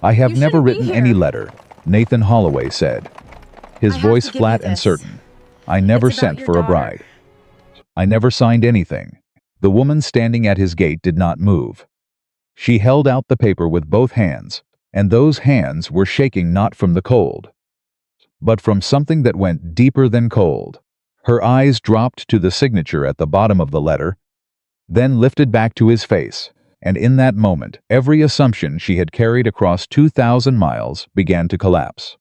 I have You never shouldn't be written any here. letter, Nathan Holloway said, his I have voice to give you flat and this. certain. I never It's about sent your for a daughter. bride. I never signed anything. The woman standing at his gate did not move. She held out the paper with both hands, and those hands were shaking not from the cold, but from something that went deeper than cold. Her eyes dropped to the signature at the bottom of the letter, then lifted back to his face, and in that moment, every assumption she had carried across 2,000 miles began to collapse.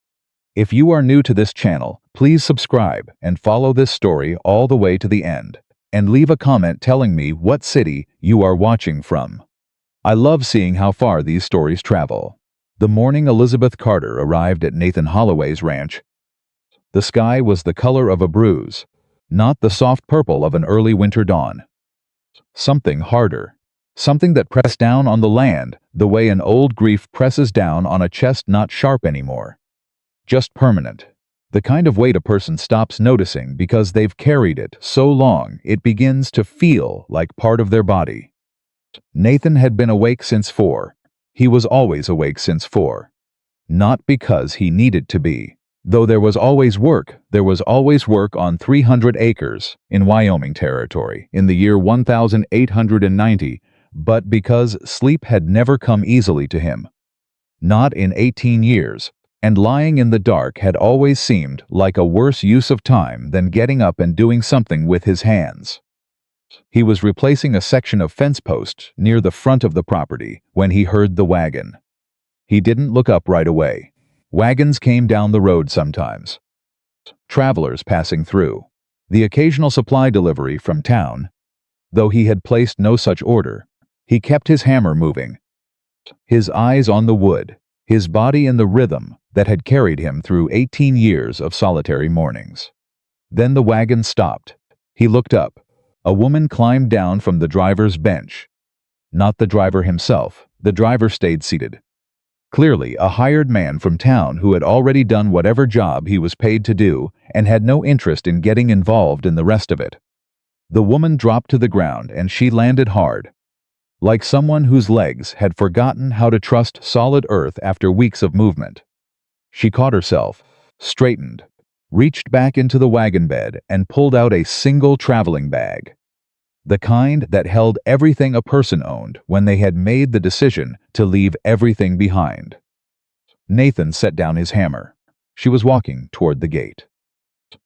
If you are new to this channel, please subscribe and follow this story all the way to the end, and leave a comment telling me what city you are watching from. I love seeing how far these stories travel. The morning Elizabeth Carter arrived at Nathan Holloway's ranch, the sky was the color of a bruise, not the soft purple of an early winter dawn. Something harder. Something that pressed down on the land the way an old grief presses down on a chest not sharp anymore. Just permanent. The kind of weight a person stops noticing because they've carried it so long it begins to feel like part of their body. Nathan had been awake since 4. He was always awake since 4. Not because he needed to be. Though there was always work on 300 acres in Wyoming Territory in the year 1890, but because sleep had never come easily to him. Not in 18 years, and lying in the dark had always seemed like a worse use of time than getting up and doing something with his hands. He was replacing a section of fence post near the front of the property when he heard the wagon. He didn't look up right away. Wagons came down the road sometimes. Travelers passing through. The occasional supply delivery from town. Though he had placed no such order, he kept his hammer moving. His eyes on the wood, his body in the rhythm that had carried him through 18 years of solitary mornings. Then the wagon stopped. He looked up. A woman climbed down from the driver's bench. Not the driver himself. The driver stayed seated. Clearly a hired man from town who had already done whatever job he was paid to do and had no interest in getting involved in the rest of it. The woman dropped to the ground and she landed hard, like someone whose legs had forgotten how to trust solid earth after weeks of movement. She caught herself, straightened, reached back into the wagon bed and pulled out a single traveling bag. The kind that held everything a person owned when they had made the decision to leave everything behind. Nathan set down his hammer. She was walking toward the gate.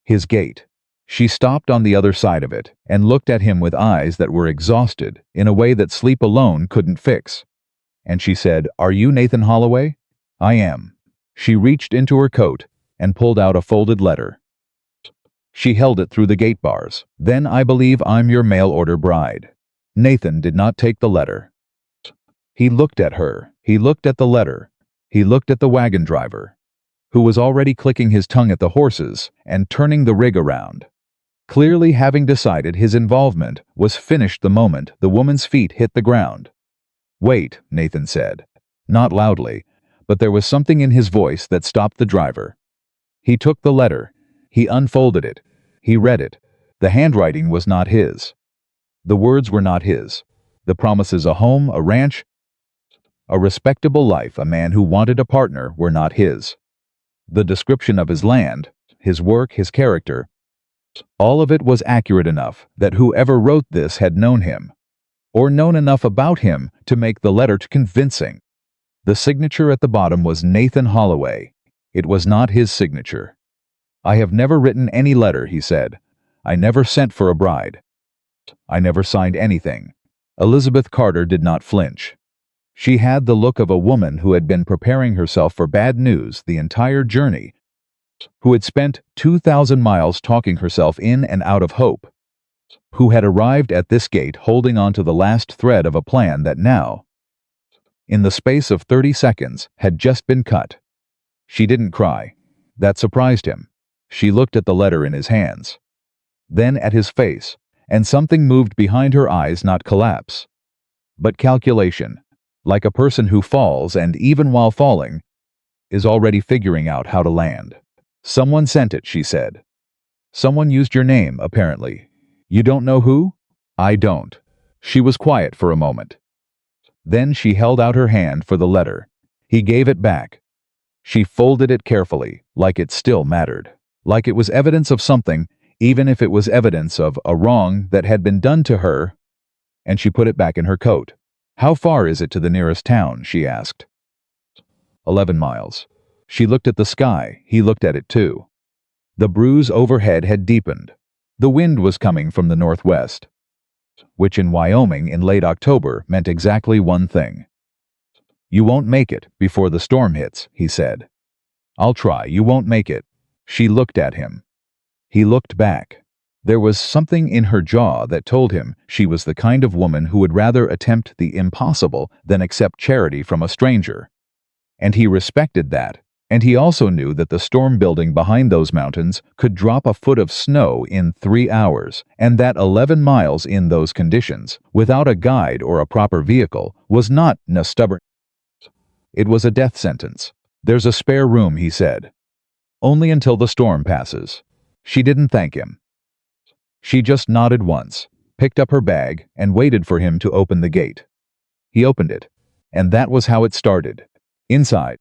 His gate. She stopped on the other side of it and looked at him with eyes that were exhausted in a way that sleep alone couldn't fix. And she said, "Are you Nathan Holloway?" "I am." She reached into her coat and pulled out a folded letter. She held it through the gate bars. "Then I believe I'm your mail-order bride." Nathan did not take the letter. He looked at her. He looked at the letter. He looked at the wagon driver, who was already clicking his tongue at the horses and turning the rig around. Clearly having decided his involvement was finished the moment the woman's feet hit the ground. "Wait," Nathan said. Not loudly, but there was something in his voice that stopped the driver. He took the letter. He unfolded it. He read it. The handwriting was not his. The words were not his. The promises a home, a ranch, a respectable life, a man who wanted a partner were not his. The description of his land, his work, his character, all of it was accurate enough that whoever wrote this had known him, or known enough about him to make the letter convincing. The signature at the bottom was Nathan Holloway. It was not his signature. "I have never written any letter," he said. "I never sent for a bride. I never signed anything." Elizabeth Carter did not flinch. She had the look of a woman who had been preparing herself for bad news the entire journey, who had spent 2,000 miles talking herself in and out of hope, who had arrived at this gate holding on to the last thread of a plan that now, in the space of 30 seconds, had just been cut. She didn't cry. That surprised him. She looked at the letter in his hands, then at his face, and something moved behind her eyes, not collapse, but calculation, like a person who falls and, even while falling, is already figuring out how to land. "Someone sent it," she said. "Someone used your name, apparently. You don't know who?" "I don't." She was quiet for a moment. Then she held out her hand for the letter. He gave it back. She folded it carefully, like it still mattered. Like it was evidence of something, even if it was evidence of a wrong that had been done to her, and she put it back in her coat. "How far is it to the nearest town?" she asked. 11 miles. She looked at the sky. He looked at it too. The bruise overhead had deepened. The wind was coming from the northwest, which in Wyoming in late October meant exactly one thing. "You won't make it before the storm hits," he said. "I'll try. You won't make it." She looked at him. He looked back. There was something in her jaw that told him she was the kind of woman who would rather attempt the impossible than accept charity from a stranger. And he respected that. And he also knew that the storm building behind those mountains could drop a foot of snow in 3 hours, and that 11 miles in those conditions, without a guide or a proper vehicle, was not a stubborn. It was a death sentence. "There's a spare room," he said. "Only until the storm passes." She didn't thank him. She just nodded once, picked up her bag, and waited for him to open the gate. He opened it, and that was how it started. Inside,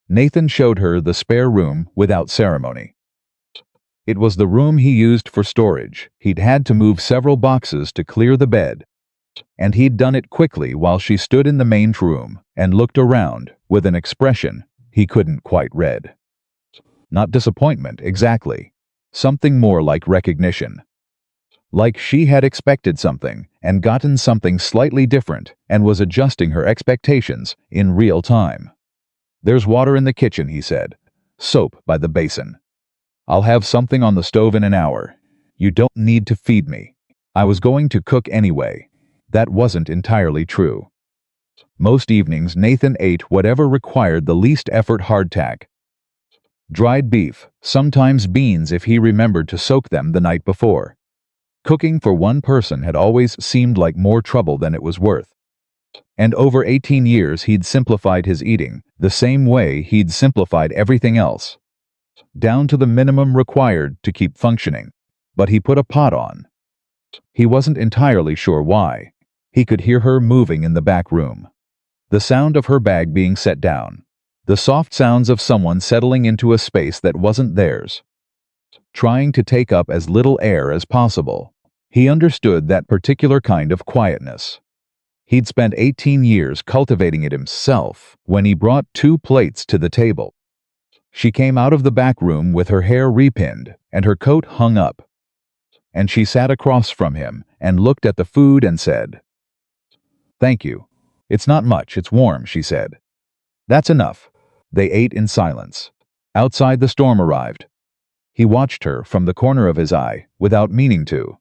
Nathan showed her the spare room without ceremony. It was the room he used for storage. He'd had to move several boxes to clear the bed, and he'd done it quickly while she stood in the main room and looked around with an expression he couldn't quite read. Not disappointment, exactly. Something more like recognition. Like she had expected something and gotten something slightly different and was adjusting her expectations in real time. "There's water in the kitchen," he said. "Soap by the basin. I'll have something on the stove in an hour. You don't need to feed me. I was going to cook anyway." That wasn't entirely true. Most evenings Nathan ate whatever required the least effort hardtack. Dried beef, sometimes beans if he remembered to soak them the night before. Cooking for one person had always seemed like more trouble than it was worth. And over 18 years he'd simplified his eating, the same way he'd simplified everything else. Down to the minimum required to keep functioning. But he put a pot on. He wasn't entirely sure why. He could hear her moving in the back room. The sound of her bag being set down. The soft sounds of someone settling into a space that wasn't theirs. Trying to take up as little air as possible. He understood that particular kind of quietness. He'd spent 18 years cultivating it himself when he brought 2 plates to the table. She came out of the back room with her hair repinned and her coat hung up. And she sat across from him and looked at the food and said, "Thank you. It's not much, it's warm," she said. "That's enough." They ate in silence. Outside the storm arrived. He watched her from the corner of his eye, without meaning to.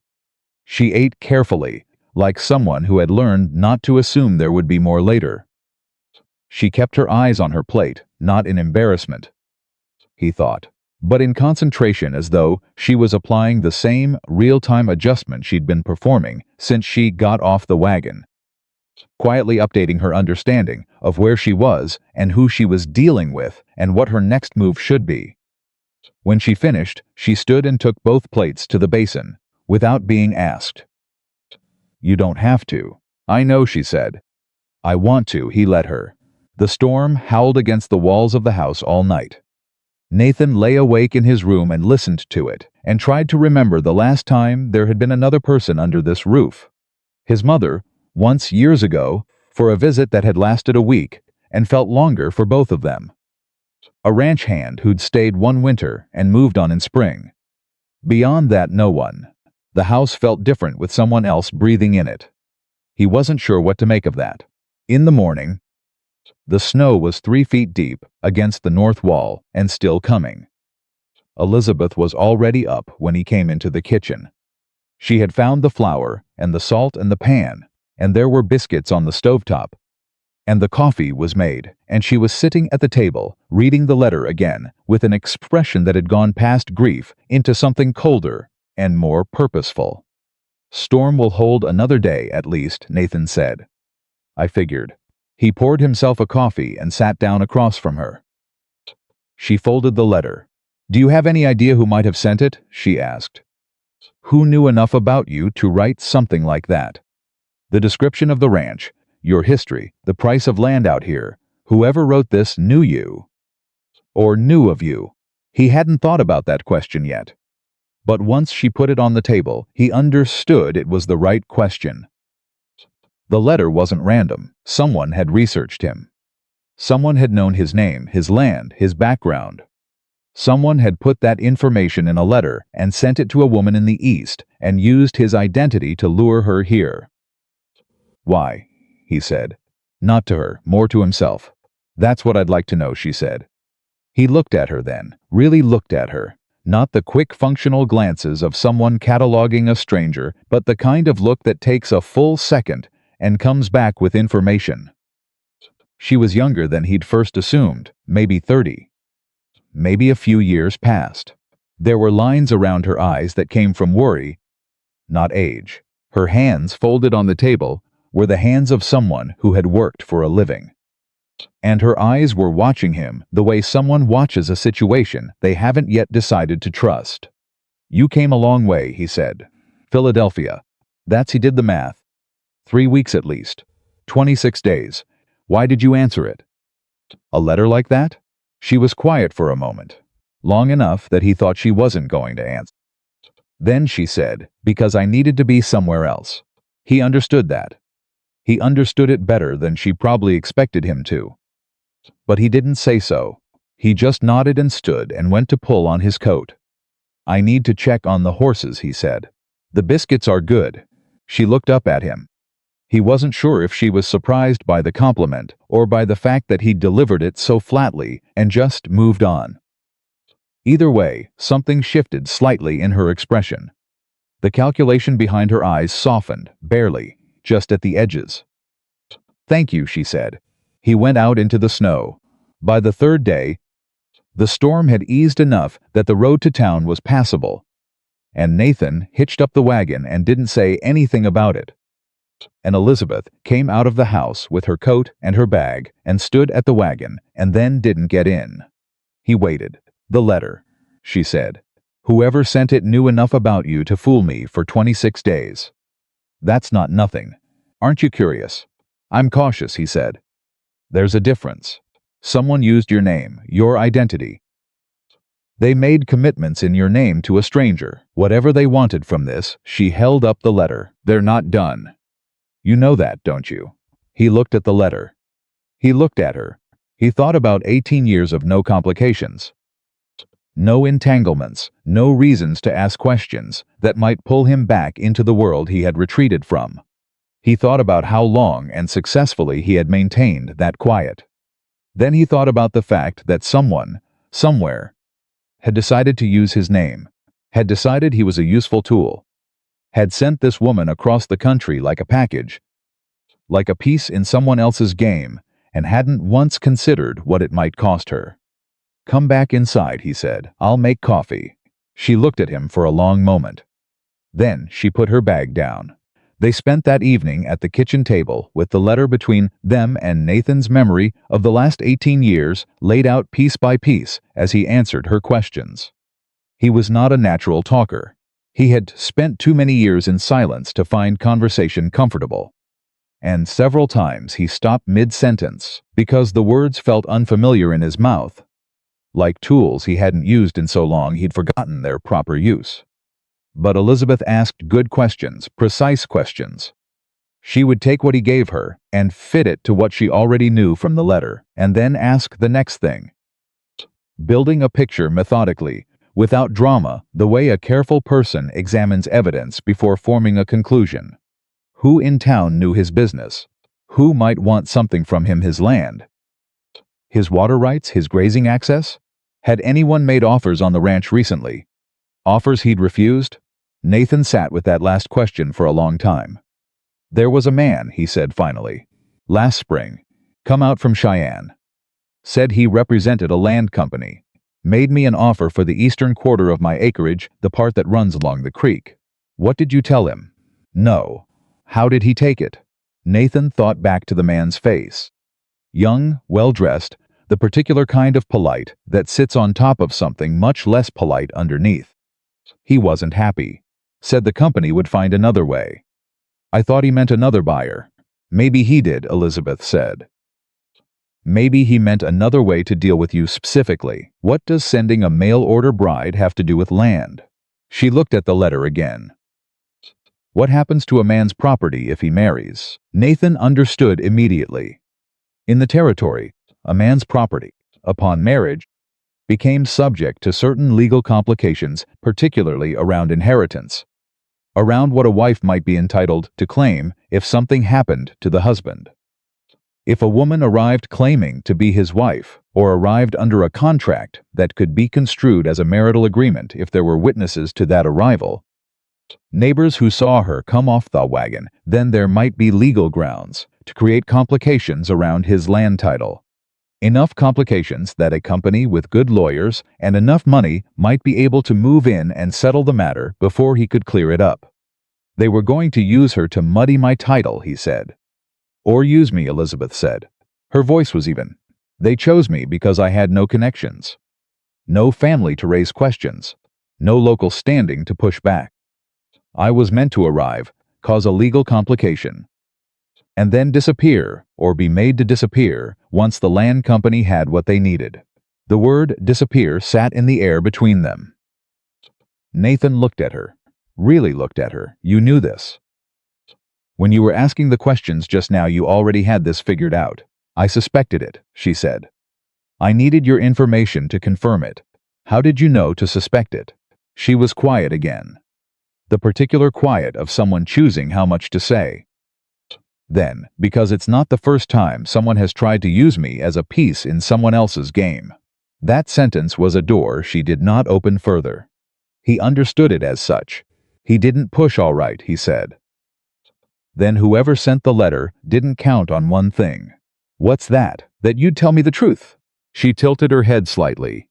She ate carefully, like someone who had learned not to assume there would be more later. She kept her eyes on her plate, not in embarrassment, he thought, but in concentration, as though she was applying the same real-time adjustment she'd been performing since she got off the wagon. Quietly updating her understanding of where she was and who she was dealing with and what her next move should be. When she finished, she stood and took both plates to the basin, without being asked. "You don't have to." "I know," she said. "I want to," he let her. The storm howled against the walls of the house all night. Nathan lay awake in his room and listened to it, and tried to remember the last time there had been another person under this roof. His mother, once years ago, for a visit that had lasted a week, and felt longer for both of them. A ranch hand who'd stayed one winter and moved on in spring. Beyond that, no one. The house felt different with someone else breathing in it. He wasn't sure what to make of that. In the morning, the snow was 3 feet deep against the north wall and still coming. Elizabeth was already up when he came into the kitchen. She had found the flour and the salt and the pan, and there were biscuits on the stovetop. And the coffee was made, and she was sitting at the table, reading the letter again, with an expression that had gone past grief into something colder and more purposeful. "Storm will hold another day at least," Nathan said. "I figured." He poured himself a coffee and sat down across from her. She folded the letter. "Do you have any idea who might have sent it?" she asked. "Who knew enough about you to write something like that? The description of the ranch, your history, the price of land out here. Whoever wrote this knew you, or knew of you. He hadn't thought about that question yet. But once she put it on the table, he understood it was the right question. The letter wasn't random. Someone had researched him. Someone had known his name, his land, his background. Someone had put that information in a letter and sent it to a woman in the East and used his identity to lure her here. Why? He said. Not to her, more to himself. That's what I'd like to know, she said. He looked at her then, really looked at her. Not the quick functional glances of someone cataloging a stranger, but the kind of look that takes a full second and comes back with information. She was younger than he'd first assumed, maybe 30. Maybe a few years past. There were lines around her eyes that came from worry, not age. Her hands, folded on the table, were the hands of someone who had worked for a living. And her eyes were watching him the way someone watches a situation they haven't yet decided to trust. You came a long way, he said. Philadelphia. He did the math. 3 weeks at least. 26 days. Why did you answer it? A letter like that? She was quiet for a moment. Long enough that he thought she wasn't going to answer. Then she said, because I needed to be somewhere else. He understood that. He understood it better than she probably expected him to. But he didn't say so. He just nodded and stood and went to pull on his coat. I need to check on the horses, he said. The biscuits are good. She looked up at him. He wasn't sure if she was surprised by the compliment or by the fact that he'd delivered it so flatly and just moved on. Either way, something shifted slightly in her expression. The calculation behind her eyes softened, barely, just at the edges. Thank you, she said. He went out into the snow. By the third day, the storm had eased enough that the road to town was passable, and Nathan hitched up the wagon and didn't say anything about it. And Elizabeth came out of the house with her coat and her bag and stood at the wagon and then didn't get in. He waited. The letter, she said. Whoever sent it knew enough about you to fool me for 26 days. That's not nothing. Aren't you curious? I'm cautious, he said. There's a difference. Someone used your name, your identity. They made commitments in your name to a stranger. Whatever they wanted from this, she held up the letter. They're not done. You know that, don't you? He looked at the letter. He looked at her. He thought about 18 years of no complications. No entanglements, no reasons to ask questions that might pull him back into the world he had retreated from. He thought about how long and successfully he had maintained that quiet. Then he thought about the fact that someone, somewhere, had decided to use his name, had decided he was a useful tool, had sent this woman across the country like a package, like a piece in someone else's game, and hadn't once considered what it might cost her. Come back inside, he said. I'll make coffee. She looked at him for a long moment. Then she put her bag down. They spent that evening at the kitchen table with the letter between them and Nathan's memory of the last 18 years laid out piece by piece as he answered her questions. He was not a natural talker. He had spent too many years in silence to find conversation comfortable. And several times he stopped mid-sentence because the words felt unfamiliar in his mouth. Like tools he hadn't used in so long he'd forgotten their proper use. But Elizabeth asked good questions, precise questions. She would take what he gave her and fit it to what she already knew from the letter, and then ask the next thing. Building a picture methodically, without drama, the way a careful person examines evidence before forming a conclusion. Who in town knew his business? Who might want something from him, his land? His water rights, his grazing access? Had anyone made offers on the ranch recently? Offers he'd refused? Nathan sat with that last question for a long time. There was a man, he said finally, last spring, come out from Cheyenne. Said he represented a land company. Made me an offer for the eastern quarter of my acreage, the part that runs along the creek. What did you tell him? No. How did he take it? Nathan thought back to the man's face. Young, well-dressed, the particular kind of polite that sits on top of something much less polite underneath. He wasn't happy. Said the company would find another way. I thought he meant another buyer. Maybe he did, Elizabeth said. Maybe he meant another way to deal with you specifically. What does sending a mail-order bride have to do with land? She looked at the letter again. What happens to a man's property if he marries? Nathan understood immediately. In the territory, a man's property, upon marriage, became subject to certain legal complications, particularly around inheritance, around what a wife might be entitled to claim if something happened to the husband. If a woman arrived claiming to be his wife, or arrived under a contract that could be construed as a marital agreement if there were witnesses to that arrival, neighbors who saw her come off the wagon, then there might be legal grounds to create complications around his land title. Enough complications that a company with good lawyers and enough money might be able to move in and settle the matter before he could clear it up. They were going to use her to muddy my title, he said. Or use me, Elizabeth said. Her voice was even. They chose me because I had no connections. No family to raise questions. No local standing to push back. I was meant to arrive, cause a legal complication, and then disappear or be made to disappear once the land company had what they needed. The word disappear sat in the air between them. Nathan looked at her. Really looked at her. You knew this. When you were asking the questions just now, you already had this figured out. I suspected it, she said. I needed your information to confirm it. How did you know to suspect it? She was quiet again. The particular quiet of someone choosing how much to say. Then, because it's not the first time someone has tried to use me as a piece in someone else's game. That sentence was a door she did not open further. He understood it as such. He didn't push all right, he said. Then whoever sent the letter didn't count on one thing. What's that? That you'd tell me the truth. She tilted her head slightly,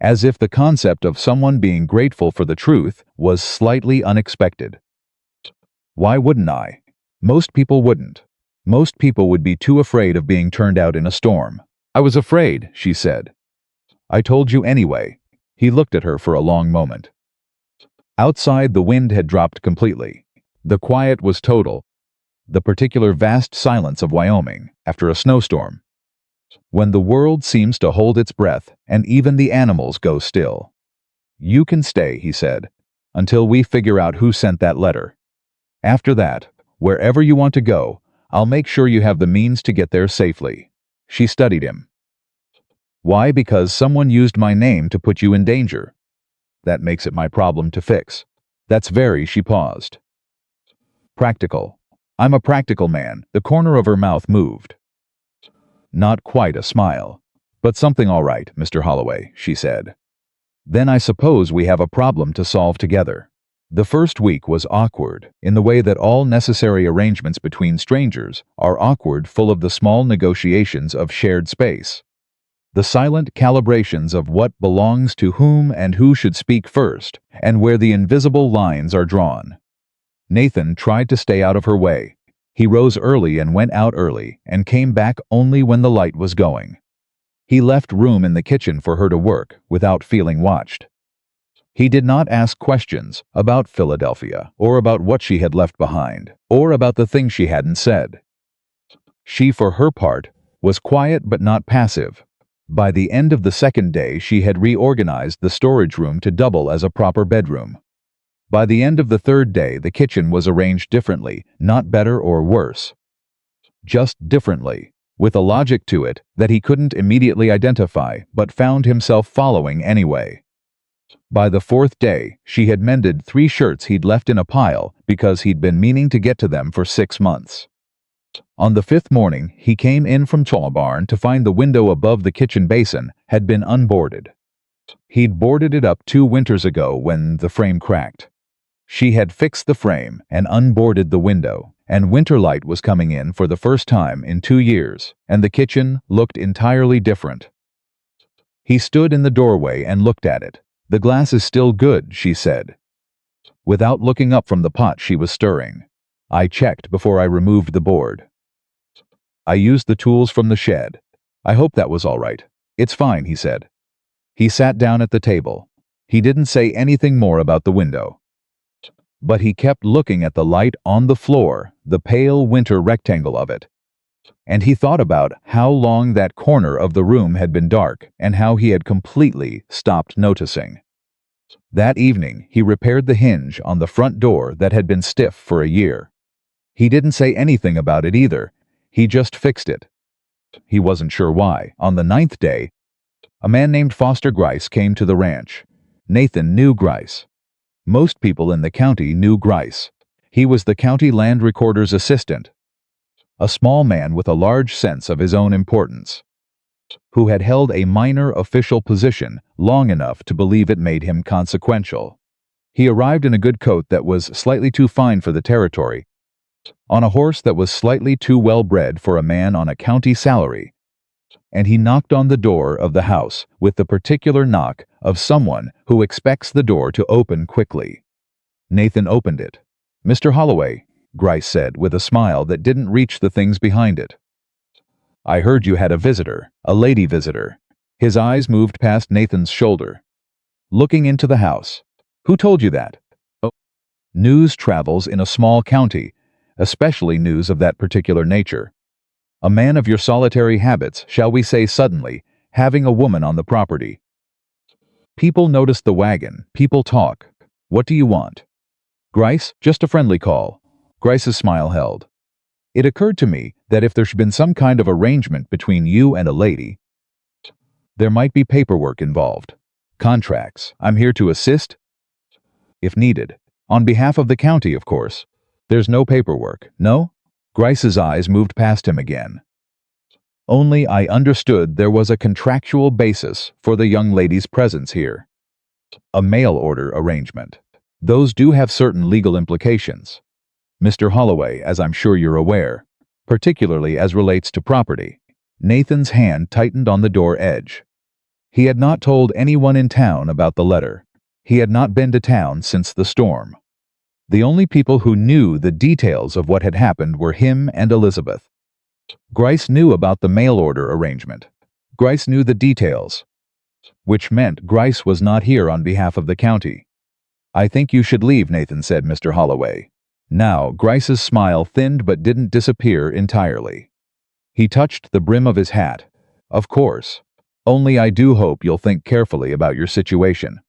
as if the concept of someone being grateful for the truth was slightly unexpected. Why wouldn't I? Most people wouldn't. Most people would be too afraid of being turned out in a storm. I was afraid, she said. I told you anyway. He looked at her for a long moment. Outside, the wind had dropped completely. The quiet was total. The particular vast silence of Wyoming after a snowstorm, when the world seems to hold its breath and even the animals go still. You can stay, he said, until we figure out who sent that letter. After that, wherever you want to go, I'll make sure you have the means to get there safely. She studied him. Why? Because someone used my name to put you in danger. That makes it my problem to fix. That's very, she paused. Practical. I'm a practical man. The corner of her mouth moved. Not quite a smile. But something all right, Mr. Holloway, she said. Then I suppose we have a problem to solve together. The first week was awkward, in the way that all necessary arrangements between strangers are awkward, full of the small negotiations of shared space. The silent calibrations of what belongs to whom and who should speak first, and where the invisible lines are drawn. Nathan tried to stay out of her way. He rose early and went out early, and came back only when the light was going. He left room in the kitchen for her to work without feeling watched. He did not ask questions about Philadelphia, or about what she had left behind, or about the things she hadn't said. She, for her part, was quiet but not passive. By the end of the second day, she had reorganized the storage room to double as a proper bedroom. By the end of the third day, the kitchen was arranged differently, not better or worse. Just differently, with a logic to it that he couldn't immediately identify, but found himself following anyway. By the fourth day, she had mended 3 shirts he'd left in a pile because he'd been meaning to get to them for 6 months. On the 5th morning, he came in from the barn to find the window above the kitchen basin had been unboarded. He'd boarded it up 2 winters ago when the frame cracked. She had fixed the frame and unboarded the window, and winter light was coming in for the first time in 2 years, and the kitchen looked entirely different. He stood in the doorway and looked at it. The glass is still good, she said, without looking up from the pot she was stirring. I checked before I removed the board. I used the tools from the shed. I hope that was all right. It's fine, he said. He sat down at the table. He didn't say anything more about the window. But he kept looking at the light on the floor, the pale winter rectangle of it. And he thought about how long that corner of the room had been dark and how he had completely stopped noticing. That evening, he repaired the hinge on the front door that had been stiff for a year. He didn't say anything about it either. He just fixed it. He wasn't sure why. On the 9th day, a man named Foster Grice came to the ranch. Nathan knew Grice. Most people in the county knew Grice. He was the county land recorder's assistant, a small man with a large sense of his own importance, who had held a minor official position long enough to believe it made him consequential. He arrived in a good coat that was slightly too fine for the territory, on a horse that was slightly too well-bred for a man on a county salary, and he knocked on the door of the house with the particular knock of someone who expects the door to open quickly. Nathan opened it. "Mr. Holloway," Grice said with a smile that didn't reach the things behind it. "I heard you had a visitor, a lady visitor." His eyes moved past Nathan's shoulder, looking into the house. "Who told you that?" "Oh." News travels in a small county, especially news of that particular nature. A man of your solitary habits, shall we say suddenly, having a woman on the property. People notice the wagon, people talk. What do you want?" "Grice, just a friendly call." Grice's smile held. "It occurred to me that if there's been some kind of arrangement between you and a lady, there might be paperwork involved. Contracts. I'm here to assist, if needed. On behalf of the county, of course. There's no paperwork, no?" Grice's eyes moved past him again. "Only I understood there was a contractual basis for the young lady's presence here. A mail order arrangement. Those do have certain legal implications, Mr. Holloway, as I'm sure you're aware, particularly as relates to property." Nathan's hand tightened on the door edge. He had not told anyone in town about the letter. He had not been to town since the storm. The only people who knew the details of what had happened were him and Elizabeth. Grice knew about the mail order arrangement. Grice knew the details, which meant Grice was not here on behalf of the county. "I think you should leave," Nathan said, "Mr. Holloway." Now, Grice's smile thinned but didn't disappear entirely. He touched the brim of his hat. "Of course. Only I do hope you'll think carefully about your situation.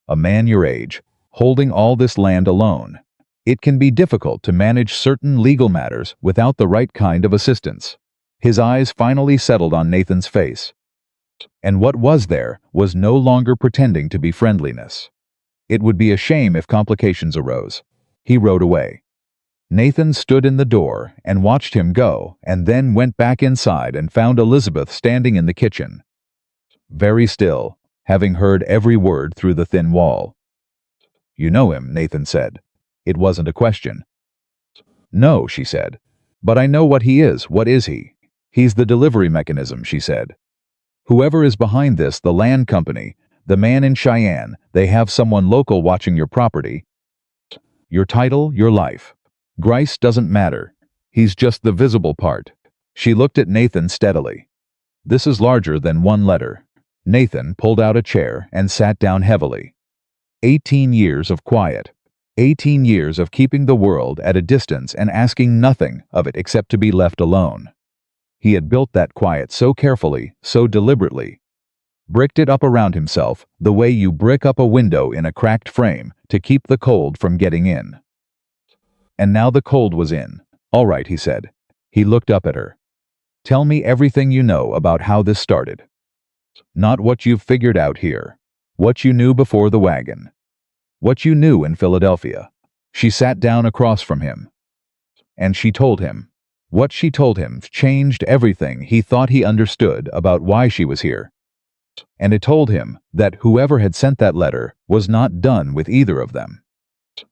A man your age, holding all this land alone. It can be difficult to manage certain legal matters without the right kind of assistance." His eyes finally settled on Nathan's face, and what was there was no longer pretending to be friendliness. It would be a shame if complications arose. He rode away. Nathan stood in the door and watched him go, and then went back inside and found Elizabeth standing in the kitchen, very still, having heard every word through the thin wall. "You know him," Nathan said. It wasn't a question. "No," she said. "But I know what he is. What is he?" "He's the delivery mechanism," she said. "Whoever is behind this, the land company, the man in Cheyenne, they have someone local watching your property. Your title, your life. Grice doesn't matter. He's just the visible part." She looked at Nathan steadily. "This is larger than one letter." Nathan pulled out a chair and sat down heavily. 18 years of quiet. 18 years of keeping the world at a distance and asking nothing of it except to be left alone. He had built that quiet so carefully, so deliberately. Bricked it up around himself the way you brick up a window in a cracked frame to keep the cold from getting in. And now the cold was in. "All right," he said. He looked up at her. "Tell me everything you know about how this started. Not what you've figured out here. What you knew before the wagon. What you knew in Philadelphia." She sat down across from him, and she told him. What she told him changed everything he thought he understood about why she was here. And it told him that whoever had sent that letter was not done with either of them.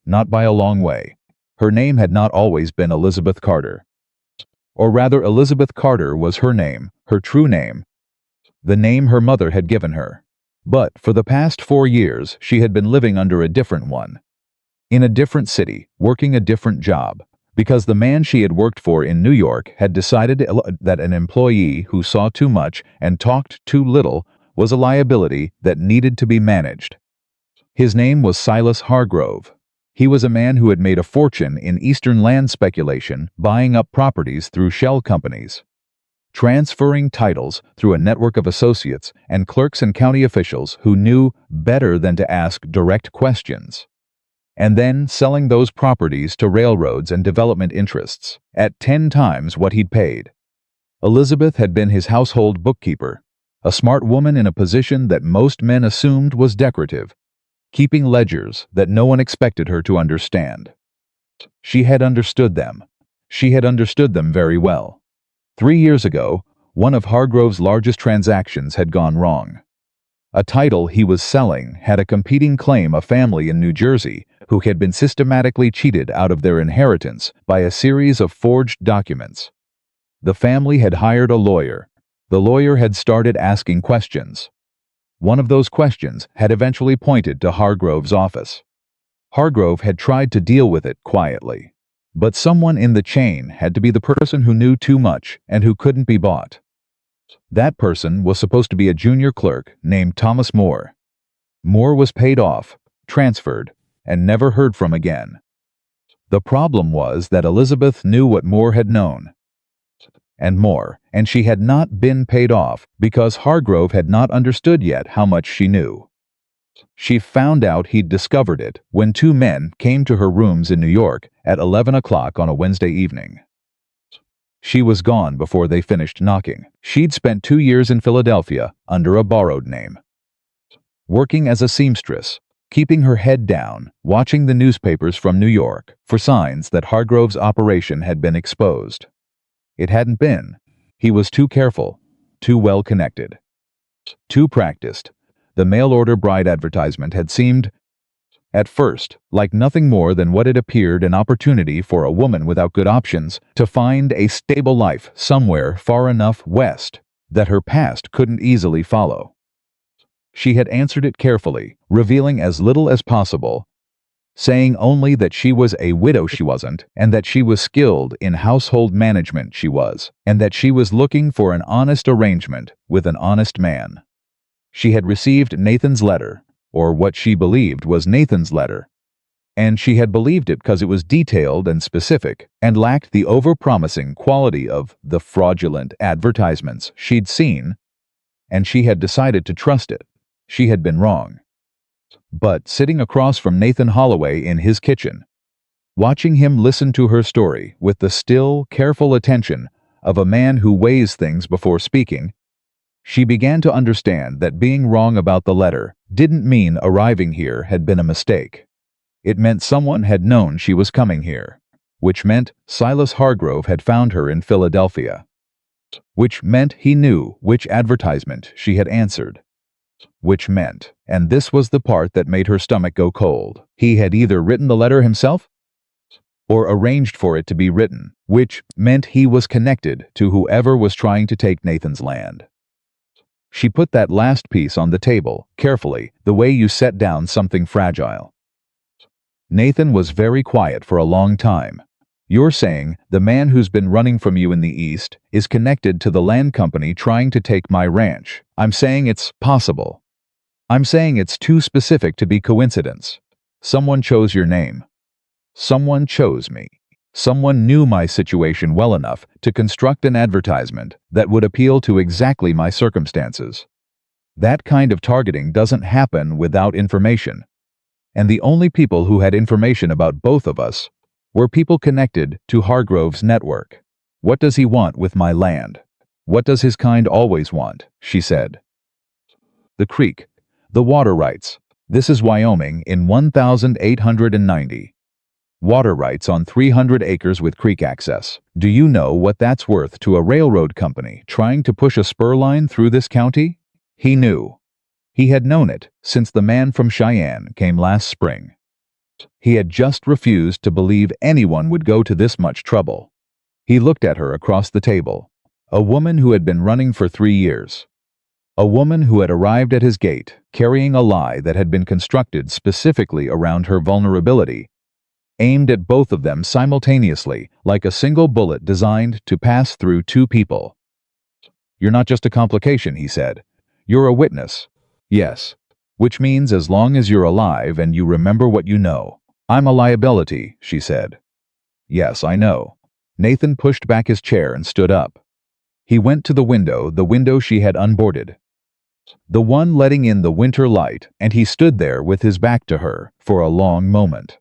Not by a long way. Her name had not always been Elizabeth Carter. Or rather, Elizabeth Carter was her name, her true name, the name her mother had given her. But for the past 4 years, she had been living under a different one. In a different city, working a different job, because the man she had worked for in New York had decided that an employee who saw too much and talked too little was a liability that needed to be managed. His name was Silas Hargrove. He was a man who had made a fortune in eastern land speculation, buying up properties through shell companies, transferring titles through a network of associates and clerks and county officials who knew better than to ask direct questions, and then selling those properties to railroads and development interests at 10 times what he'd paid. Elizabeth had been his household bookkeeper, a smart woman in a position that most men assumed was decorative, keeping ledgers that no one expected her to understand. She had understood them. She had understood them very well. 3 years ago, one of Hargrove's largest transactions had gone wrong. A title he was selling had a competing claim a family in New Jersey who had been systematically cheated out of their inheritance by a series of forged documents. The family had hired a lawyer. The lawyer had started asking questions. One of those questions had eventually pointed to Hargrove's office. Hargrove had tried to deal with it quietly, but someone in the chain had to be the person who knew too much and who couldn't be bought. That person was supposed to be a junior clerk named Thomas Moore. Moore was paid off, transferred, and never heard from again. The problem was that Elizabeth knew what Moore had known, and more, and she had not been paid off because Hargrove had not understood yet how much she knew. She found out he'd discovered it when 2 men came to her rooms in New York at 11 o'clock on a Wednesday evening. She was gone before they finished knocking. She'd spent 2 years in Philadelphia under a borrowed name, working as a seamstress, keeping her head down, watching the newspapers from New York for signs that Hargrove's operation had been exposed. It hadn't been. He was too careful, too well connected, too practiced. The mail-order bride advertisement had seemed, at first, like nothing more than what it appeared an opportunity for a woman without good options to find a stable life somewhere far enough west that her past couldn't easily follow. She had answered it carefully, revealing as little as possible, saying only that she was a widow she wasn't, and that she was skilled in household management she was, and that she was looking for an honest arrangement with an honest man. She had received Nathan's letter, or what she believed was Nathan's letter, and she had believed it because it was detailed and specific and lacked the over-promising quality of the fraudulent advertisements she'd seen, and she had decided to trust it. She had been wrong. But sitting across from Nathan Holloway in his kitchen, watching him listen to her story with the still, careful attention of a man who weighs things before speaking, she began to understand that being wrong about the letter didn't mean arriving here had been a mistake. It meant someone had known she was coming here, which meant Silas Hargrove had found her in Philadelphia, which meant he knew which advertisement she had answered, which meant, and this was the part that made her stomach go cold, he had either written the letter himself or arranged for it to be written, which meant he was connected to whoever was trying to take Nathan's land. She put that last piece on the table, carefully, the way you set down something fragile. Nathan was very quiet for a long time. You're saying the man who's been running from you in the East is connected to the land company trying to take my ranch. I'm saying it's possible. I'm saying it's too specific to be coincidence. Someone chose your name. Someone chose me. Someone knew my situation well enough to construct an advertisement that would appeal to exactly my circumstances. That kind of targeting doesn't happen without information. And the only people who had information about both of us were people connected to Hargrove's network. What does he want with my land? What does his kind always want? She said. The creek. The water rights. This is Wyoming in 1890. Water rights on 300 acres with creek access. Do you know what that's worth to a railroad company trying to push a spur line through this county? He knew. He had known it since the man from Cheyenne came last spring. He had just refused to believe anyone would go to this much trouble. He looked at her across the table, a woman who had been running for 3 years. A woman who had arrived at his gate carrying a lie that had been constructed specifically around her vulnerability, aimed at both of them simultaneously like a single bullet designed to pass through 2 people. You're not just a complication, he said. You're a witness. Yes. Which means as long as you're alive and you remember what you know, I'm a liability, she said. Yes, I know. Nathan pushed back his chair and stood up. He went to the window she had unboarded, the one letting in the winter light, and he stood there with his back to her for a long moment.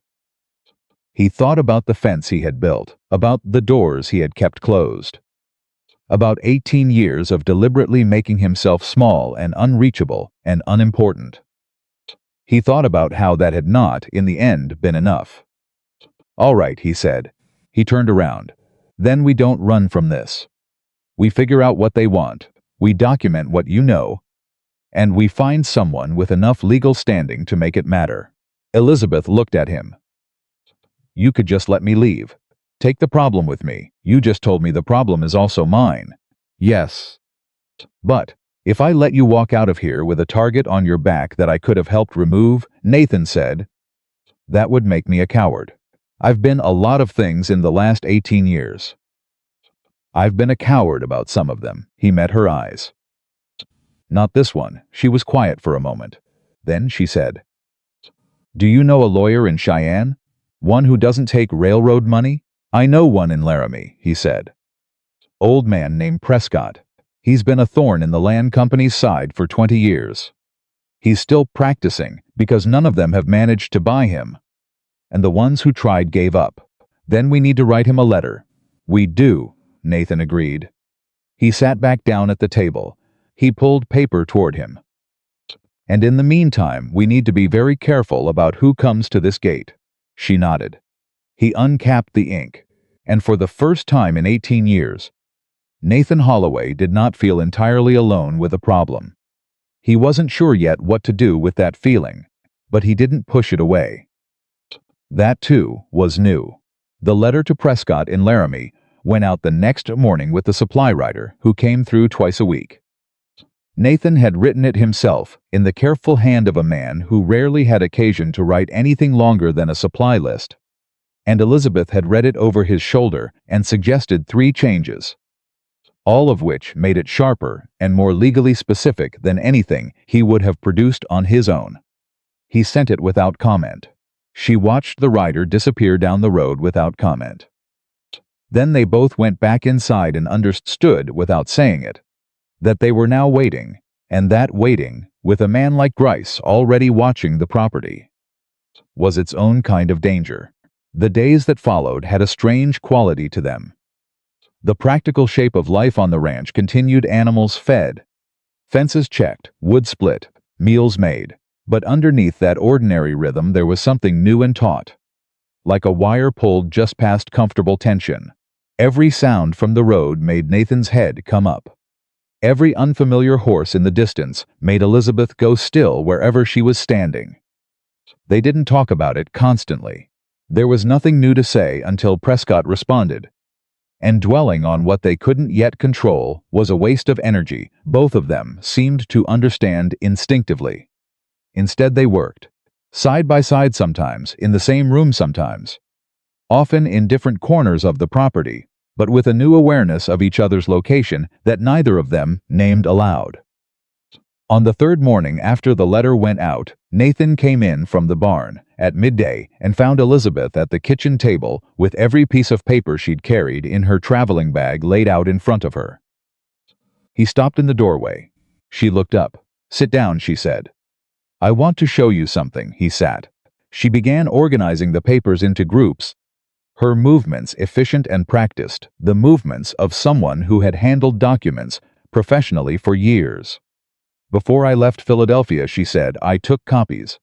He thought about the fence he had built, about the doors he had kept closed, about 18 years of deliberately making himself small and unreachable and unimportant. He thought about how that had not, in the end, been enough. All right, he said. He turned around. Then we don't run from this. We figure out what they want, we document what you know, and we find someone with enough legal standing to make it matter. Elizabeth looked at him. You could just let me leave. Take the problem with me. You just told me the problem is also mine. Yes. But if I let you walk out of here with a target on your back that I could have helped remove, Nathan said, that would make me a coward. I've been a lot of things in the last 18 years. I've been a coward about some of them. He met her eyes. Not this one. She was quiet for a moment. Then she said, do you know a lawyer in Cheyenne? One who doesn't take railroad money? I know one in Laramie, he said. Old man named Prescott. He's been a thorn in the land company's side for 20 years. He's still practicing because none of them have managed to buy him. And the ones who tried gave up. Then we need to write him a letter. We do, Nathan agreed. He sat back down at the table. He pulled paper toward him. And in the meantime, we need to be very careful about who comes to this gate. She nodded. He uncapped the ink, and for the first time in 18 years, Nathan Holloway did not feel entirely alone with a problem. He wasn't sure yet what to do with that feeling, but he didn't push it away. That, too, was new. The letter to Prescott in Laramie went out the next morning with the supply rider, who came through twice a week. Nathan had written it himself, in the careful hand of a man who rarely had occasion to write anything longer than a supply list. And Elizabeth had read it over his shoulder and suggested 3 changes, all of which made it sharper and more legally specific than anything he would have produced on his own. He sent it without comment. She watched the rider disappear down the road without comment. Then they both went back inside and understood, without saying it, that they were now waiting, and that waiting, with a man like Grice already watching the property, was its own kind of danger. The days that followed had a strange quality to them. The practical shape of life on the ranch continued. Animals fed, fences checked, wood split, meals made. But underneath that ordinary rhythm there was something new and taut, like a wire pulled just past comfortable tension. Every sound from the road made Nathan's head come up. Every unfamiliar horse in the distance made Elizabeth go still wherever she was standing. They didn't talk about it constantly. There was nothing new to say until Prescott responded. And dwelling on what they couldn't yet control was a waste of energy. Both of them seemed to understand instinctively. Instead they worked, side by side sometimes, in the same room sometimes, often in different corners of the property, but with a new awareness of each other's location that neither of them named aloud. On the 3rd morning after the letter went out, Nathan came in from the barn at midday and found Elizabeth at the kitchen table with every piece of paper she'd carried in her traveling bag laid out in front of her. He stopped in the doorway. She looked up. "Sit down," she said. "I want to show you something." He sat. She began organizing the papers into groups, her movements efficient and practiced, the movements of someone who had handled documents professionally for years. "Before I left Philadelphia," she said, "I took copies.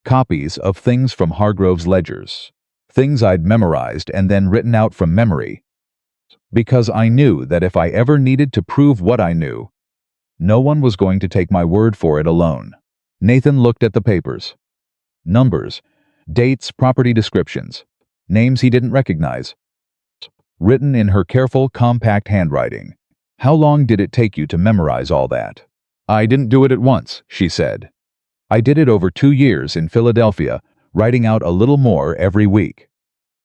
Copies of things from Hargrove's ledgers. Things I'd memorized and then written out from memory. Because I knew that if I ever needed to prove what I knew, no one was going to take my word for it alone." Nathan looked at the papers. Numbers, dates, property descriptions, names he didn't recognize, written in her careful, compact handwriting. "How long did it take you to memorize all that?" "I didn't do it at once," she said. "I did it over 2 years in Philadelphia, writing out a little more every week.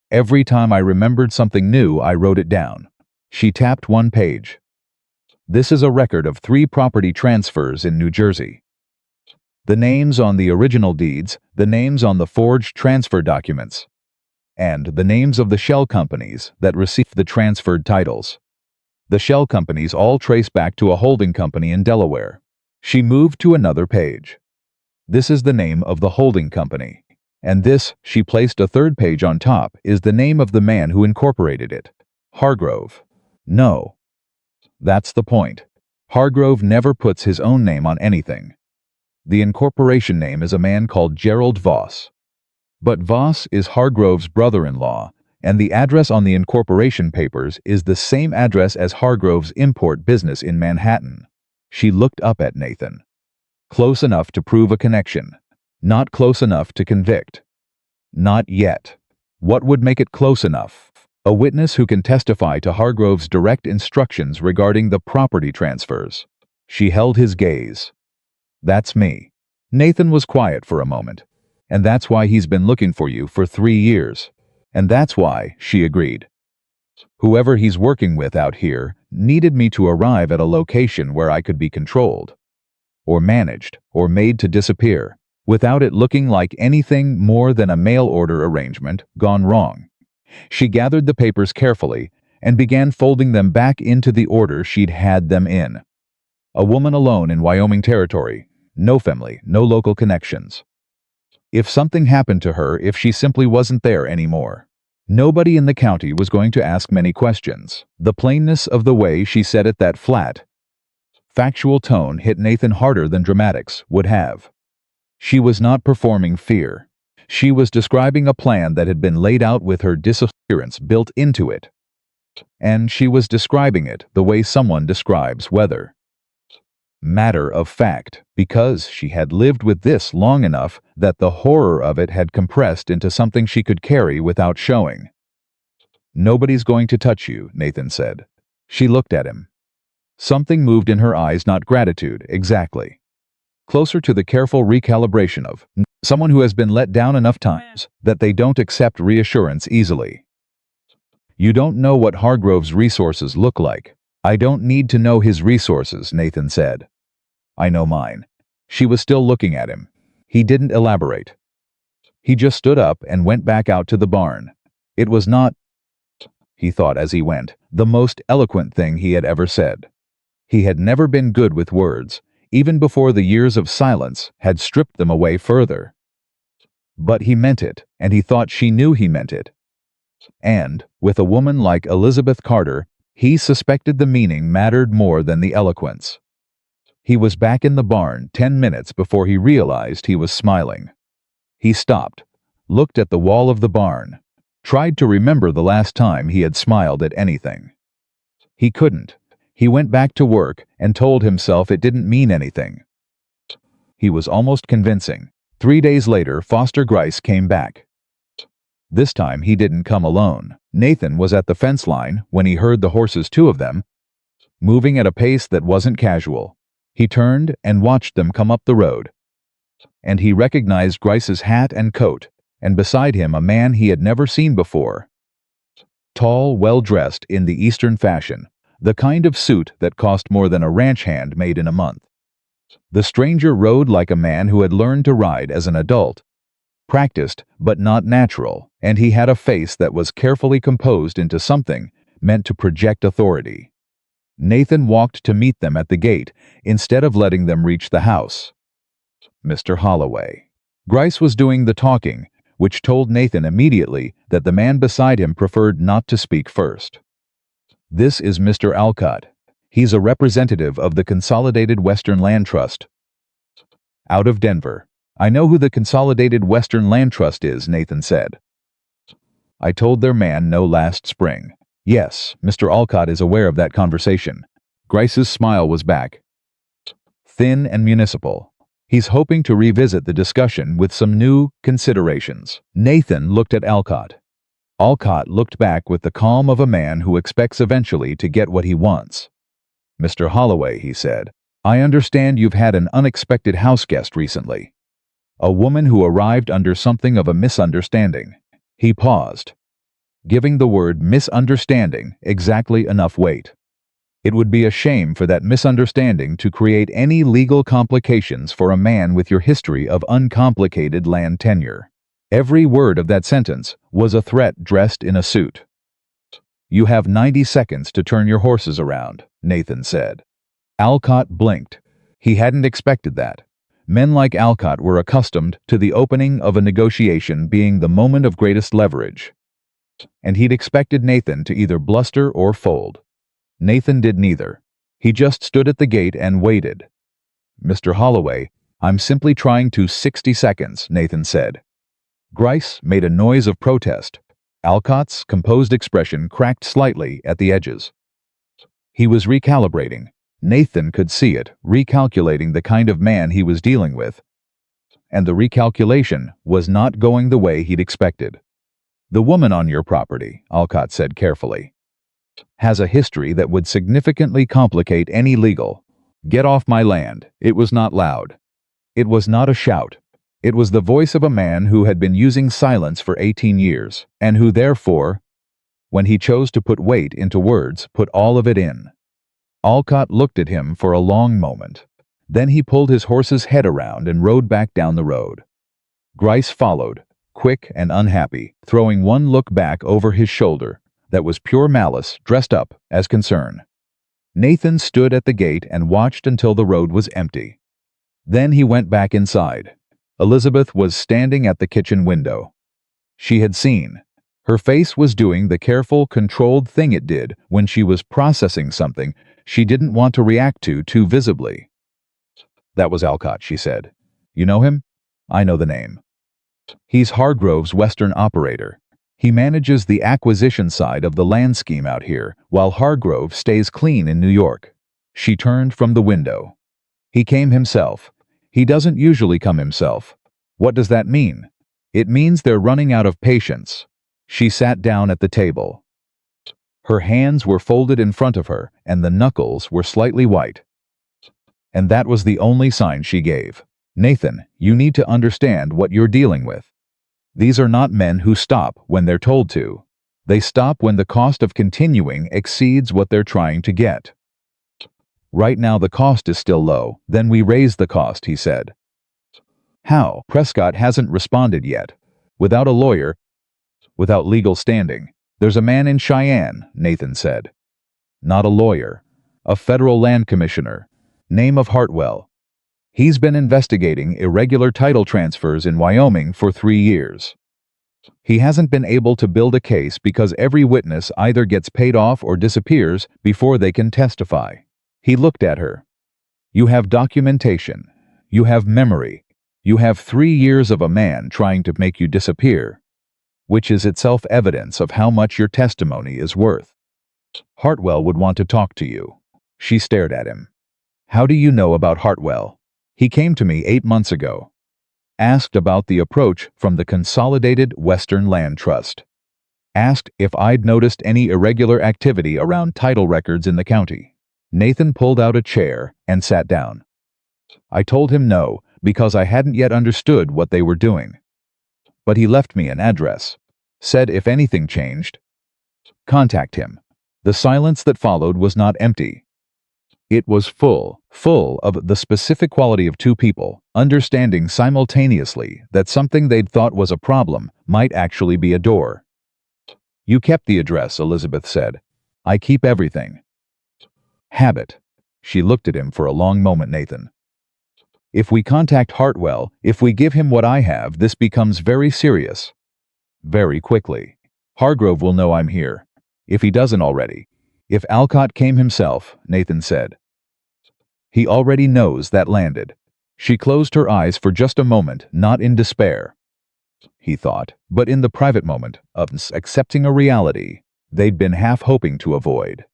Every time I remembered something new, I wrote it down." She tapped one page. "This is a record of 3 property transfers in New Jersey. The names on the original deeds, the names on the forged transfer documents, and the names of the shell companies that received the transferred titles. The shell companies all trace back to a holding company in Delaware. She moved to another page. This is the name of the holding company. And this, she placed a third page on top, is the name of the man who incorporated it. Hargrove. No. That's the point. Hargrove never puts his own name on anything. The incorporation name is a man called Gerald Voss. But Voss is Hargrove's brother-in-law, and the address on the incorporation papers is the same address as Hargrove's import business in Manhattan. She looked up at Nathan. Close enough to prove a connection. Not close enough to convict. Not yet. What would make it close enough? A witness who can testify to Hargrove's direct instructions regarding the property transfers. She held his gaze. That's me. Nathan was quiet for a moment. And that's why he's been looking for you for 3 years. And that's why, she agreed. Whoever he's working with out here needed me to arrive at a location where I could be controlled, or managed, or made to disappear, without it looking like anything more than a mail order arrangement gone wrong. She gathered the papers carefully and began folding them back into the order she'd had them in. A woman alone in Wyoming Territory, no family, no local connections. If something happened to her, if she simply wasn't there anymore, nobody in the county was going to ask many questions. The plainness of the way she said it, that flat, factual tone, hit Nathan harder than dramatics would have. She was not performing fear. She was describing a plan that had been laid out with her disappearance built into it. And she was describing it the way someone describes weather. Matter of fact, because she had lived with this long enough that the horror of it had compressed into something she could carry without showing. Nobody's going to touch you, Nathan said. She looked at him. Something moved in her eyes, not gratitude, exactly. Closer to the careful recalibration of someone who has been let down enough times that they don't accept reassurance easily. You don't know what Hargrove's resources look like. I don't need to know his resources, Nathan said. I know mine. She was still looking at him. He didn't elaborate. He just stood up and went back out to the barn. It was not, he thought as he went, the most eloquent thing he had ever said. He had never been good with words, even before the years of silence had stripped them away further. But he meant it, and he thought she knew he meant it. And, with a woman like Elizabeth Carter, he suspected the meaning mattered more than the eloquence. He was back in the barn 10 minutes before he realized he was smiling. He stopped, looked at the wall of the barn, tried to remember the last time he had smiled at anything. He couldn't. He went back to work and told himself it didn't mean anything. He was almost convincing. 3 days later, Foster Grice came back. This time he didn't come alone. Nathan was at the fence line when he heard the horses, 2 of them, moving at a pace that wasn't casual. He turned and watched them come up the road. And he recognized Grice's hat and coat, and beside him a man he had never seen before. Tall, well-dressed in the Eastern fashion, the kind of suit that cost more than a ranch hand made in a month. The stranger rode like a man who had learned to ride as an adult. Practiced, but not natural, and he had a face that was carefully composed into something meant to project authority. Nathan walked to meet them at the gate instead of letting them reach the house. Mr. Holloway. Grice was doing the talking, which told Nathan immediately that the man beside him preferred not to speak first. This is Mr. Alcott. He's a representative of the Consolidated Western Land Trust. Out of Denver. I know who the Consolidated Western Land Trust is, Nathan said. I told their man no last spring. Yes, Mr. Alcott is aware of that conversation. Grice's smile was back. Thin and municipal. He's hoping to revisit the discussion with some new considerations. Nathan looked at Alcott. Alcott looked back with the calm of a man who expects eventually to get what he wants. Mr. Holloway, he said, I understand you've had an unexpected house guest recently. A woman who arrived under something of a misunderstanding. He paused, giving the word misunderstanding exactly enough weight. It would be a shame for that misunderstanding to create any legal complications for a man with your history of uncomplicated land tenure. Every word of that sentence was a threat dressed in a suit. "You have 90 seconds to turn your horses around," Nathan said. Alcott blinked. He hadn't expected that. Men like Alcott were accustomed to the opening of a negotiation being the moment of greatest leverage, and he'd expected Nathan to either bluster or fold. Nathan did neither. He just stood at the gate and waited. "Mr. Holloway, I'm simply trying to 60 seconds, Nathan said. Grice made a noise of protest. Alcott's composed expression cracked slightly at the edges. He was recalibrating. Nathan could see it, recalculating the kind of man he was dealing with. And the recalculation was not going the way he'd expected. "The woman on your property," Alcott said carefully, "has a history that would significantly complicate any legal." "Get off my land." It was not loud. It was not a shout. It was the voice of a man who had been using silence for 18 years, and who therefore, when he chose to put weight into words, put all of it in. Alcott looked at him for a long moment. Then he pulled his horse's head around and rode back down the road. Grice followed, quick and unhappy, throwing one look back over his shoulder that was pure malice dressed up as concern. Nathan stood at the gate and watched until the road was empty. Then he went back inside. Elizabeth was standing at the kitchen window. She had seen. Her face was doing the careful, controlled thing it did when she was processing something she didn't want to react to too visibly. "That was Alcott," she said. "You know him?" "I know the name. He's Hargrove's Western operator. He manages the acquisition side of the land scheme out here, while Hargrove stays clean in New York." She turned from the window. "He came himself. He doesn't usually come himself." "What does that mean?" "It means they're running out of patience." She sat down at the table. Her hands were folded in front of her, and the knuckles were slightly white. And that was the only sign she gave. "Nathan, you need to understand what you're dealing with. These are not men who stop when they're told to. They stop when the cost of continuing exceeds what they're trying to get. Right now the cost is still low, then we raise the cost," he said. "How?" "Prescott hasn't responded yet. Without a lawyer, without legal standing. There's a man in Cheyenne," Nathan said. "Not a lawyer. A federal land commissioner. Name of Hartwell. He's been investigating irregular title transfers in Wyoming for 3 years. He hasn't been able to build a case because every witness either gets paid off or disappears before they can testify." He looked at her. "You have documentation. You have memory. You have 3 years of a man trying to make you disappear, which is itself evidence of how much your testimony is worth. Hartwell would want to talk to you." She stared at him. "How do you know about Hartwell?" "He came to me 8 months ago. Asked about the approach from the Consolidated Western Land Trust. Asked if I'd noticed any irregular activity around title records in the county." Nathan pulled out a chair and sat down. "I told him no, because I hadn't yet understood what they were doing. But he left me an address. Said if anything changed, contact him." The silence that followed was not empty. It was full of the specific quality of two people understanding simultaneously that something they'd thought was a problem might actually be a door. "You kept the address," Elizabeth said. "I keep everything." "Habit." She looked at him for a long moment. "Nathan, if we contact Hartwell, if we give him what I have, this becomes very serious. Very quickly. Hargrove will know I'm here. If he doesn't already. If Alcott came himself," Nathan said. "He already knows that landed." She closed her eyes for just a moment, not in despair, he thought, but in the private moment of accepting a reality they'd been half hoping to avoid.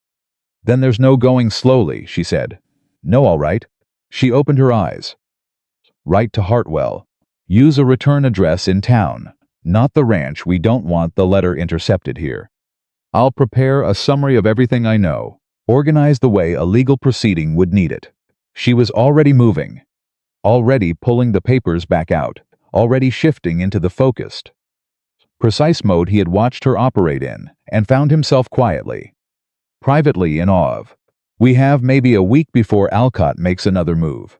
"Then there's no going slowly," she said. "No, all right." She opened her eyes. "Write to Hartwell. Use a return address in town, not the ranch. We don't want the letter intercepted here. I'll prepare a summary of everything I know. Organize the way a legal proceeding would need it." She was already moving, already pulling the papers back out, already shifting into the focused, precise mode he had watched her operate in, and found himself quietly, privately in awe of. We have maybe a week before Alcott makes another move.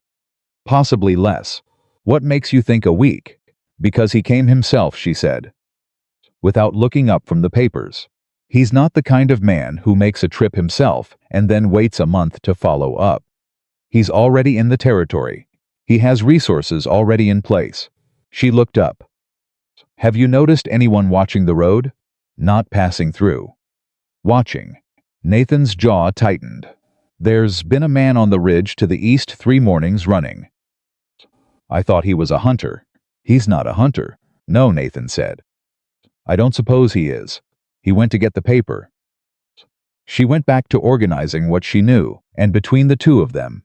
Possibly less. What makes you think a week? Because he came himself, she said, without looking up from the papers. He's not the kind of man who makes a trip himself and then waits a month to follow up. He's already in the territory. He has resources already in place. She looked up. Have you noticed anyone watching the road? Not passing through. Watching. Nathan's jaw tightened. There's been a man on the ridge to the east 3 mornings running. I thought he was a hunter. He's not a hunter. No, Nathan said. I don't suppose he is. He went to get the paper. She went back to organizing what she knew, and between the two of them,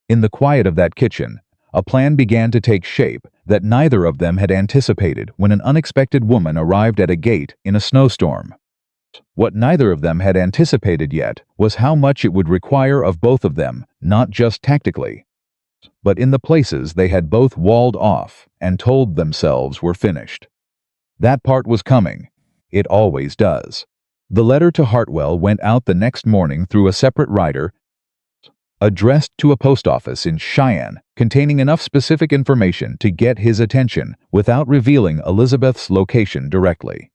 in the quiet of that kitchen, a plan began to take shape that neither of them had anticipated when an unexpected woman arrived at a gate in a snowstorm. What neither of them had anticipated yet was how much it would require of both of them, not just tactically, but in the places they had both walled off and told themselves were finished. That part was coming. It always does. The letter to Hartwell went out the next morning through a separate rider, addressed to a post office in Cheyenne, containing enough specific information to get his attention without revealing Elizabeth's location directly.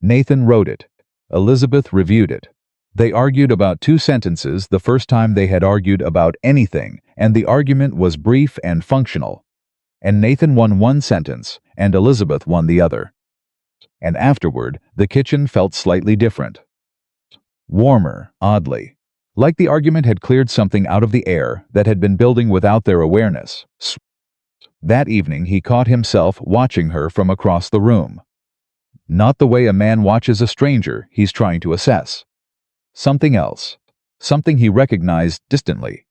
Nathan wrote it. Elizabeth reviewed it. They argued about 2 sentences the first time they had argued about anything, and the argument was brief and functional. And Nathan won 1 sentence, and Elizabeth won the other. And afterward, the kitchen felt slightly different. Warmer, oddly. Like the argument had cleared something out of the air that had been building without their awareness. That evening he caught himself watching her from across the room. Not the way a man watches a stranger he's trying to assess. Something else. Something he recognized distantly.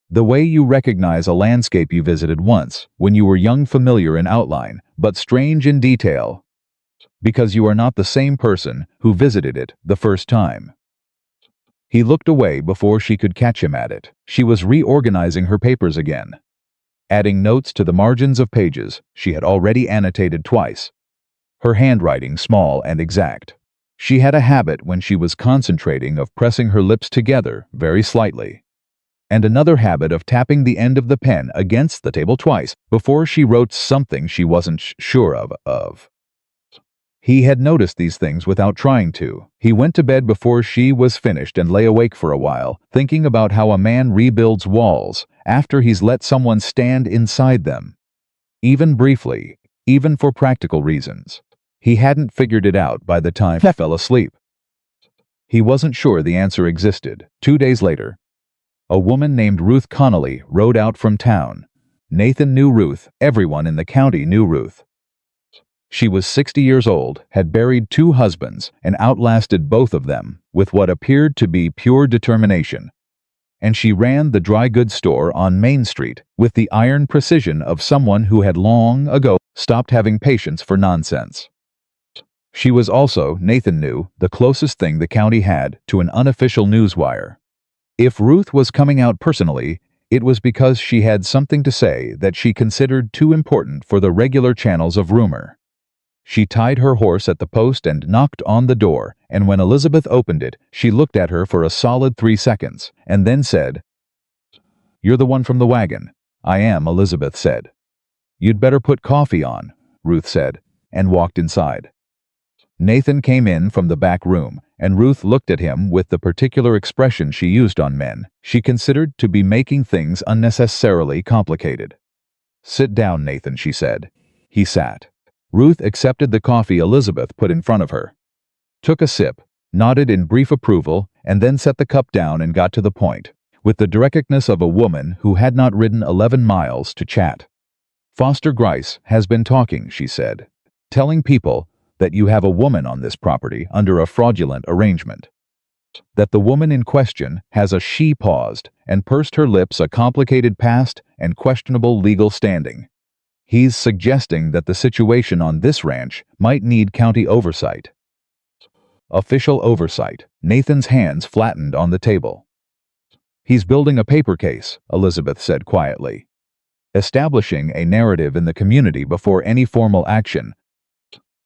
The way you recognize a landscape you visited once, when you were young, familiar in outline, but strange in detail, because you are not the same person who visited it the first time. He looked away before she could catch him at it. She was reorganizing her papers again, adding notes to the margins of pages she had already annotated twice, her handwriting small and exact. She had a habit when she was concentrating of pressing her lips together very slightly, and another habit of tapping the end of the pen against the table twice before she wrote something she wasn't sure of. He had noticed these things without trying to. He went to bed before she was finished and lay awake for a while, thinking about how a man rebuilds walls after he's let someone stand inside them. Even briefly, even for practical reasons. He hadn't figured it out by the time he fell asleep. He wasn't sure the answer existed. 2 days later, a woman named Ruth Connolly rode out from town. Nathan knew Ruth. Everyone in the county knew Ruth. She was 60 years old, had buried 2 husbands, and outlasted both of them with what appeared to be pure determination. And she ran the dry goods store on Main Street with the iron precision of someone who had long ago stopped having patience for nonsense. She was also, Nathan knew, the closest thing the county had to an unofficial newswire. If Ruth was coming out personally, it was because she had something to say that she considered too important for the regular channels of rumor. She tied her horse at the post and knocked on the door, and when Elizabeth opened it, she looked at her for a solid 3 seconds, and then said, "You're the one from the wagon." "I am," Elizabeth said. "You'd better put coffee on," Ruth said, and walked inside. Nathan came in from the back room, and Ruth looked at him with the particular expression she used on men. She considered to be making things unnecessarily complicated. "Sit down, Nathan," she said. He sat. Ruth accepted the coffee Elizabeth put in front of her, took a sip, nodded in brief approval, and then set the cup down and got to the point, with the directness of a woman who had not ridden 11 miles to chat. "Foster Grice has been talking," she said, "telling people that you have a woman on this property under a fraudulent arrangement. That the woman in question has a..." She paused and pursed her lips, "a complicated past and questionable legal standing. He's suggesting that the situation on this ranch might need county oversight." Official oversight. Nathan's hands flattened on the table. "He's building a paper case," Elizabeth said quietly. "Establishing a narrative in the community before any formal action,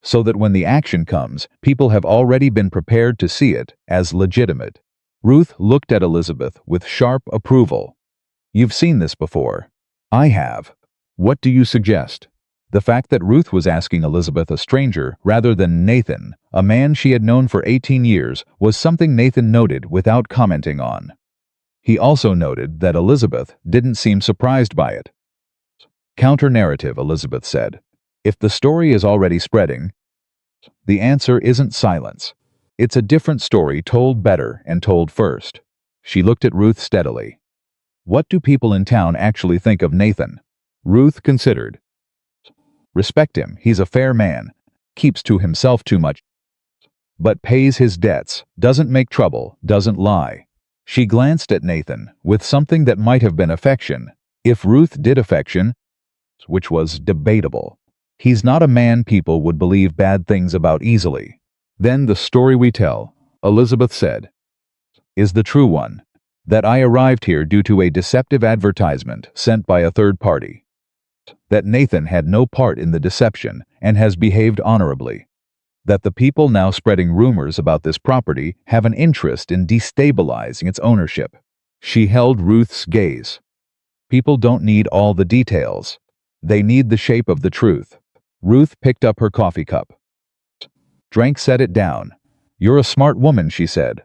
so that when the action comes, people have already been prepared to see it as legitimate." Ruth looked at Elizabeth with sharp approval. You've seen this before. I have. What do you suggest? The fact that Ruth was asking Elizabeth, a stranger, rather than Nathan, a man she had known for 18 years, was something Nathan noted without commenting on. He also noted that Elizabeth didn't seem surprised by it. Counter-narrative, Elizabeth said. If the story is already spreading, the answer isn't silence. It's a different story told better and told first. She looked at Ruth steadily. What do people in town actually think of Nathan? Ruth considered. Respect him, he's a fair man, keeps to himself too much, but pays his debts, doesn't make trouble, doesn't lie. She glanced at Nathan with something that might have been affection, if Ruth did affection, which was debatable. He's not a man people would believe bad things about easily. Then the story we tell, Elizabeth said, is the true one, that I arrived here due to a deceptive advertisement sent by a third party. That Nathan had no part in the deception and has behaved honorably. That the people now spreading rumors about this property have an interest in destabilizing its ownership. She held Ruth's gaze. People don't need all the details. They need the shape of the truth. Ruth picked up her coffee cup. Drank, set it down. You're a smart woman, she said,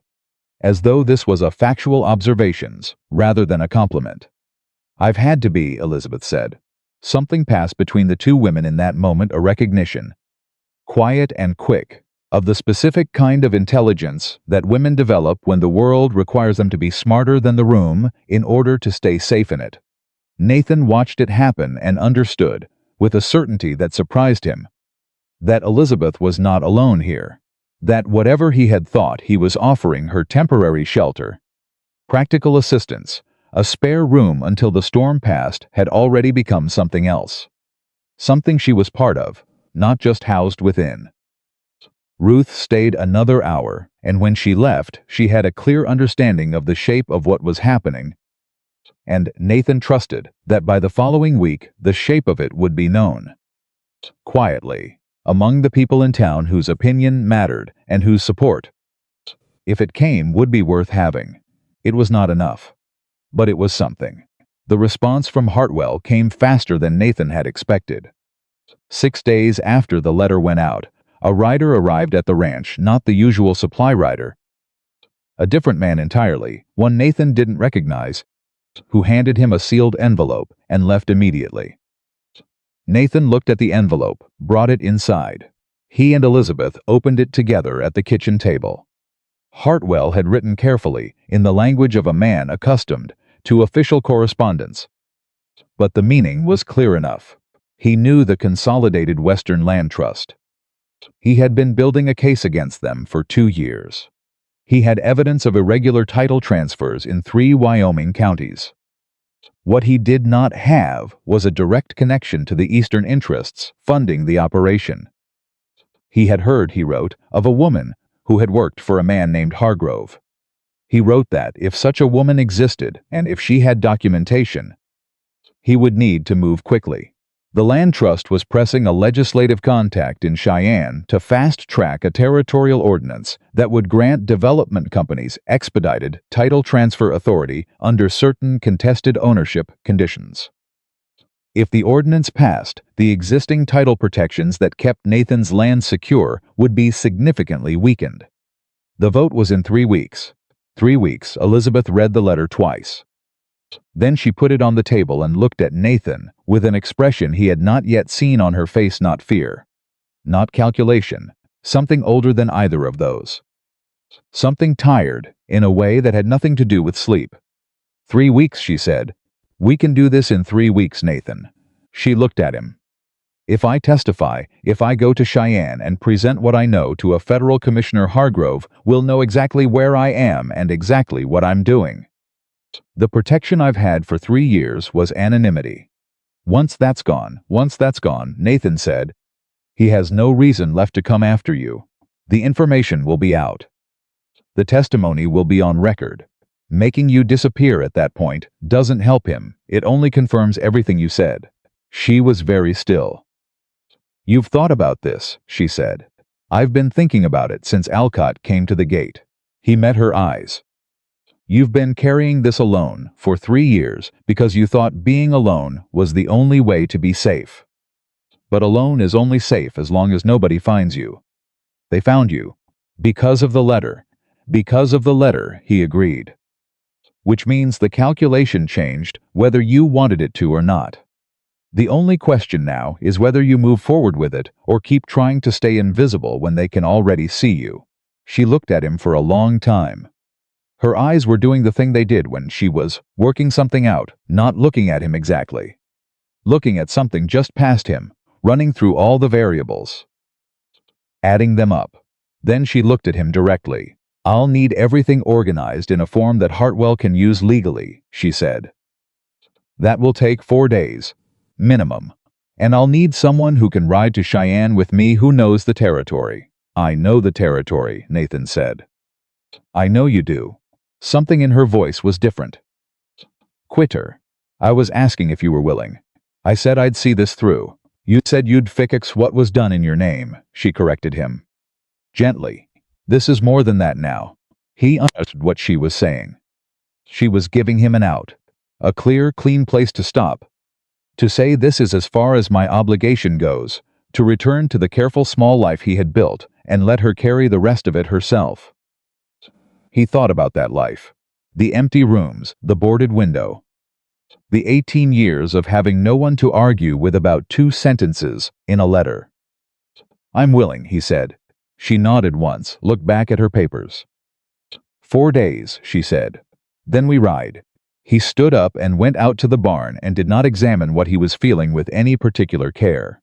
as though this was a factual observations rather than a compliment. I've had to be, Elizabeth said. Something passed between the two women in that moment, a recognition, quiet and quick, of the specific kind of intelligence that women develop when the world requires them to be smarter than the room in order to stay safe in it. Nathan watched it happen and understood, with a certainty that surprised him, that Elizabeth was not alone here, that whatever he had thought he was offering her temporary shelter, practical assistance, a spare room until the storm passed, had already become something else. Something she was part of, not just housed within. Ruth stayed another hour, and when she left, she had a clear understanding of the shape of what was happening, and Nathan trusted that by the following week the shape of it would be known. Quietly, among the people in town whose opinion mattered and whose support, if it came, would be worth having. It was not enough, but it was something. The response from Hartwell came faster than Nathan had expected. 6 days after the letter went out, a rider arrived at the ranch, not the usual supply rider. A different man entirely, one Nathan didn't recognize, who handed him a sealed envelope and left immediately. Nathan looked at the envelope, brought it inside. He and Elizabeth opened it together at the kitchen table. Hartwell had written carefully, in the language of a man accustomed to official correspondence. But the meaning was clear enough. He knew the Consolidated Western Land Trust. He had been building a case against them for 2 years. He had evidence of irregular title transfers in 3 Wyoming counties. What he did not have was a direct connection to the Eastern interests funding the operation. He had heard, he wrote, of a woman who had worked for a man named Hargrove. He wrote that if such a woman existed and if she had documentation, he would need to move quickly. The Land Trust was pressing a legislative contact in Cheyenne to fast-track a territorial ordinance that would grant development companies expedited title transfer authority under certain contested ownership conditions. If the ordinance passed, the existing title protections that kept Nathan's land secure would be significantly weakened. The vote was in 3 weeks. 3 weeks. Elizabeth read the letter twice. Then she put it on the table and looked at Nathan with an expression he had not yet seen on her face, not fear, not calculation, something older than either of those. Something tired, in a way that had nothing to do with sleep. 3 weeks, she said. We can do this in 3 weeks, Nathan. She looked at him. If I testify, if I go to Cheyenne and present what I know to a federal commissioner, Hargrove will know exactly where I am and exactly what I'm doing. The protection I've had for 3 years was anonymity. Once that's gone, Nathan said, he has no reason left to come after you. The information will be out. The testimony will be on record. Making you disappear at that point doesn't help him. It only confirms everything you said. She was very still. You've thought about this, she said. I've been thinking about it since Alcott came to the gate. He met her eyes. You've been carrying this alone for 3 years because you thought being alone was the only way to be safe. But alone is only safe as long as nobody finds you. They found you. Because of the letter. Because of the letter, he agreed. Which means the calculation changed whether you wanted it to or not. The only question now is whether you move forward with it or keep trying to stay invisible when they can already see you. She looked at him for a long time. Her eyes were doing the thing they did when she was working something out, not looking at him exactly. Looking at something just past him, running through all the variables. Adding them up. Then she looked at him directly. I'll need everything organized in a form that Hartwell can use legally, she said. That will take 4 days. Minimum. And I'll need someone who can ride to Cheyenne with me who knows the territory. I know the territory, Nathan said. I know you do. Something in her voice was different. Quitter. I was asking if you were willing. I said I'd see this through. You said you'd fix what was done in your name, she corrected him. Gently. This is more than that now. He understood what she was saying. She was giving him an out. A clear, clean place to stop. To say this is as far as my obligation goes, to return to the careful small life he had built and let her carry the rest of it herself. He thought about that life. The empty rooms, the boarded window. The 18 years of having no one to argue with about 2 sentences in a letter. I'm willing, he said. She nodded once, looked back at her papers. 4 days, she said. Then we ride. He stood up and went out to the barn and did not examine what he was feeling with any particular care.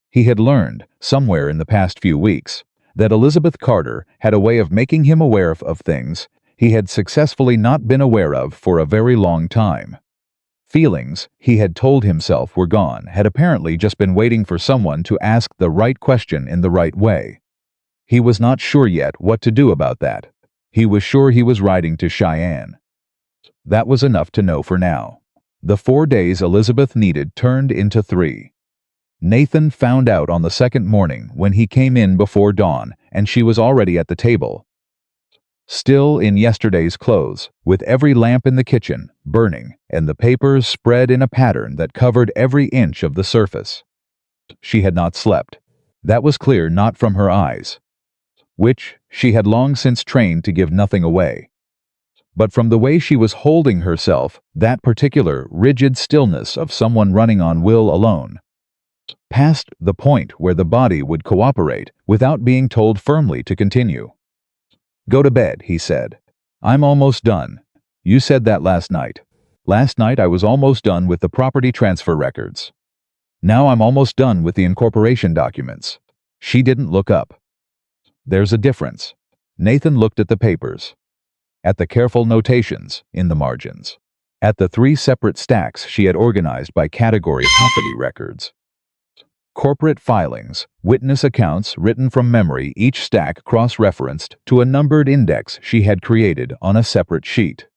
He had learned, somewhere in the past few weeks, that Elizabeth Carter had a way of making him aware of things he had successfully not been aware of for a very long time. Feelings, he had told himself were gone, had apparently just been waiting for someone to ask the right question in the right way. He was not sure yet what to do about that. He was sure he was riding to Cheyenne. That was enough to know for now. The 4 days Elizabeth needed turned into 3. Nathan found out on the second morning when he came in before dawn and she was already at the table. Still in yesterday's clothes, with every lamp in the kitchen burning and the papers spread in a pattern that covered every inch of the surface. She had not slept. That was clear not from her eyes, which she had long since trained to give nothing away, but from the way she was holding herself, that particular rigid stillness of someone running on will alone. Past the point where the body would cooperate without being told firmly to continue. Go to bed, he said. I'm almost done. You said that last night. Last night I was almost done with the property transfer records. Now I'm almost done with the incorporation documents. She didn't look up. There's a difference. Nathan looked at the papers. At the careful notations in the margins. At the 3 separate stacks she had organized by category of property records. Corporate filings, witness accounts written from memory, each stack cross-referenced to a numbered index she had created on a separate sheet.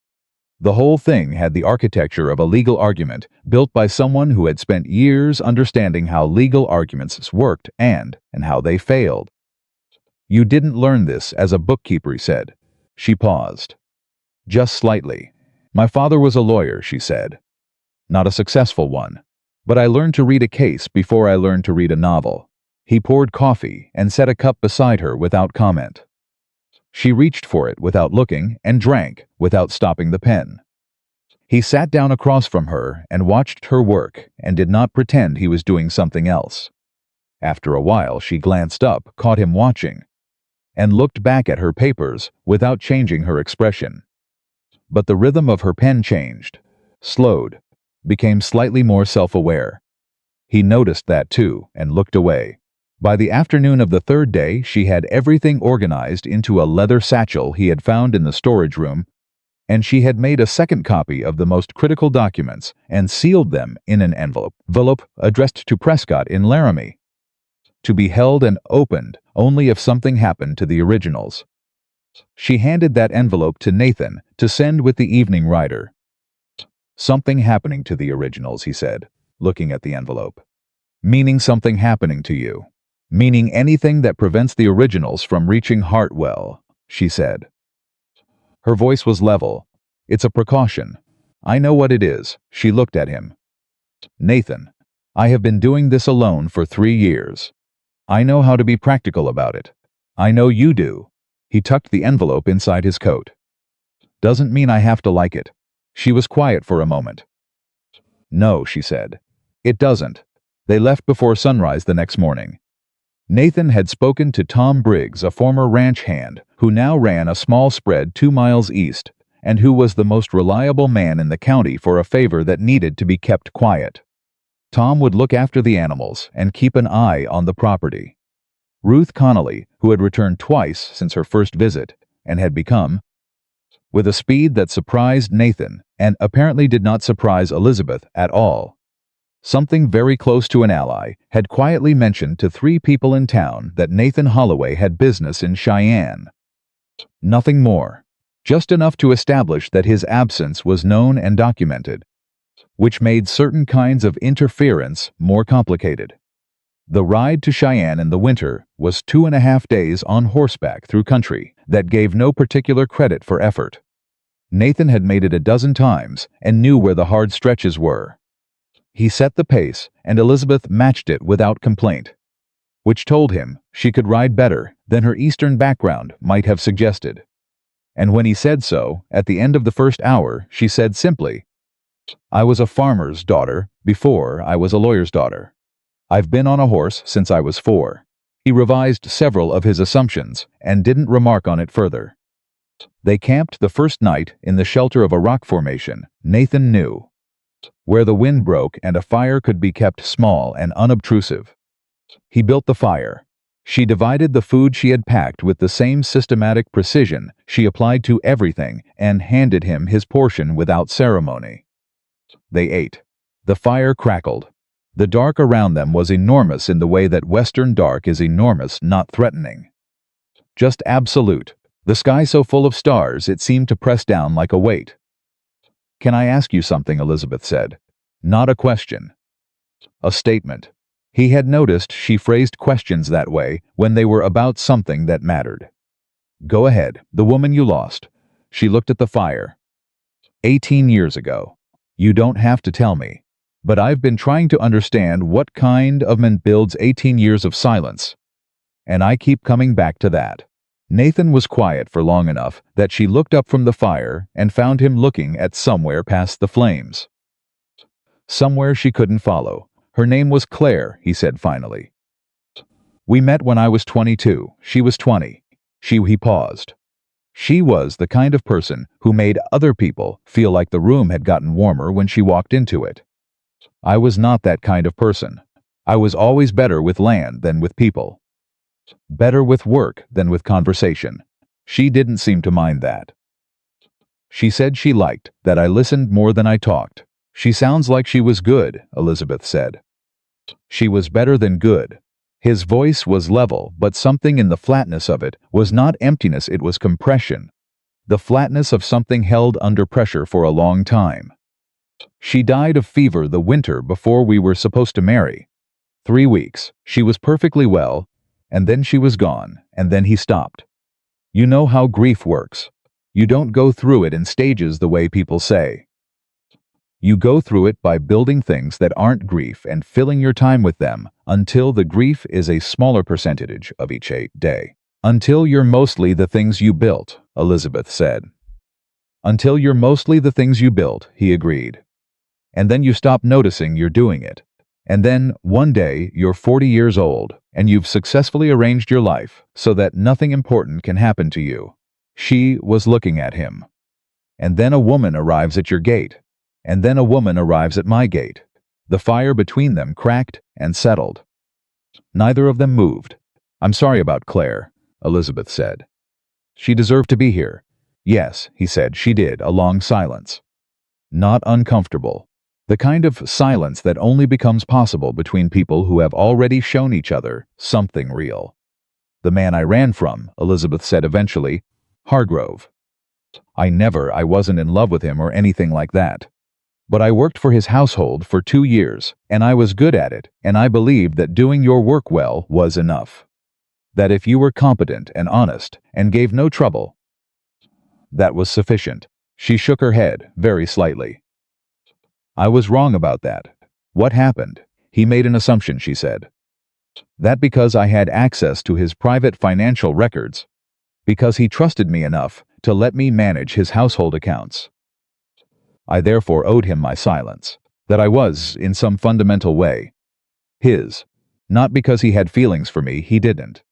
The whole thing had the architecture of a legal argument built by someone who had spent years understanding how legal arguments worked and how they failed. You didn't learn this as a bookkeeper, he said. She paused. Just slightly. My father was a lawyer, she said. Not a successful one. But I learned to read a case before I learned to read a novel. He poured coffee and set a cup beside her without comment. She reached for it without looking and drank without stopping the pen. He sat down across from her and watched her work and did not pretend he was doing something else. After a while she glanced up, caught him watching, and looked back at her papers without changing her expression. But the rhythm of her pen changed, slowed, became slightly more self-aware. He noticed that too and looked away. By the afternoon of the 3rd day, she had everything organized into a leather satchel he had found in the storage room, and she had made a second copy of the most critical documents and sealed them in an envelope addressed to Prescott in Laramie, to be held and opened only if something happened to the originals. She handed that envelope to Nathan to send with the evening rider. Something happening to the originals, he said, looking at the envelope. Meaning something happening to you. Meaning anything that prevents the originals from reaching Hartwell, she said. Her voice was level. It's a precaution. I know what it is. She looked at him. Nathan, I have been doing this alone for 3 years. I know how to be practical about it. I know you do. He tucked the envelope inside his coat. Doesn't mean I have to like it. She was quiet for a moment. No, she said. It doesn't. They left before sunrise the next morning. Nathan had spoken to Tom Briggs, a former ranch hand, who now ran a small spread 2 miles east, and who was the most reliable man in the county for a favor that needed to be kept quiet. Tom would look after the animals and keep an eye on the property. Ruth Connolly, who had returned twice since her first visit, and had become, with a speed that surprised Nathan and apparently did not surprise Elizabeth at all, something very close to an ally, had quietly mentioned to 3 people in town that Nathan Holloway had business in Cheyenne. Nothing more, just enough to establish that his absence was known and documented, which made certain kinds of interference more complicated. The ride to Cheyenne in the winter was 2.5 days on horseback through country that gave no particular credit for effort. Nathan had made it a dozen times and knew where the hard stretches were. He set the pace, and Elizabeth matched it without complaint, which told him she could ride better than her Eastern background might have suggested. And when he said so, at the end of the first hour, she said simply, I was a farmer's daughter before I was a lawyer's daughter. I've been on a horse since I was 4. He revised several of his assumptions and didn't remark on it further. They camped the first night in the shelter of a rock formation Nathan knew, where the wind broke and a fire could be kept small and unobtrusive. He built the fire. She divided the food she had packed with the same systematic precision she applied to everything and handed him his portion without ceremony. They ate. The fire crackled. The dark around them was enormous in the way that Western dark is enormous, not threatening. Just absolute. The sky so full of stars it seemed to press down like a weight. Can I ask you something? Elizabeth said. Not a question. A statement. He had noticed she phrased questions that way when they were about something that mattered. Go ahead. The woman you lost. She looked at the fire. 18 years ago. You don't have to tell me. But I've been trying to understand what kind of man builds 18 years of silence. And I keep coming back to that. Nathan was quiet for long enough that she looked up from the fire and found him looking at somewhere past the flames. Somewhere she couldn't follow. Her name was Claire, he said finally. We met when I was 22. She was 20. He paused. She was the kind of person who made other people feel like the room had gotten warmer when she walked into it. I was not that kind of person. I was always better with land than with people. Better with work than with conversation. She didn't seem to mind that. She said she liked that I listened more than I talked. She sounds like she was good, Elizabeth said. She was better than good. His voice was level, but something in the flatness of it was not emptiness, it was compression. The flatness of something held under pressure for a long time. She died of fever the winter before we were supposed to marry. 3 weeks. She was perfectly well, and then she was gone, and then he stopped. You know how grief works. You don't go through it in stages the way people say. You go through it by building things that aren't grief and filling your time with them until the grief is a smaller percentage of each day. Until you're mostly the things you built, Elizabeth said. Until you're mostly the things you built, he agreed. And then you stop noticing you're doing it. And then, one day, you're 40 years old, and you've successfully arranged your life so that nothing important can happen to you. She was looking at him. And then a woman arrives at your gate. And then a woman arrives at my gate. The fire between them cracked and settled. Neither of them moved. I'm sorry about Claire, Elizabeth said. She deserved to be here. Yes, he said, she did, a long silence. Not uncomfortable. The kind of silence that only becomes possible between people who have already shown each other something real. The man I ran from, Elizabeth said eventually, Hargrove. I wasn't in love with him or anything like that. But I worked for his household for 2 years, and I was good at it, and I believed that doing your work well was enough. That if you were competent and honest and gave no trouble, that was sufficient. She shook her head, very slightly. I was wrong about that. What happened? He made an assumption, she said. That because I had access to his private financial records, because he trusted me enough to let me manage his household accounts. I therefore owed him my silence, that I was, in some fundamental way, his. Not because he had feelings for me, he didn't.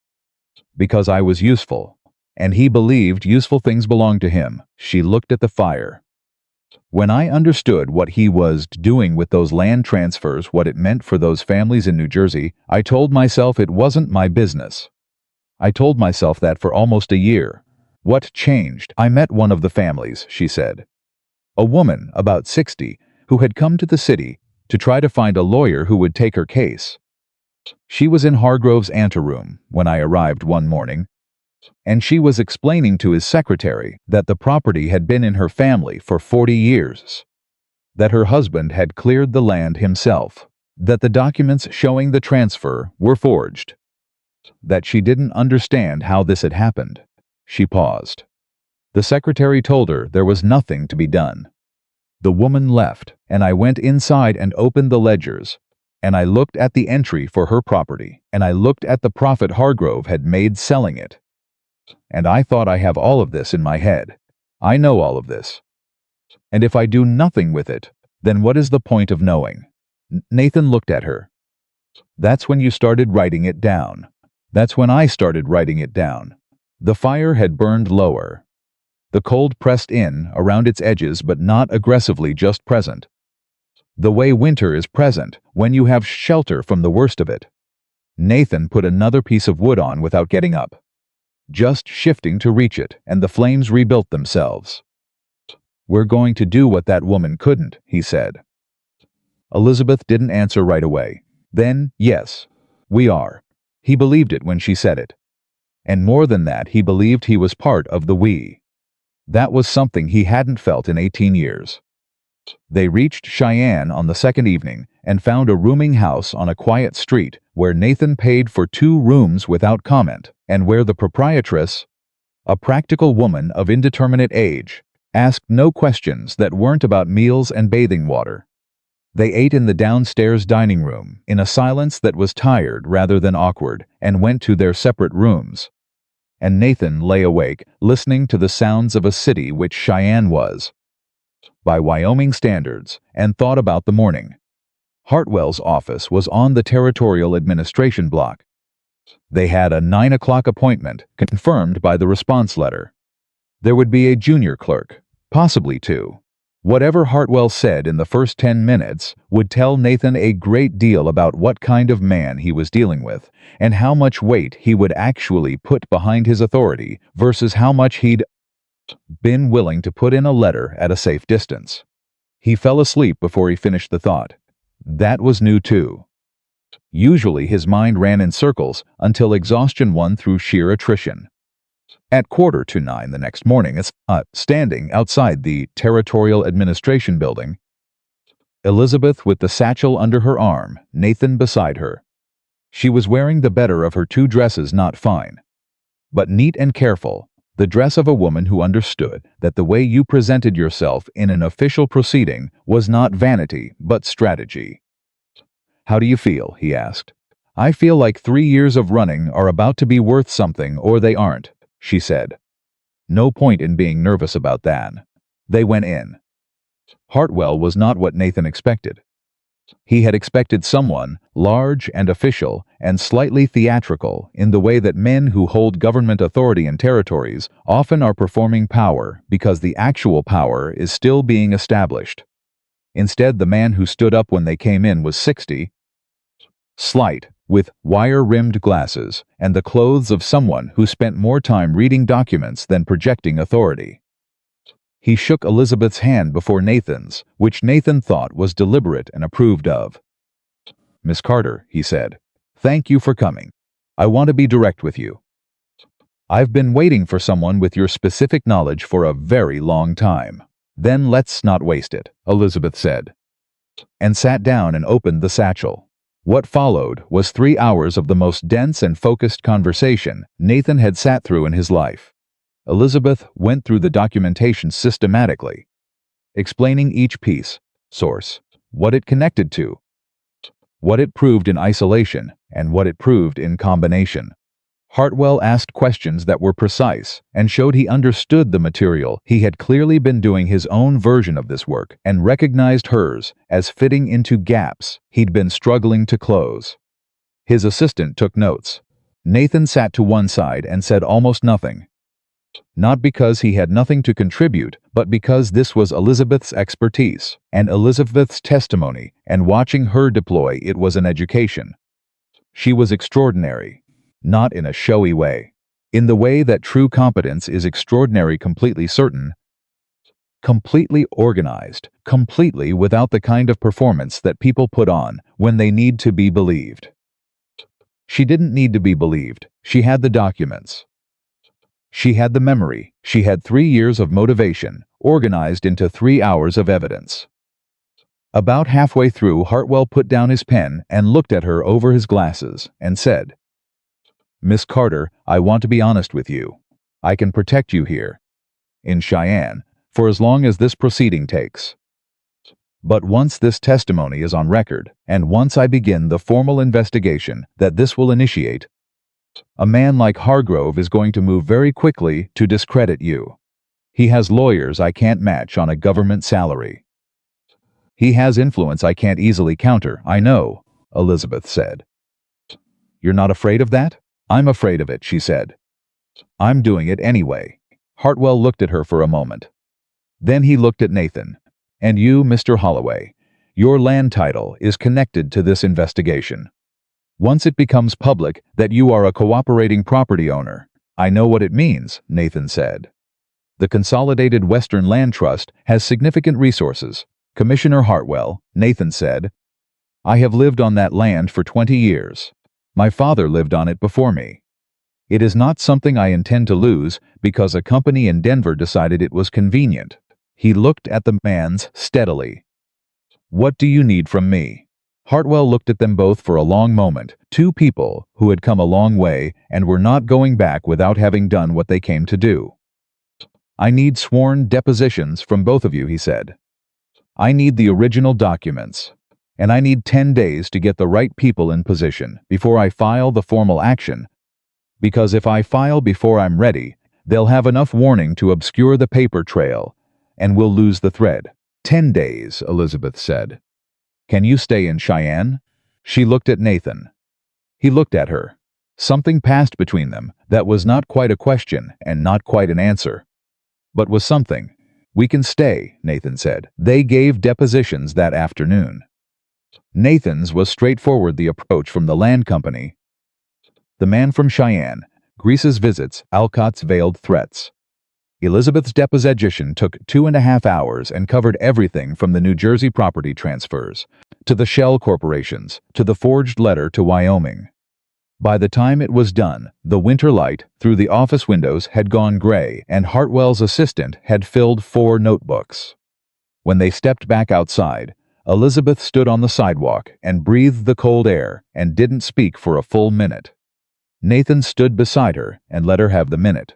Because I was useful, and he believed useful things belonged to him. She looked at the fire. When I understood what he was doing with those land transfers, what it meant for those families in New Jersey, I told myself it wasn't my business. I told myself that for almost a year. What changed? I met one of the families, she said. A woman, about 60, who had come to the city to try to find a lawyer who would take her case. She was in Hargrove's anteroom when I arrived one morning, and she was explaining to his secretary that the property had been in her family for 40 years, that her husband had cleared the land himself, that the documents showing the transfer were forged, that she didn't understand how this had happened. She paused. The secretary told her there was nothing to be done. The woman left, and I went inside and opened the ledgers, and I looked at the entry for her property, and I looked at the profit Hargrove had made selling it. And I thought, I have all of this in my head. I know all of this. And if I do nothing with it, then what is the point of knowing? Nathan looked at her. That's when you started writing it down. That's when I started writing it down. The fire had burned lower. The cold pressed in around its edges, but not aggressively, just present. The way winter is present when you have shelter from the worst of it. Nathan put another piece of wood on without getting up, just shifting to reach it, and the flames rebuilt themselves. We're going to do what that woman couldn't, he said. Elizabeth didn't answer right away. Then, yes, we are. He believed it when she said it. And more than that, he believed he was part of the we. That was something he hadn't felt in 18 years. They reached Cheyenne on the second evening and found a rooming house on a quiet street where Nathan paid for 2 rooms without comment, and where the proprietress, a practical woman of indeterminate age, asked no questions that weren't about meals and bathing water. They ate in the downstairs dining room, in a silence that was tired rather than awkward, and went to their separate rooms. And Nathan lay awake, listening to the sounds of a city which Cheyenne was, by Wyoming standards, and thought about the morning. Hartwell's office was on the Territorial Administration block. They had a 9 o'clock appointment, confirmed by the response letter. There would be a junior clerk, possibly 2. Whatever Hartwell said in the first 10 minutes would tell Nathan a great deal about what kind of man he was dealing with, and how much weight he would actually put behind his authority versus how much he'd been willing to put in a letter at a safe distance. He fell asleep before he finished the thought. That was new too. Usually his mind ran in circles until exhaustion won through sheer attrition. At 8:45 the next morning, standing outside the Territorial Administration building, Elizabeth with the satchel under her arm, Nathan beside her. She was wearing the better of her 2 dresses, not fine, but neat and careful, the dress of a woman who understood that the way you presented yourself in an official proceeding was not vanity, but strategy. How do you feel? He asked. I feel like 3 years of running are about to be worth something, or they aren't, she said. No point in being nervous about that. They went in. Hartwell was not what Nathan expected. He had expected someone large and official and slightly theatrical in the way that men who hold government authority in territories often are performing power because the actual power is still being established. Instead, the man who stood up when they came in was 60, slight, with wire-rimmed glasses, and the clothes of someone who spent more time reading documents than projecting authority. He shook Elizabeth's hand before Nathan's, which Nathan thought was deliberate and approved of. Miss Carter, he said, thank you for coming. I want to be direct with you. I've been waiting for someone with your specific knowledge for a very long time. Then let's not waste it, Elizabeth said, and sat down and opened the satchel. What followed was 3 hours of the most dense and focused conversation Nathan had sat through in his life. Elizabeth went through the documentation systematically, explaining each piece, source, what it connected to, what it proved in isolation, and what it proved in combination. Hartwell asked questions that were precise and showed he understood the material. He had clearly been doing his own version of this work and recognized hers as fitting into gaps he'd been struggling to close. His assistant took notes. Nathan sat to one side and said almost nothing. Not because he had nothing to contribute, but because this was Elizabeth's expertise and Elizabeth's testimony, and watching her deploy it was an education. She was extraordinary, not in a showy way. In the way that true competence is extraordinary, completely certain, completely organized, completely without the kind of performance that people put on when they need to be believed. She didn't need to be believed. She had the documents. She had the memory. She had 3 years of motivation, organized into 3 hours of evidence. About halfway through, Hartwell put down his pen and looked at her over his glasses and said, "Miss Carter, I want to be honest with you. I can protect you here, in Cheyenne, for as long as this proceeding takes. But once this testimony is on record, and once I begin the formal investigation that this will initiate, a man like Hargrove is going to move very quickly to discredit you. He has lawyers I can't match on a government salary. He has influence I can't easily counter, I know," Elizabeth said. "You're not afraid of that?" "I'm afraid of it," she said. "I'm doing it anyway." Hartwell looked at her for a moment. Then he looked at Nathan. "And you, Mr. Holloway, your land title is connected to this investigation. Once it becomes public that you are a cooperating property owner—" "I know what it means," Nathan said. "The Consolidated Western Land Trust has significant resources." "Commissioner Hartwell," Nathan said, "I have lived on that land for 20 years. My father lived on it before me. It is not something I intend to lose because a company in Denver decided it was convenient." He looked at the man steadily. "What do you need from me?" Hartwell looked at them both for a long moment, two people who had come a long way and were not going back without having done what they came to do. "I need sworn depositions from both of you," he said. "I need the original documents, and I need 10 days to get the right people in position before I file the formal action, because if I file before I'm ready, they'll have enough warning to obscure the paper trail, and we'll lose the thread." "10 days, Elizabeth said. "Can you stay in Cheyenne?" She looked at Nathan. He looked at her. Something passed between them that was not quite a question and not quite an answer, but was something. "We can stay," Nathan said. They gave depositions that afternoon. Nathan's was straightforward, the approach from the land company. The man from Cheyenne, Grease's visits, Alcott's veiled threats. Elizabeth's deposition took 2.5 hours and covered everything from the New Jersey property transfers, to the shell corporations, to the forged letter to Wyoming. By the time it was done, the winter light through the office windows had gone gray, and Hartwell's assistant had filled 4 notebooks. When they stepped back outside, Elizabeth stood on the sidewalk and breathed the cold air and didn't speak for a full minute. Nathan stood beside her and let her have the minute.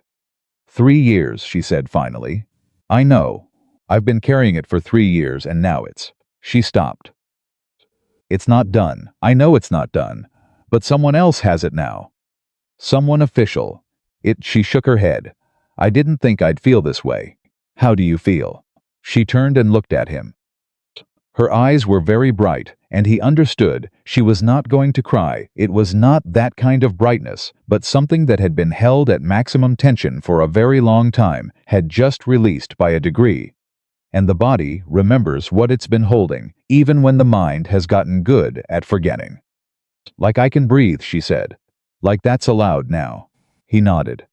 3 years, she said finally. "I know. I've been carrying it for 3 years and now it's—" She stopped. "It's not done. I know it's not done. But someone else has it now. Someone official. She shook her head. "I didn't think I'd feel this way." "How do you feel?" She turned and looked at him. Her eyes were very bright, and he understood she was not going to cry. It was not that kind of brightness, but something that had been held at maximum tension for a very long time, had just released by a degree. And the body remembers what it's been holding, even when the mind has gotten good at forgetting. "Like I can breathe," she said. "Like that's allowed now." He nodded.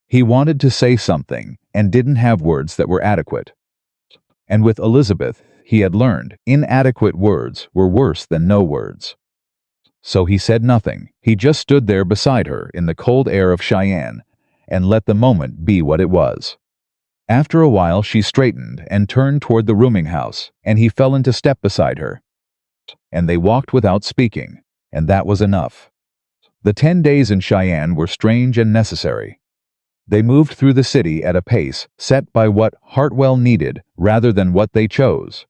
He wanted to say something, and didn't have words that were adequate. And with Elizabeth, he had learned, inadequate words were worse than no words. So he said nothing. He just stood there beside her in the cold air of Cheyenne, and let the moment be what it was. After a while she straightened and turned toward the rooming house, and he fell into step beside her. And they walked without speaking, and that was enough. The 10 days in Cheyenne were strange and necessary. They moved through the city at a pace set by what Hartwell needed rather than what they chose.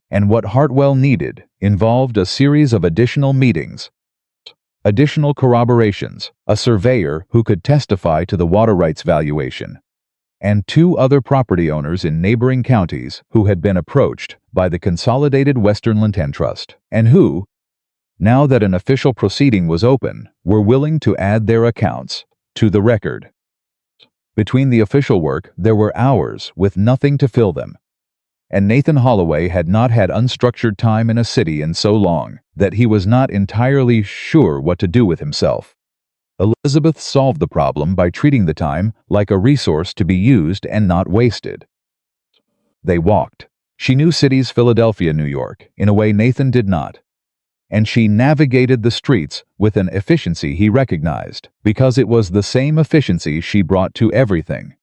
And what Hartwell needed involved a series of additional meetings, additional corroborations, a surveyor who could testify to the water rights valuation, and 2 other property owners in neighboring counties who had been approached by the Consolidated Western Land Trust, and who, now that an official proceeding was open, were willing to add their accounts to the record. Between the official work, there were hours with nothing to fill them, and Nathan Holloway had not had unstructured time in a city in so long that he was not entirely sure what to do with himself. Elizabeth solved the problem by treating the time like a resource to be used and not wasted. They walked. She knew cities Philadelphia, New York, in a way Nathan did not. And she navigated the streets with an efficiency he recognized, because it was the same efficiency she brought to everything.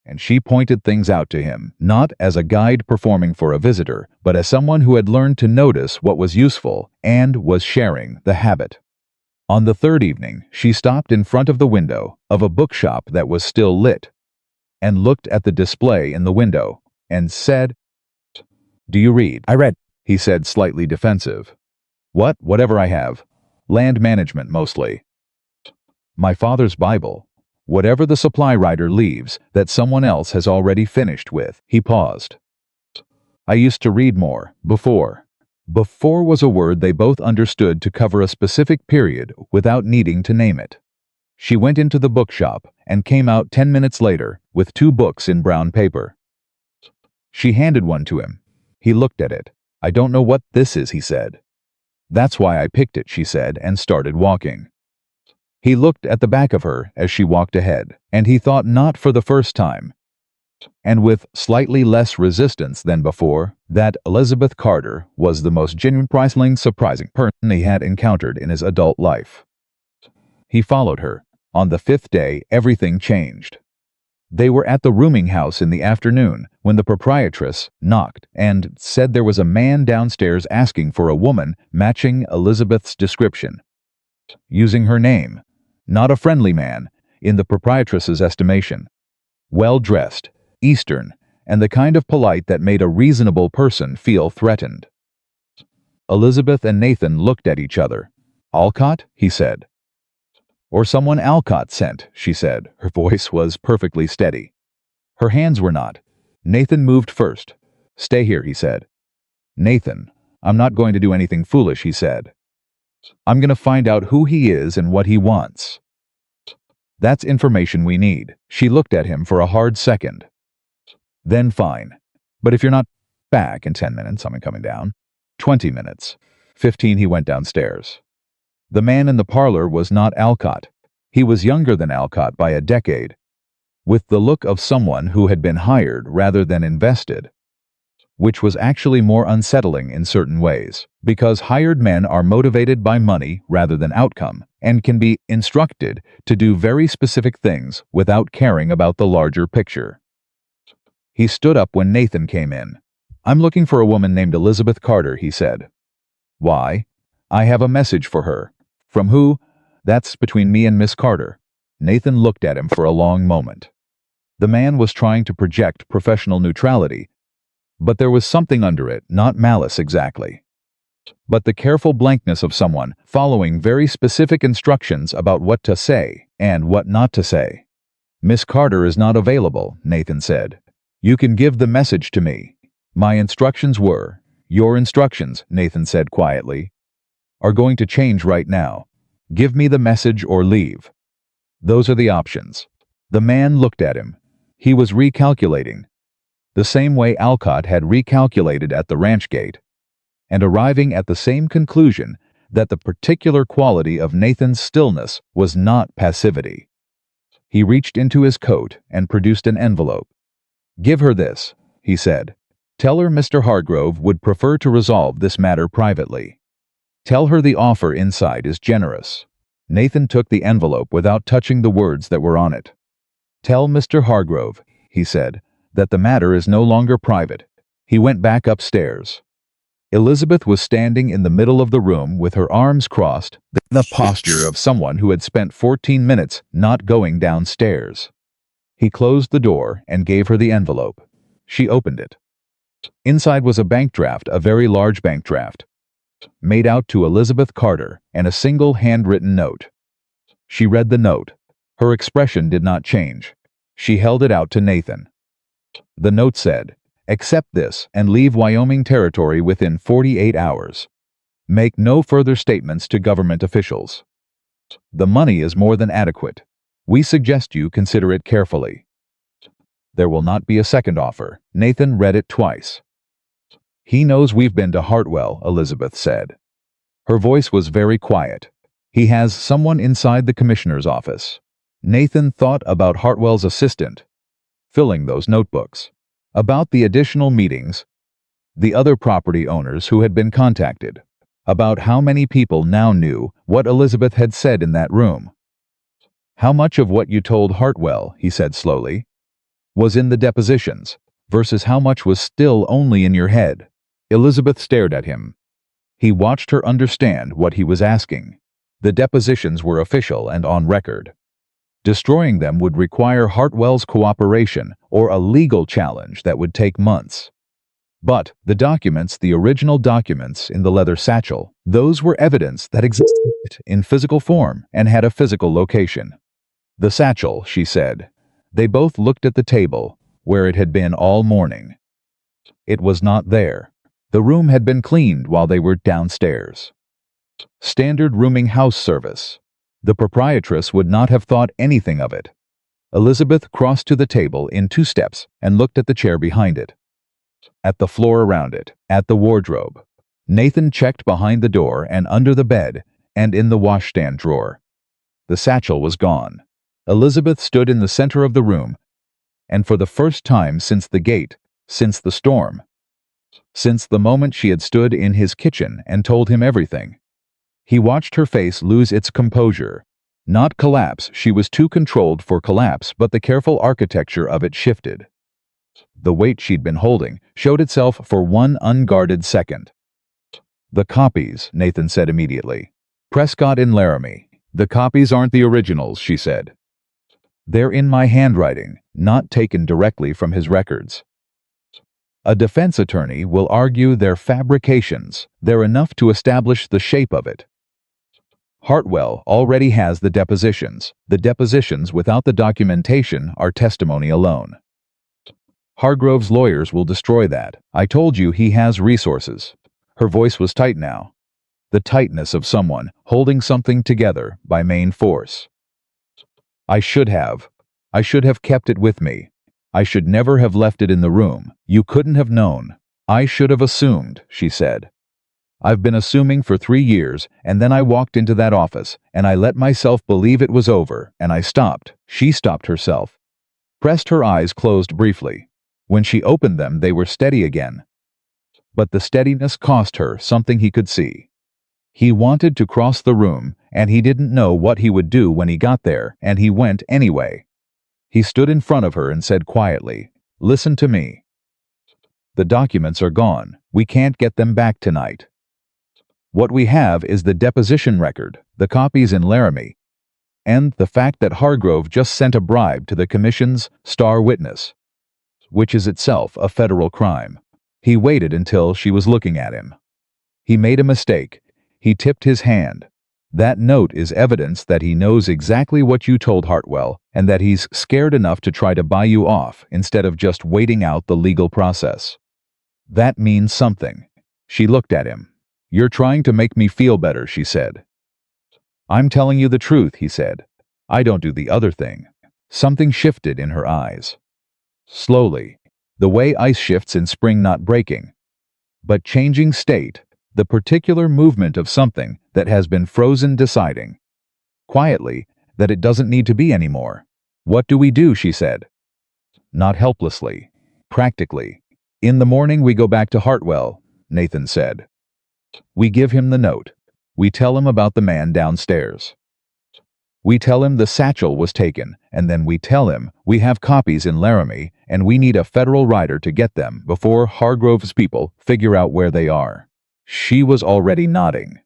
And she pointed things out to him, not as a guide performing for a visitor, but as someone who had learned to notice what was useful and was sharing the habit. On the 3rd evening, she stopped in front of the window of a bookshop that was still lit, and looked at the display in the window, and said, "Do you read?" I read. He said, slightly defensive. Whatever I have. Land management, mostly. My father's Bible. Whatever the supply writer leaves that someone else has already finished with. He paused. I used to read more, before. Before was a word they both understood to cover a specific period without needing to name it. She went into the bookshop and came out 10 minutes later with 2 books in brown paper. She handed one to him. He looked at it. I don't know what this is, he said. That's why I picked it, she said, and started walking. He looked at the back of her as she walked ahead, and he thought not for the first time, and with slightly less resistance than before, that Elizabeth Carter was the most genuinely surprising person he had encountered in his adult life. He followed her. On the 5th day, everything changed. They were at the rooming house in the afternoon when the proprietress knocked and said there was a man downstairs asking for a woman matching Elizabeth's description, using her name. Not a friendly man, in the proprietress's estimation. Well-dressed, Eastern, and the kind of polite that made a reasonable person feel threatened. Elizabeth and Nathan looked at each other. Alcott, he said. Or someone Alcott sent, she said. Her voice was perfectly steady. Her hands were not. Nathan moved first. Stay here, he said. Nathan, I'm not going to do anything foolish, he said. I'm going to find out who he is and what he wants. That's information we need. She looked at him for a hard second. Then fine. But if you're not back in 10 minutes, I'm coming down. 20 minutes. 15, he went downstairs. The man in the parlor was not Alcott. He was younger than Alcott by a decade, with the look of someone who had been hired rather than invested, which was actually more unsettling in certain ways, because hired men are motivated by money rather than outcome, and can be instructed to do very specific things without caring about the larger picture. He stood up when Nathan came in. I'm looking for a woman named Elizabeth Carter, he said. Why? I have a message for her. From who? That's between me and Miss Carter. Nathan looked at him for a long moment. The man was trying to project professional neutrality, but there was something under it, not malice exactly, but the careful blankness of someone following very specific instructions about what to say and what not to say. Miss Carter is not available, Nathan said. You can give the message to me. My instructions were, your instructions, Nathan said quietly, are going to change right now. Give me the message or leave. Those are the options. The man looked at him. He was recalculating, the same way Alcott had recalculated at the ranch gate, and arriving at the same conclusion that the particular quality of Nathan's stillness was not passivity. He reached into his coat and produced an envelope. Give her this, he said. Tell her Mr. Hargrove would prefer to resolve this matter privately. Tell her the offer inside is generous. Nathan took the envelope without touching the words that were on it. Tell Mr. Hargrove, he said, that the matter is no longer private. He went back upstairs. Elizabeth was standing in the middle of the room with her arms crossed, the posture of someone who had spent 14 minutes not going downstairs. He closed the door and gave her the envelope. She opened it. Inside was a bank draft, a very large bank draft, made out to Elizabeth Carter, and a single handwritten note. She read the note. Her expression did not change. She held it out to Nathan. The note said, "Accept this and leave Wyoming Territory within 48 hours. Make no further statements to government officials. The money is more than adequate. We suggest you consider it carefully. There will not be a second offer." Nathan read it twice. "He knows we've been to Hartwell," Elizabeth said. Her voice was very quiet. "He has someone inside the commissioner's office." Nathan thought about Hartwell's assistant, filling those notebooks, about the additional meetings, the other property owners who had been contacted, about how many people now knew what Elizabeth had said in that room. "How much of what you told Hartwell," he said slowly, "was in the depositions, versus how much was still only in your head?" Elizabeth stared at him. He watched her understand what he was asking. The depositions were official and on record. Destroying them would require Hartwell's cooperation or a legal challenge that would take months. But the documents, the original documents in the leather satchel, those were evidence that existed in physical form and had a physical location. The satchel, she said. They both looked at the table, where it had been all morning. It was not there. The room had been cleaned while they were downstairs. Standard rooming house service. The proprietress would not have thought anything of it. Elizabeth crossed to the table in 2 steps and looked at the chair behind it, at the floor around it, at the wardrobe. Nathan checked behind the door and under the bed and in the washstand drawer. The satchel was gone. Elizabeth stood in the center of the room, and for the first time since the gate, since the storm, since the moment she had stood in his kitchen and told him everything, he watched her face lose its composure. Not collapse, she was too controlled for collapse, but the careful architecture of it shifted. The weight she'd been holding showed itself for one unguarded second. "The copies," Nathan said immediately. "Prescott in Laramie. The copies aren't the originals," she said. "They're in my handwriting, not taken directly from his records. A defense attorney will argue they're fabrications. They're enough to establish the shape of it. Hartwell already has the depositions. The depositions without the documentation are testimony alone. Hargrove's lawyers will destroy that. I told you he has resources." Her voice was tight now. The tightness of someone holding something together by main force. I should have kept it with me. I should never have left it in the room. You couldn't have known. I should have assumed," she said. "I've been assuming for 3 years, and then I walked into that office, and I let myself believe it was over, and I stopped." She stopped herself, pressed her eyes closed briefly. When she opened them, they were steady again. But the steadiness cost her something he could see. He wanted to cross the room, and he didn't know what he would do when he got there, and he went anyway. He stood in front of her and said quietly, "Listen to me. The documents are gone. We can't get them back tonight. What we have is the deposition record, the copies in Laramie, and the fact that Hargrove just sent a bribe to the commission's star witness, which is itself a federal crime." He waited until she was looking at him. "He made a mistake. He tipped his hand. That note is evidence that he knows exactly what you told Hartwell and that he's scared enough to try to buy you off instead of just waiting out the legal process. That means something." She looked at him. "You're trying to make me feel better," she said. "I'm telling you the truth," he said. "I don't do the other thing." Something shifted in her eyes. Slowly, the way ice shifts in spring, not breaking, but changing state, the particular movement of something that has been frozen, deciding, quietly, that it doesn't need to be anymore. "What do we do?" she said. Not helplessly, practically. "In the morning we go back to Hartwell," Nathan said. "We give him the note. We tell him about the man downstairs. We tell him the satchel was taken, and then we tell him we have copies in Laramie and we need a federal rider to get them before Hargrove's people figure out where they are." She was already nodding.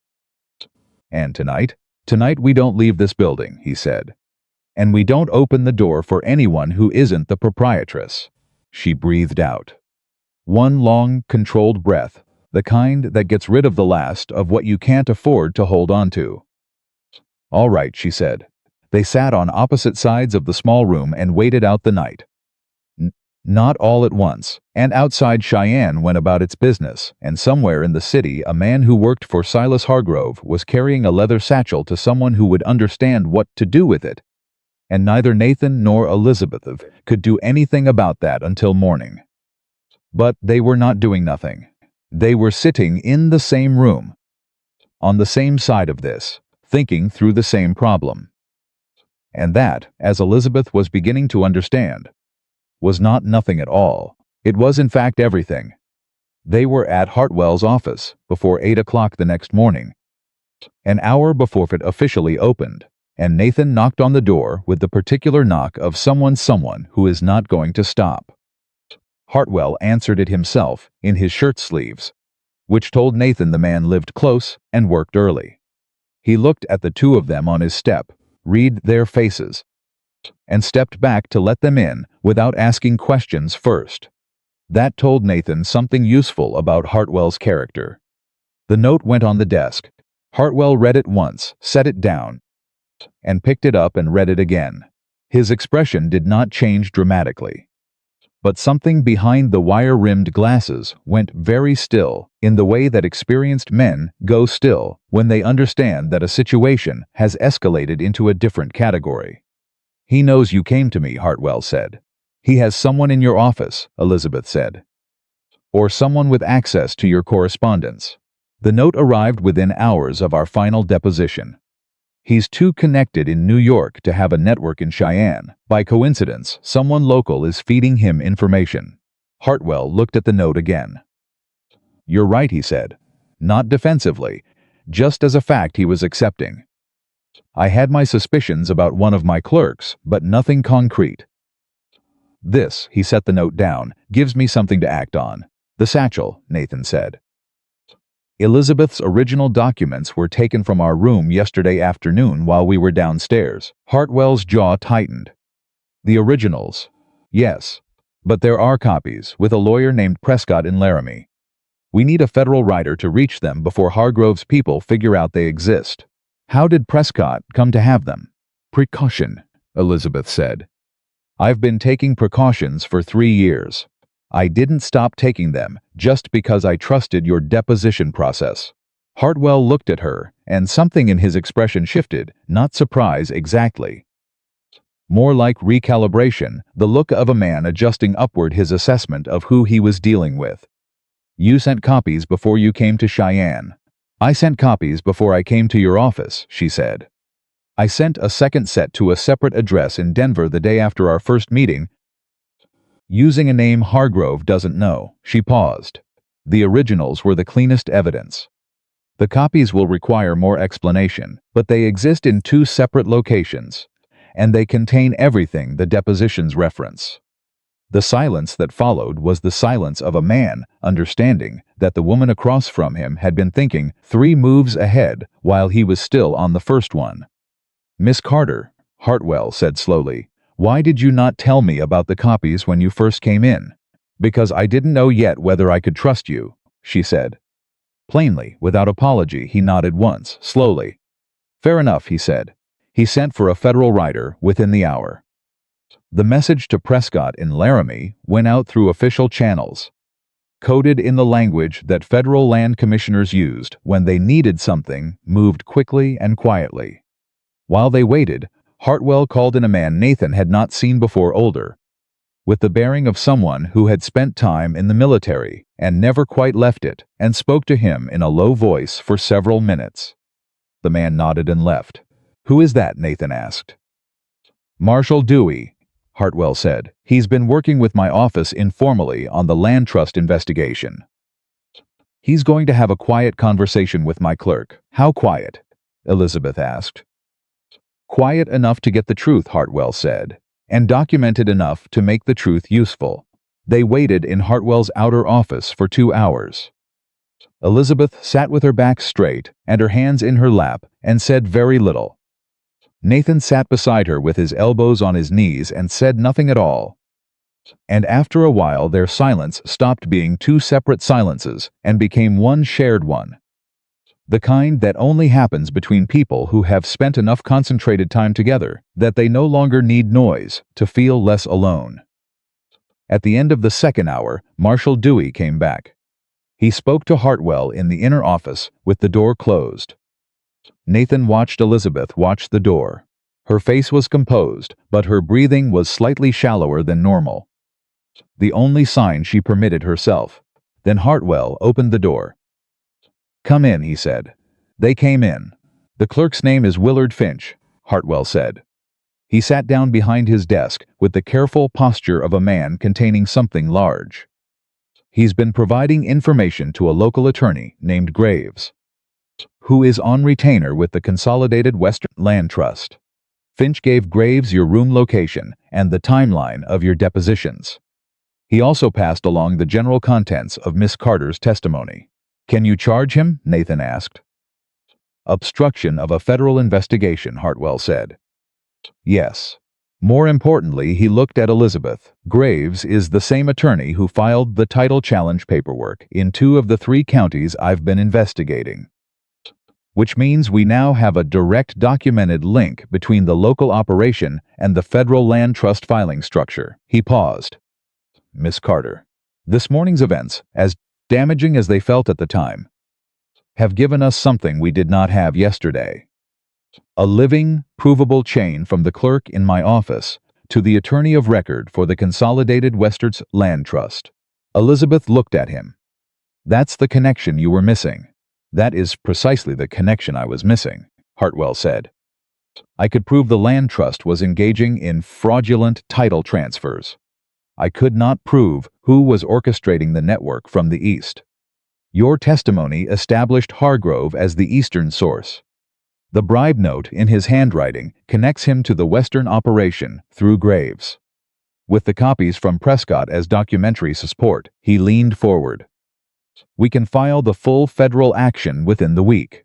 "And tonight we don't leave this building," he said. And we don't open the door for anyone who isn't the proprietress. She breathed out. One long, controlled breath, the kind that gets rid of the last of what you can't afford to hold on to. All right, she said. They sat on opposite sides of the small room and waited out the night. Not all at once, and outside Cheyenne went about its business, and somewhere in the city a man who worked for Silas Hargrove was carrying a leather satchel to someone who would understand what to do with it. And neither Nathan nor Elizabeth could do anything about that until morning. But they were not doing nothing. They were sitting in the same room, on the same side of this, thinking through the same problem. And that, as Elizabeth was beginning to understand, was not nothing at all. It was in fact everything. They were at Hartwell's office before 8 o'clock the next morning, an hour before it officially opened, and Nathan knocked on the door with the particular knock of someone who is not going to stop. Hartwell answered it himself in his shirt sleeves, which told Nathan the man lived close and worked early. He looked at the two of them on his step, read their faces, and stepped back to let them in without asking questions first. That told Nathan something useful about Hartwell's character. The note went on the desk. Hartwell read it once, set it down, and picked it up and read it again. His expression did not change dramatically. But something behind the wire-rimmed glasses went very still, in the way that experienced men go still when they understand that a situation has escalated into a different category. He knows you came to me, Hartwell said. He has someone in your office, Elizabeth said. Or someone with access to your correspondence. The note arrived within hours of our final deposition. He's too connected in New York to have a network in Cheyenne. By coincidence, someone local is feeding him information. Hartwell looked at the note again. You're right, he said. Not defensively, just as a fact he was accepting. I had my suspicions about one of my clerks, but nothing concrete. This, he set the note down, gives me something to act on. The satchel, Nathan said. Elizabeth's original documents were taken from our room yesterday afternoon while we were downstairs. Hartwell's jaw tightened. The originals? Yes. But there are copies, with a lawyer named Prescott in Laramie. We need a federal writer to reach them before Hargrove's people figure out they exist. How did Prescott come to have them? Precaution, Elizabeth said. I've been taking precautions for 3 years. I didn't stop taking them just because I trusted your deposition process. Hartwell looked at her, and something in his expression shifted, not surprise exactly. More like recalibration, the look of a man adjusting upward his assessment of who he was dealing with. You sent copies before you came to Cheyenne. I sent copies before I came to your office, she said. I sent a second set to a separate address in Denver the day after our first meeting, using a name Hargrove doesn't know. She paused. The originals were the cleanest evidence. The copies will require more explanation, but they exist in 2 separate locations, and they contain everything the depositions reference. The silence that followed was the silence of a man understanding that the woman across from him had been thinking 3 moves ahead while he was still on the first one. Miss Carter, Hartwell said slowly, why did you not tell me about the copies when you first came in? Because I didn't know yet whether I could trust you, she said. Plainly, without apology, he nodded once, slowly. Fair enough, he said. He sent for a federal writer within the hour. The message to Prescott in Laramie went out through official channels, coded in the language that federal land commissioners used when they needed something moved quickly and quietly. While they waited, Hartwell called in a man Nathan had not seen before, older, with the bearing of someone who had spent time in the military and never quite left it, and spoke to him in a low voice for several minutes. The man nodded and left. Who is that? Nathan asked. Marshal Dewey, Hartwell said. He's been working with my office informally on the land trust investigation. He's going to have a quiet conversation with my clerk. How quiet? Elizabeth asked. Quiet enough to get the truth, Hartwell said, and documented enough to make the truth useful. They waited in Hartwell's outer office for 2 hours. Elizabeth sat with her back straight and her hands in her lap and said very little. Nathan sat beside her with his elbows on his knees and said nothing at all. And after a while their silence stopped being two separate silences and became one shared one. The kind that only happens between people who have spent enough concentrated time together that they no longer need noise to feel less alone. At the end of the second hour, Marshal Dewey came back. He spoke to Hartwell in the inner office with the door closed. Nathan watched Elizabeth watch the door. Her face was composed, but her breathing was slightly shallower than normal. The only sign she permitted herself. Then Hartwell opened the door. "Come in," he said. They came in. "The clerk's name is Willard Finch," Hartwell said. He sat down behind his desk with the careful posture of a man containing something large. "He's been providing information to a local attorney named Graves, who is on retainer with the Consolidated Western Land Trust. Finch gave Graves your room location and the timeline of your depositions. He also passed along the general contents of Miss Carter's testimony." "Can you charge him?" Nathan asked. "Obstruction of a federal investigation," Hartwell said. "Yes." More importantly, he looked at Elizabeth. "Graves is the same attorney who filed the title challenge paperwork in 2 of the 3 counties I've been investigating. Which means we now have a direct documented link between the local operation and the federal land trust filing structure." He paused. "Miss Carter, this morning's events, as damaging as they felt at the time, have given us something we did not have yesterday. A living, provable chain from the clerk in my office to the attorney of record for the Consolidated Western Land Trust." Elizabeth looked at him. "That's the connection you were missing." "That is precisely the connection I was missing," Hartwell said. "I could prove the land trust was engaging in fraudulent title transfers. I could not prove who was orchestrating the network from the east. Your testimony established Hargrove as the eastern source. The bribe note in his handwriting connects him to the western operation through Graves. With the copies from Prescott as documentary support," he leaned forward, "we can file the full federal action within the week.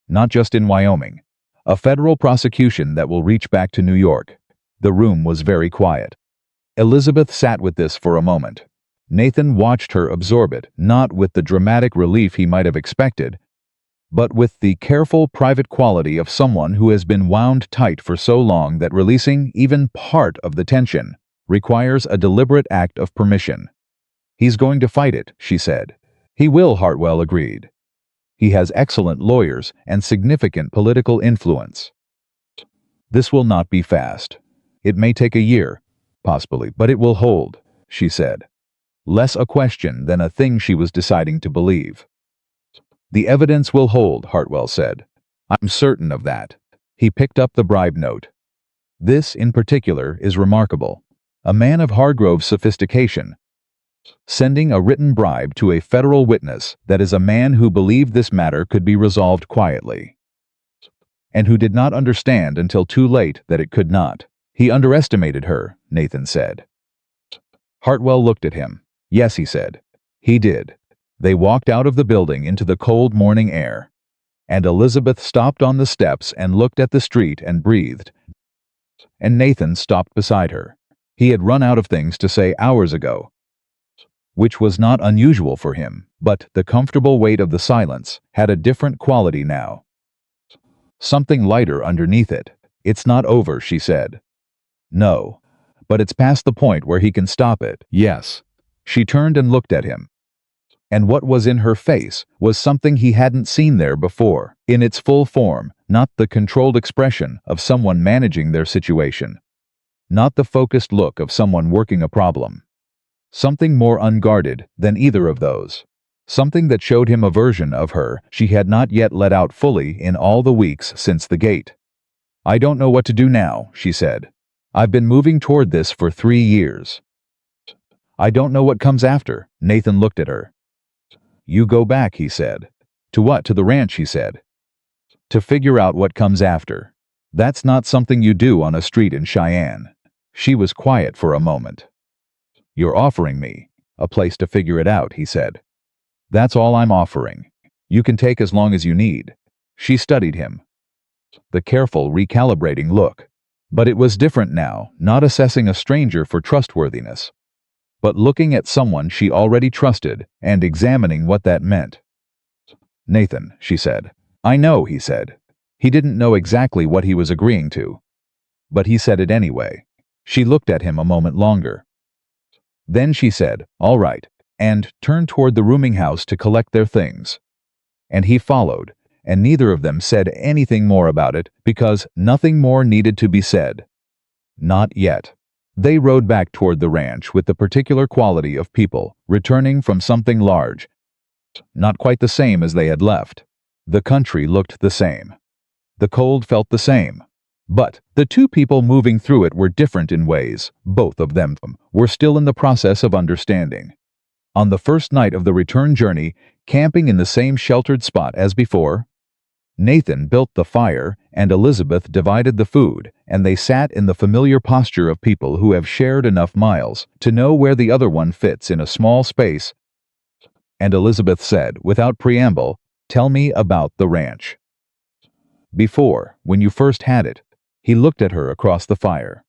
Not just in Wyoming. A federal prosecution that will reach back to New York." The room was very quiet. Elizabeth sat with this for a moment. Nathan watched her absorb it, not with the dramatic relief he might have expected, but with the careful private quality of someone who has been wound tight for so long that releasing even part of the tension requires a deliberate act of permission. "He's going to fight it," she said. "He will," Hartwell agreed. "He has excellent lawyers and significant political influence. This will not be fast. It may take a year, possibly, but it will hold," she said. Less a question than a thing she was deciding to believe. "The evidence will hold," Hartwell said. "I'm certain of that." He picked up the bribe note. "This, in particular, is remarkable. A man of Hargrove's sophistication sending a written bribe to a federal witness that is a man who believed this matter could be resolved quietly, and who did not understand until too late that it could not. He underestimated her," Nathan said. Hartwell looked at him. "Yes," he said. "He did." They walked out of the building into the cold morning air, and Elizabeth stopped on the steps and looked at the street and breathed. And Nathan stopped beside her. He had run out of things to say hours ago, which was not unusual for him, but the comfortable weight of the silence had a different quality now. Something lighter underneath it. "It's not over," she said. "No. But it's past the point where he can stop it." "Yes." She turned and looked at him. And what was in her face was something he hadn't seen there before, in its full form, not the controlled expression of someone managing their situation, not the focused look of someone working a problem. Something more unguarded than either of those. Something that showed him a version of her she had not yet let out fully in all the weeks since the gate. "I don't know what to do now," she said. "I've been moving toward this for 3 years. I don't know what comes after." Nathan looked at her. "You go back," he said. "To what?" "To the ranch," he said. "To figure out what comes after. That's not something you do on a street in Cheyenne." She was quiet for a moment. "You're offering me a place to figure it out," he said. "That's all I'm offering. You can take as long as you need." She studied him. The careful, recalibrating look. But it was different now, not assessing a stranger for trustworthiness, but looking at someone she already trusted and examining what that meant. "Nathan," she said. "I know," he said. He didn't know exactly what he was agreeing to, but he said it anyway. She looked at him a moment longer. Then she said, "All right," and turned toward the rooming house to collect their things. And he followed, and neither of them said anything more about it because nothing more needed to be said. Not yet. They rode back toward the ranch with the particular quality of people returning from something large, not quite the same as they had left. The country looked the same. The cold felt the same. But the two people moving through it were different in ways. Both of them were still in the process of understanding. On the first night of the return journey, camping in the same sheltered spot as before, Nathan built the fire and Elizabeth divided the food, and they sat in the familiar posture of people who have shared enough miles to know where the other one fits in a small space. And Elizabeth said, without preamble, "Tell me about the ranch." "Before, when you first had it." He looked at her across the fire.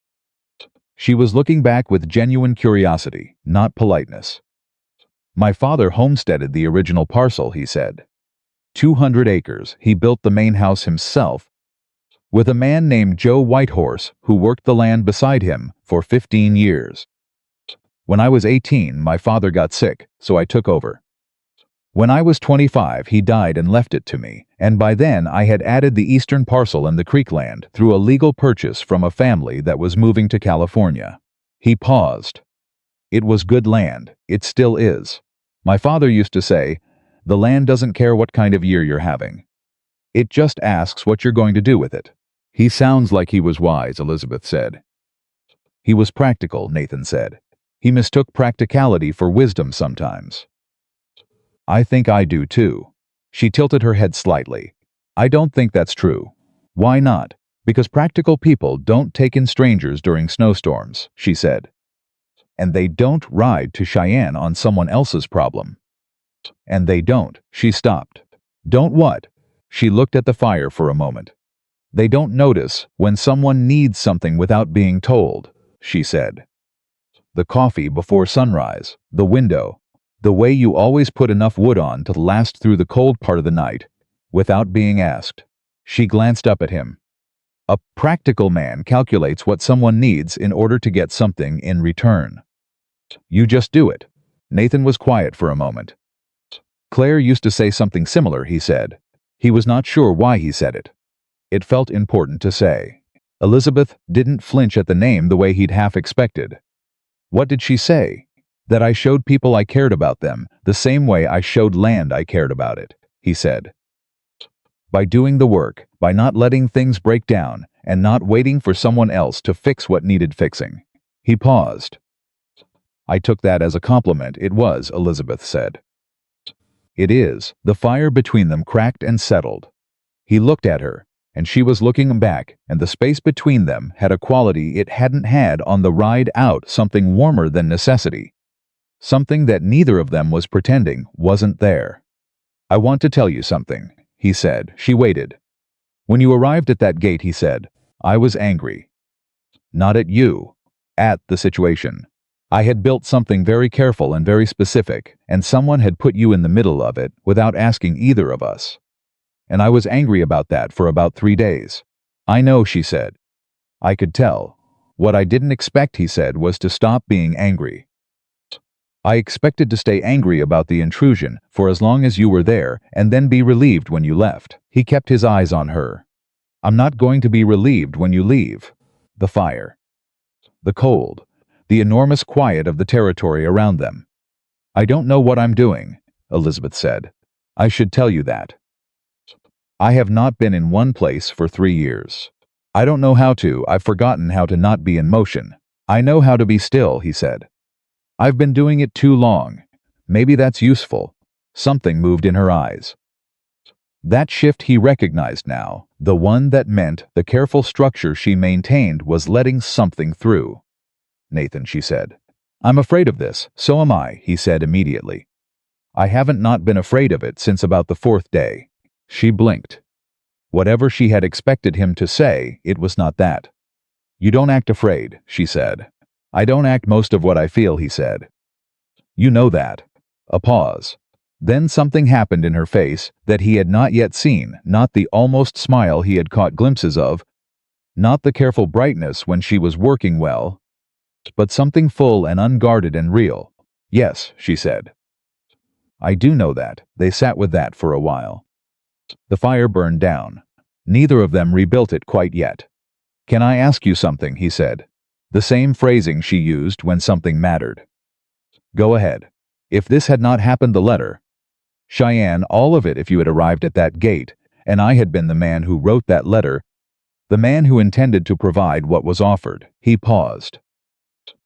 She was looking back with genuine curiosity, not politeness. "My father homesteaded the original parcel," he said. 200 acres. He built the main house himself, with a man named Joe Whitehorse who worked the land beside him for 15 years. When I was 18, my father got sick, so I took over. When I was 25, he died and left it to me, and by then I had added the eastern parcel and the creek land through a legal purchase from a family that was moving to California. He paused. It was good land. It still is. My father used to say, "The land doesn't care what kind of year you're having. It just asks what you're going to do with it." "He sounds like he was wise," Elizabeth said. "He was practical," Nathan said. "He mistook practicality for wisdom sometimes." "I think I do too." She tilted her head slightly. "I don't think that's true." "Why not?" "Because practical people don't take in strangers during snowstorms," she said. "And they don't ride to Cheyenne on someone else's problem." "And they don't." She stopped. "Don't what?" She looked at the fire for a moment. "They don't notice when someone needs something without being told," she said. "The coffee before sunrise, the window, the way you always put enough wood on to last through the cold part of the night, without being asked." She glanced up at him. "A practical man calculates what someone needs in order to get something in return. You just do it." Nathan was quiet for a moment. "Claire used to say something similar," he said. He was not sure why he said it. It felt important to say. Elizabeth didn't flinch at the name the way he'd half expected. "What did she say?" "That I showed people I cared about them, the same way I showed land I cared about it," he said. "By doing the work, by not letting things break down, and not waiting for someone else to fix what needed fixing." He paused. "I took that as a compliment." "It was," Elizabeth said. "It is." The fire between them cracked and settled. He looked at her, and she was looking back, and the space between them had a quality it hadn't had on the ride out, something warmer than necessity. Something that neither of them was pretending wasn't there. "I want to tell you something," he said. She waited. "When you arrived at that gate," he said, "I was angry. Not at you. At the situation. I had built something very careful and very specific, and someone had put you in the middle of it without asking either of us. And I was angry about that for about 3 days." "I know," she said. "I could tell. What I didn't expect," he said, "was to stop being angry. I expected to stay angry about the intrusion for as long as you were there and then be relieved when you left." He kept his eyes on her. "I'm not going to be relieved when you leave." The fire. The cold. The enormous quiet of the territory around them. "I don't know what I'm doing," Elizabeth said. "I should tell you that. I have not been in one place for 3 years. I don't know how to. I've forgotten how to not be in motion. I know how to be still," he said. "I've been doing it too long. Maybe that's useful." Something moved in her eyes. That shift he recognized now, the one that meant the careful structure she maintained was letting something through. "Nathan," she said. "I'm afraid of this." "So am I," he said immediately. "I haven't not been afraid of it since about the 4th day." She blinked. Whatever she had expected him to say, it was not that. "You don't act afraid," she said. "I don't act most of what I feel," he said. "You know that." A pause. Then something happened in her face that he had not yet seen, not the almost smile he had caught glimpses of, not the careful brightness when she was working well, but something full and unguarded and real. "Yes," she said. "I do know that." They sat with that for a while. The fire burned down. Neither of them rebuilt it quite yet. "Can I ask you something?" he said. The same phrasing she used when something mattered. "Go ahead." "If this had not happened, the letter, Cheyenne, all of it, if you had arrived at that gate, and I had been the man who wrote that letter, the man who intended to provide what was offered," he paused.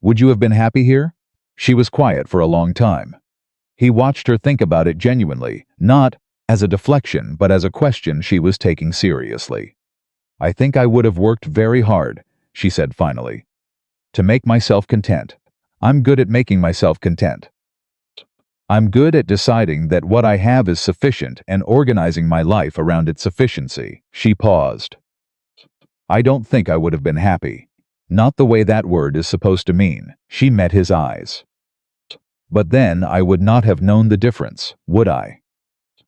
"Would you have been happy here?" She was quiet for a long time. He watched her think about it genuinely, not as a deflection, but as a question she was taking seriously. "I think I would have worked very hard," she said finally, "to make myself content. I'm good at making myself content. I'm good at deciding that what I have is sufficient and organizing my life around its sufficiency." She paused. "I don't think I would have been happy. Not the way that word is supposed to mean." She met his eyes. "But then I would not have known the difference, would I?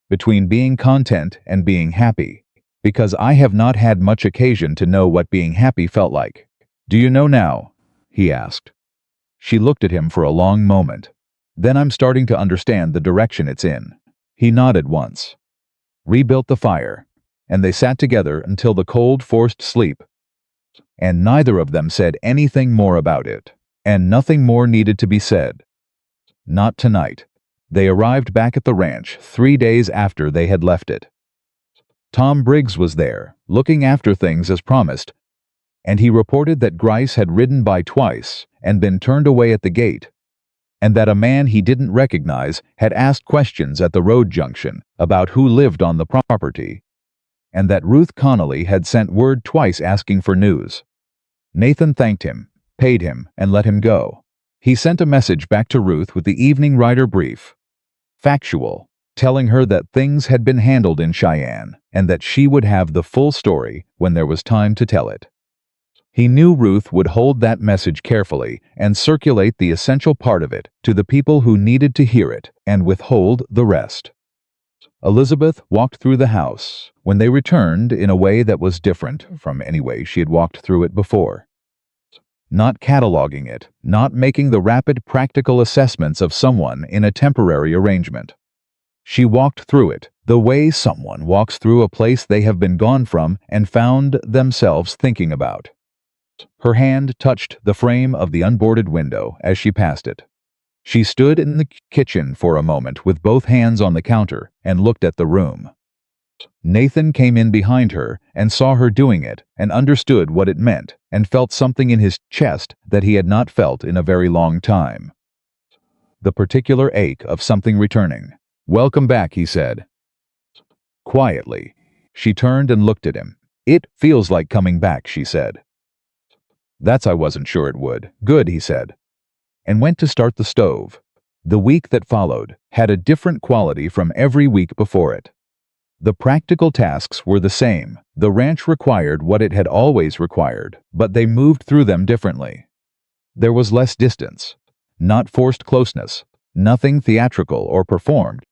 Between being content and being happy, because I have not had much occasion to know what being happy felt like." "Do you know now?" he asked. She looked at him for a long moment. "Then I'm starting to understand the direction it's in." He nodded once. Rebuilt the fire, and they sat together until the cold forced sleep, and neither of them said anything more about it, and nothing more needed to be said. Not tonight. They arrived back at the ranch 3 days after they had left it. Tom Briggs was there, looking after things as promised, and he reported that Grice had ridden by twice and been turned away at the gate, and that a man he didn't recognize had asked questions at the road junction about who lived on the property, and that Ruth Connolly had sent word twice asking for news. Nathan thanked him, paid him, and let him go. He sent a message back to Ruth with the evening rider brief, factual, telling her that things had been handled in Cheyenne and that she would have the full story when there was time to tell it. He knew Ruth would hold that message carefully and circulate the essential part of it to the people who needed to hear it and withhold the rest. Elizabeth walked through the house when they returned in a way that was different from any way she had walked through it before. Not cataloging it, not making the rapid practical assessments of someone in a temporary arrangement. She walked through it the way someone walks through a place they have been gone from and found themselves thinking about. Her hand touched the frame of the unboarded window as she passed it. She stood in the kitchen for a moment with both hands on the counter and looked at the room. Nathan came in behind her and saw her doing it and understood what it meant and felt something in his chest that he had not felt in a very long time. The particular ache of something returning. "Welcome back," he said. Quietly, she turned and looked at him. "It feels like coming back," she said. "I wasn't sure it would." "Good," he said, and went to start the stove. The week that followed had a different quality from every week before it. The practical tasks were the same. The ranch required what it had always required, but they moved through them differently. There was less distance, not forced closeness, nothing theatrical or performed,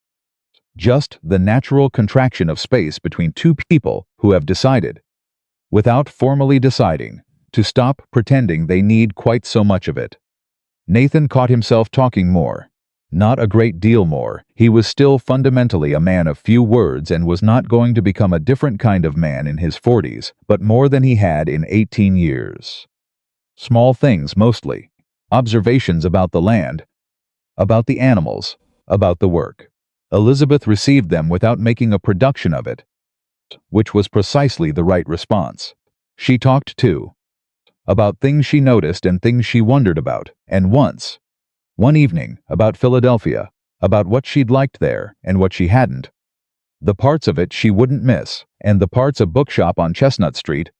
just the natural contraction of space between two people who have decided, without formally deciding, to stop pretending they need quite so much of it. Nathan caught himself talking more. Not a great deal more. He was still fundamentally a man of few words and was not going to become a different kind of man in his 40s, but more than he had in 18 years. Small things mostly. Observations about the land, about the animals, about the work. Elizabeth received them without making a production of it, which was precisely the right response. She talked, too, about things she noticed and things she wondered about, and one evening, about Philadelphia, about what she'd liked there and what she hadn't. The parts of it she wouldn't miss, and the parts a bookshop on Chestnut Street,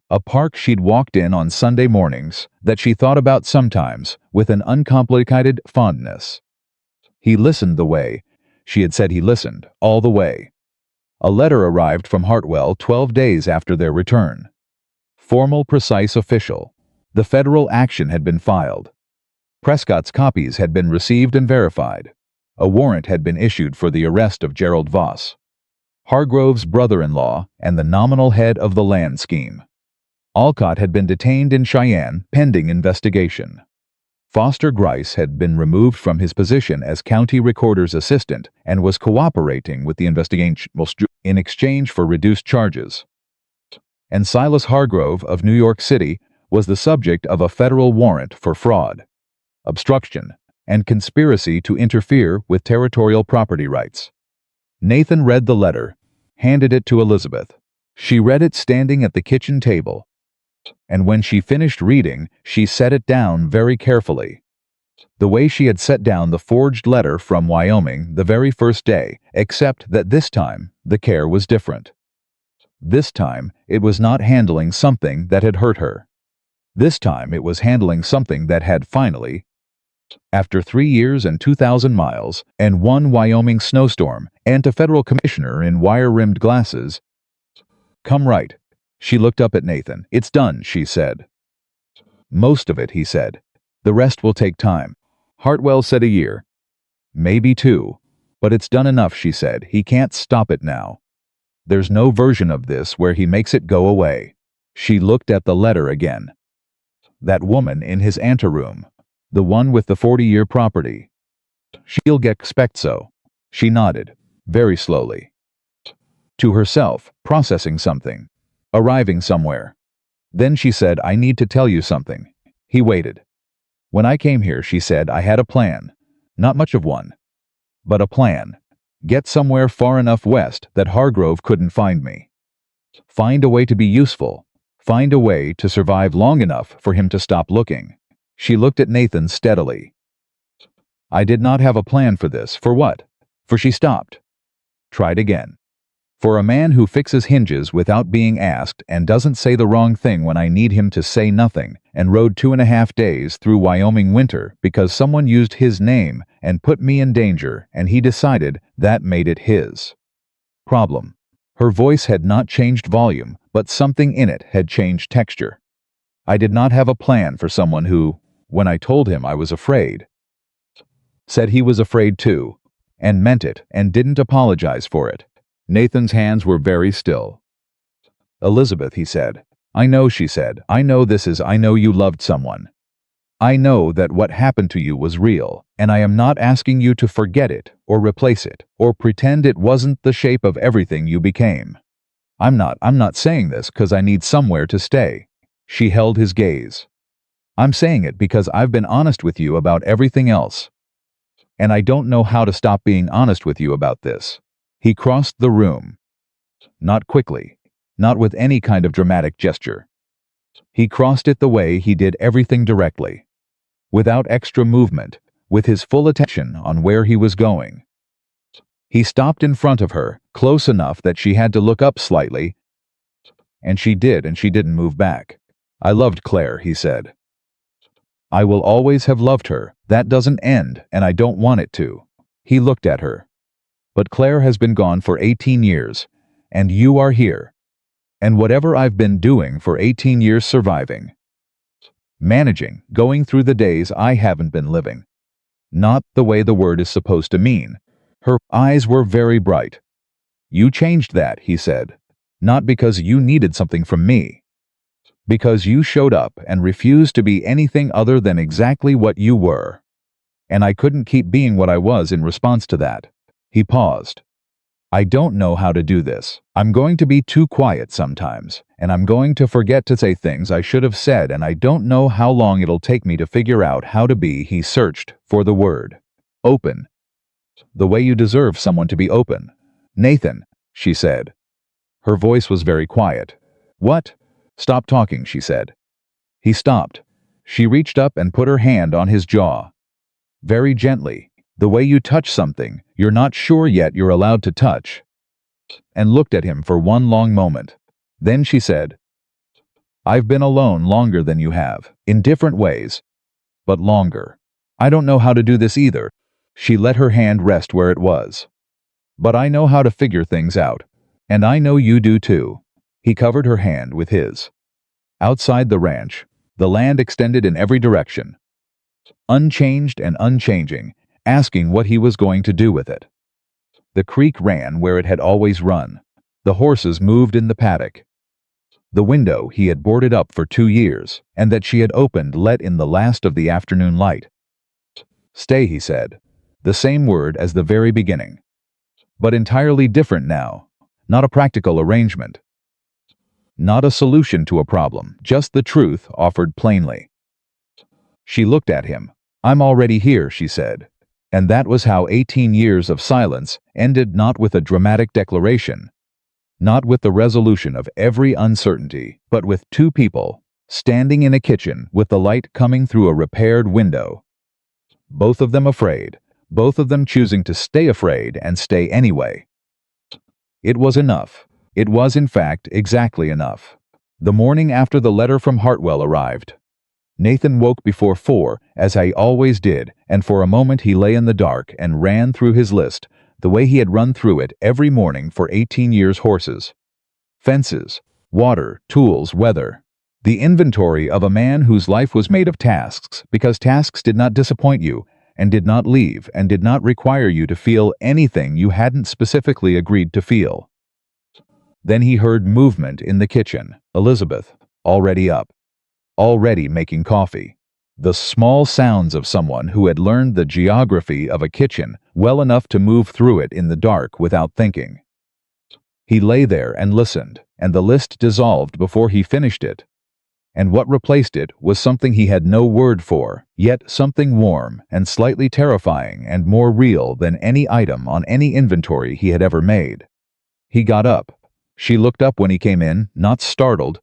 a park she'd walked in on Sunday mornings, that she thought about sometimes with an uncomplicated fondness. He listened the way she had said he listened, all the way. A letter arrived from Hartwell 12 days after their return. Formal, precise, official. The federal action had been filed. Prescott's copies had been received and verified. A warrant had been issued for the arrest of Gerald Voss, Hargrove's brother-in-law and the nominal head of the land scheme. Alcott had been detained in Cheyenne pending investigation. Foster Grice had been removed from his position as county recorder's assistant and was cooperating with the investigation in exchange for reduced charges. And Silas Hargrove of New York City was the subject of a federal warrant for fraud, obstruction, and conspiracy to interfere with territorial property rights. Nathan read the letter, handed it to Elizabeth. She read it standing at the kitchen table, and when she finished reading, she set it down very carefully. The way she had set down the forged letter from Wyoming the very first day, except that this time the care was different. This time it was not handling something that had hurt her. This time it was handling something that had finally, after 3 years and 2,000 miles and 1 Wyoming snowstorm and a federal commissioner in wire-rimmed glasses, come right. She looked up at Nathan. It's done, she said. Most of it, he said. The rest will take time. Hartwell said a year. Maybe 2. But it's done enough, she said. He can't stop it now. There's no version of this where he makes it go away. She looked at the letter again. That woman in his anteroom. The one with the 40-year property. She'll expect so. She nodded, very slowly. To herself, processing something. Arriving somewhere. Then she said, I need to tell you something. He waited. When I came here, she said, I had a plan. Not much of one. But a plan. Get somewhere far enough west that Hargrove couldn't find me. Find a way to be useful. Find a way to survive long enough for him to stop looking. She looked at Nathan steadily. I did not have a plan for this. For what? For she stopped. Tried again. For a man who fixes hinges without being asked and doesn't say the wrong thing when I need him to say nothing, and rode 2.5 days through Wyoming winter because someone used his name and put me in danger, and he decided that made it his problem. Her voice had not changed volume, but something in it had changed texture. I did not have a plan for someone who, when I told him I was afraid, said he was afraid too, and meant it and didn't apologize for it. Nathan's hands were very still. Elizabeth, he said. I know, she said. I know you loved someone. I know that what happened to you was real, and I am not asking you to forget it, or replace it, or pretend it wasn't the shape of everything you became. I'm not saying this because I need somewhere to stay. She held his gaze. I'm saying it because I've been honest with you about everything else. And I don't know how to stop being honest with you about this. He crossed the room. Not quickly. Not with any kind of dramatic gesture. He crossed it the way he did everything directly. Without extra movement, with his full attention on where he was going. He stopped in front of her, close enough that she had to look up slightly, and she did, and she didn't move back. I loved Claire, he said. I will always have loved her. That doesn't end, and I don't want it to. He looked at her. But Claire has been gone for 18 years, and you are here. And whatever I've been doing for 18 years surviving, managing, going through the days I haven't been living. Not the way the word is supposed to mean. Her eyes were very bright. You changed that, he said. Not because you needed something from me. Because you showed up and refused to be anything other than exactly what you were. And I couldn't keep being what I was in response to that. He paused. I don't know how to do this. I'm going to be too quiet sometimes, and I'm going to forget to say things I should have said, and I don't know how long it'll take me to figure out how to be. He searched for the word. Open. The way you deserve someone to be open. Nathan, she said. Her voice was very quiet. What? Stop talking, she said. He stopped. She reached up and put her hand on his jaw. Very gently, the way you touch something you're not sure yet you're allowed to touch. And looked at him for one long moment. Then she said, I've been alone longer than you have, in different ways, but longer. I don't know how to do this either. She let her hand rest where it was. But I know how to figure things out. And I know you do too. He covered her hand with his. Outside the ranch, the land extended in every direction, unchanged and unchanging, asking what he was going to do with it. The creek ran where it had always run. The horses moved in the paddock. The window he had boarded up for 2 years, and that she had opened let in the last of the afternoon light. Stay, he said. The same word as the very beginning. But entirely different now. Not a practical arrangement. Not a solution to a problem, just the truth offered plainly. She looked at him. I'm already here, she said. And that was how 18 years of silence ended, not with a dramatic declaration, not with the resolution of every uncertainty, but with two people, standing in a kitchen with the light coming through a repaired window. Both of them afraid, both of them choosing to stay afraid and stay anyway. It was enough. It was, in fact, exactly enough. The morning after the letter from Hartwell arrived, Nathan woke before 4, as he always did, and for a moment he lay in the dark and ran through his list, the way he had run through it every morning for 18 years: horses, fences, water, tools, weather. The inventory of a man whose life was made of tasks, because tasks did not disappoint you, and did not leave, and did not require you to feel anything you hadn't specifically agreed to feel. Then he heard movement in the kitchen. Elizabeth, already up, already making coffee. The small sounds of someone who had learned the geography of a kitchen well enough to move through it in the dark without thinking. He lay there and listened, and the list dissolved before he finished it. And what replaced it was something he had no word for, yet something warm and slightly terrifying and more real than any item on any inventory he had ever made. He got up. She looked up when he came in, not startled,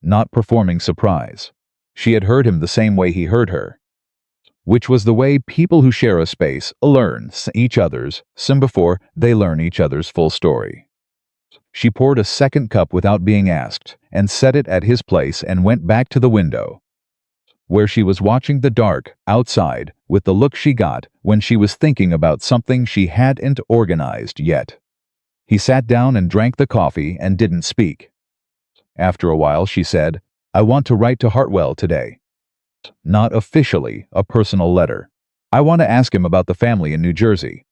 not performing surprise. She had heard him the same way he heard her, which was the way people who share a space learn each other's before they learn each other's full story. She poured a second cup without being asked, and set it at his place and went back to the window, where she was watching the dark outside with the look she got when she was thinking about something she hadn't organized yet. He sat down and drank the coffee and didn't speak. After a while she said, I want to write to Hartwell today. Not officially a personal letter. I want to ask him about the family in New Jersey.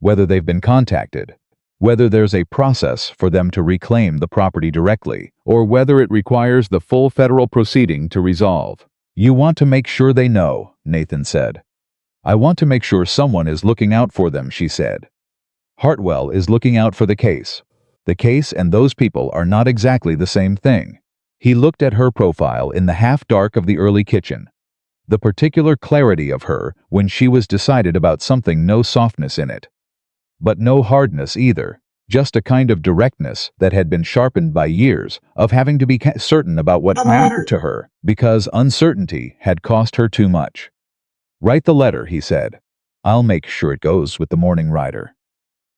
Whether they've been contacted. Whether there's a process for them to reclaim the property directly, or whether it requires the full federal proceeding to resolve. You want to make sure they know, Nathan said. I want to make sure someone is looking out for them, she said. Hartwell is looking out for the case. The case and those people are not exactly the same thing. He looked at her profile in the half-dark of the early kitchen. The particular clarity of her when she was decided about something, no softness in it. But no hardness either, just a kind of directness that had been sharpened by years of having to be certain about what mattered to her, because uncertainty had cost her too much. Write the letter, he said. I'll make sure it goes with the morning rider.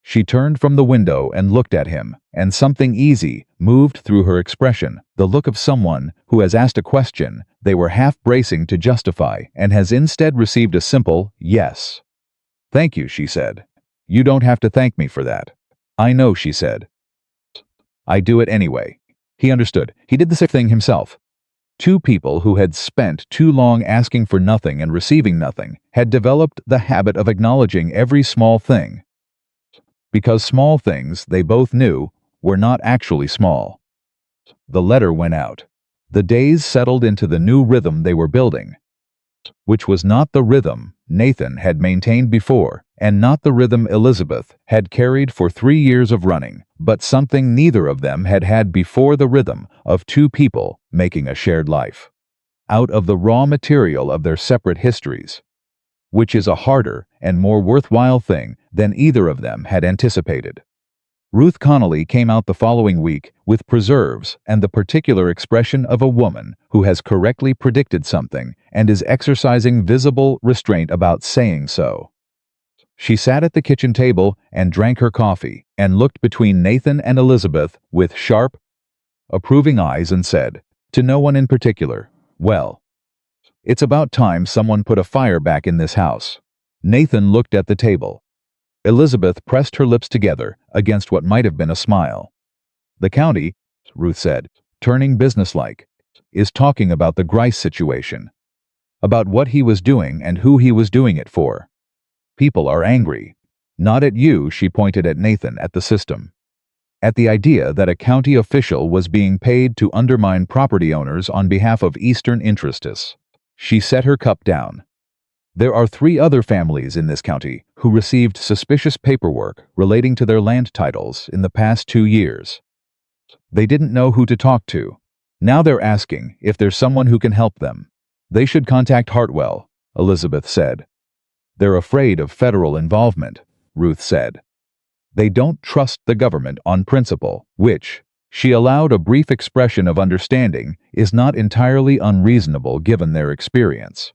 She turned from the window and looked at him, and something easy moved through her expression, the look of someone who has asked a question they were half bracing to justify and has instead received a simple yes. Thank you, she said. You don't have to thank me for that. I know, she said. I do it anyway. He understood. He did the same thing himself. Two people who had spent too long asking for nothing and receiving nothing had developed the habit of acknowledging every small thing. Because small things, they both knew, were not actually small. The letter went out. The days settled into the new rhythm they were building, which was not the rhythm Nathan had maintained before, and not the rhythm Elizabeth had carried for 3 years of running, but something neither of them had had before, the rhythm of two people making a shared life, out of the raw material of their separate histories, which is a harder and more worthwhile thing than either of them had anticipated. Ruth Connolly came out the following week with preserves and the particular expression of a woman who has correctly predicted something and is exercising visible restraint about saying so. She sat at the kitchen table and drank her coffee and looked between Nathan and Elizabeth with sharp, approving eyes and said, to no one in particular, well, it's about time someone put a fire back in this house. Nathan looked at the table. Elizabeth pressed her lips together against what might have been a smile. The county, Ruth said, turning businesslike, is talking about the Grice situation, about what he was doing and who he was doing it for. People are angry. Not at you, she pointed at Nathan, at the system. At the idea that a county official was being paid to undermine property owners on behalf of Eastern interests. She set her cup down. There are 3 other families in this county who received suspicious paperwork relating to their land titles in the past 2 years. They didn't know who to talk to. Now they're asking if there's someone who can help them. They should contact Hartwell, Elizabeth said. They're afraid of federal involvement, Ruth said. They don't trust the government on principle, which, she allowed a brief expression of understanding, is not entirely unreasonable given their experience.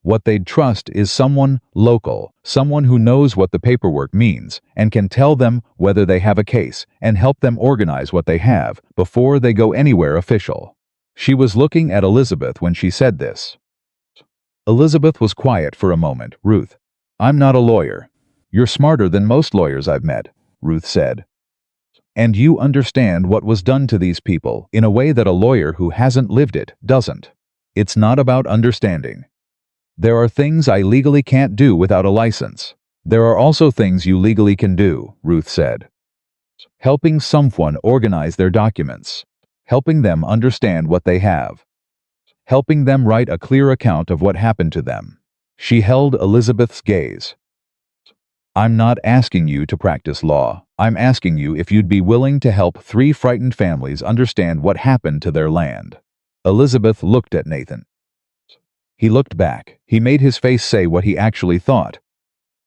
What they'd trust is someone local, someone who knows what the paperwork means and can tell them whether they have a case and help them organize what they have before they go anywhere official. She was looking at Elizabeth when she said this. Elizabeth was quiet for a moment. Ruth, I'm not a lawyer. You're smarter than most lawyers I've met, Ruth said. And you understand what was done to these people in a way that a lawyer who hasn't lived it doesn't. It's not about understanding. There are things I legally can't do without a license. There are also things you legally can do, Ruth said. Helping someone organize their documents. Helping them understand what they have. Helping them write a clear account of what happened to them. She held Elizabeth's gaze. I'm not asking you to practice law. I'm asking you if you'd be willing to help 3 frightened families understand what happened to their land. Elizabeth looked at Nathan. He looked back. He made his face say what he actually thought,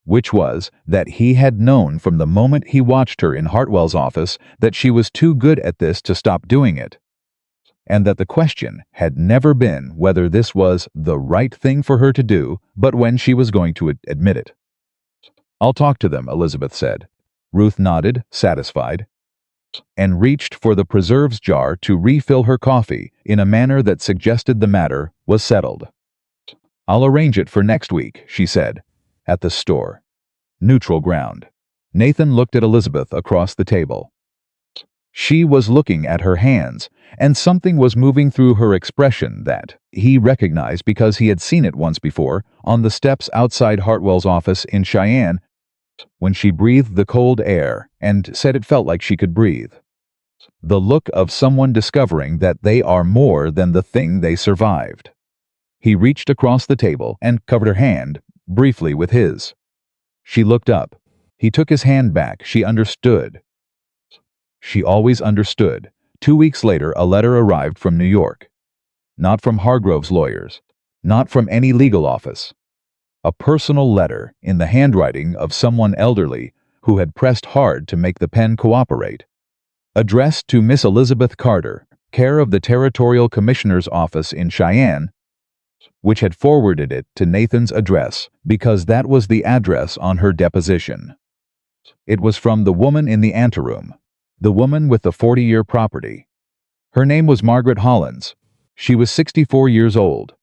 which was that he had known from the moment he watched her in Hartwell's office that she was too good at this to stop doing it, and that the question had never been whether this was the right thing for her to do, but when she was going to admit it. I'll talk to them, Elizabeth said. Ruth nodded, satisfied, and reached for the preserves jar to refill her coffee in a manner that suggested the matter was settled. I'll arrange it for next week, she said, at the store. Neutral ground. Nathan looked at Elizabeth across the table. She was looking at her hands, and something was moving through her expression that he recognized because he had seen it once before on the steps outside Hartwell's office in Cheyenne when she breathed the cold air and said it felt like she could breathe. The look of someone discovering that they are more than the thing they survived. He reached across the table and covered her hand briefly with his. She looked up. He took his hand back. She understood. She always understood. 2 weeks later, a letter arrived from New York. Not from Hargrove's lawyers. Not from any legal office. A personal letter in the handwriting of someone elderly who had pressed hard to make the pen cooperate. Addressed to Miss Elizabeth Carter, care of the Territorial Commissioner's office in Cheyenne, which had forwarded it to Nathan's address because that was the address on her deposition. It was from the woman in the anteroom. The woman with the 40-year property. Her name was Margaret Hollins. She was 64 years old.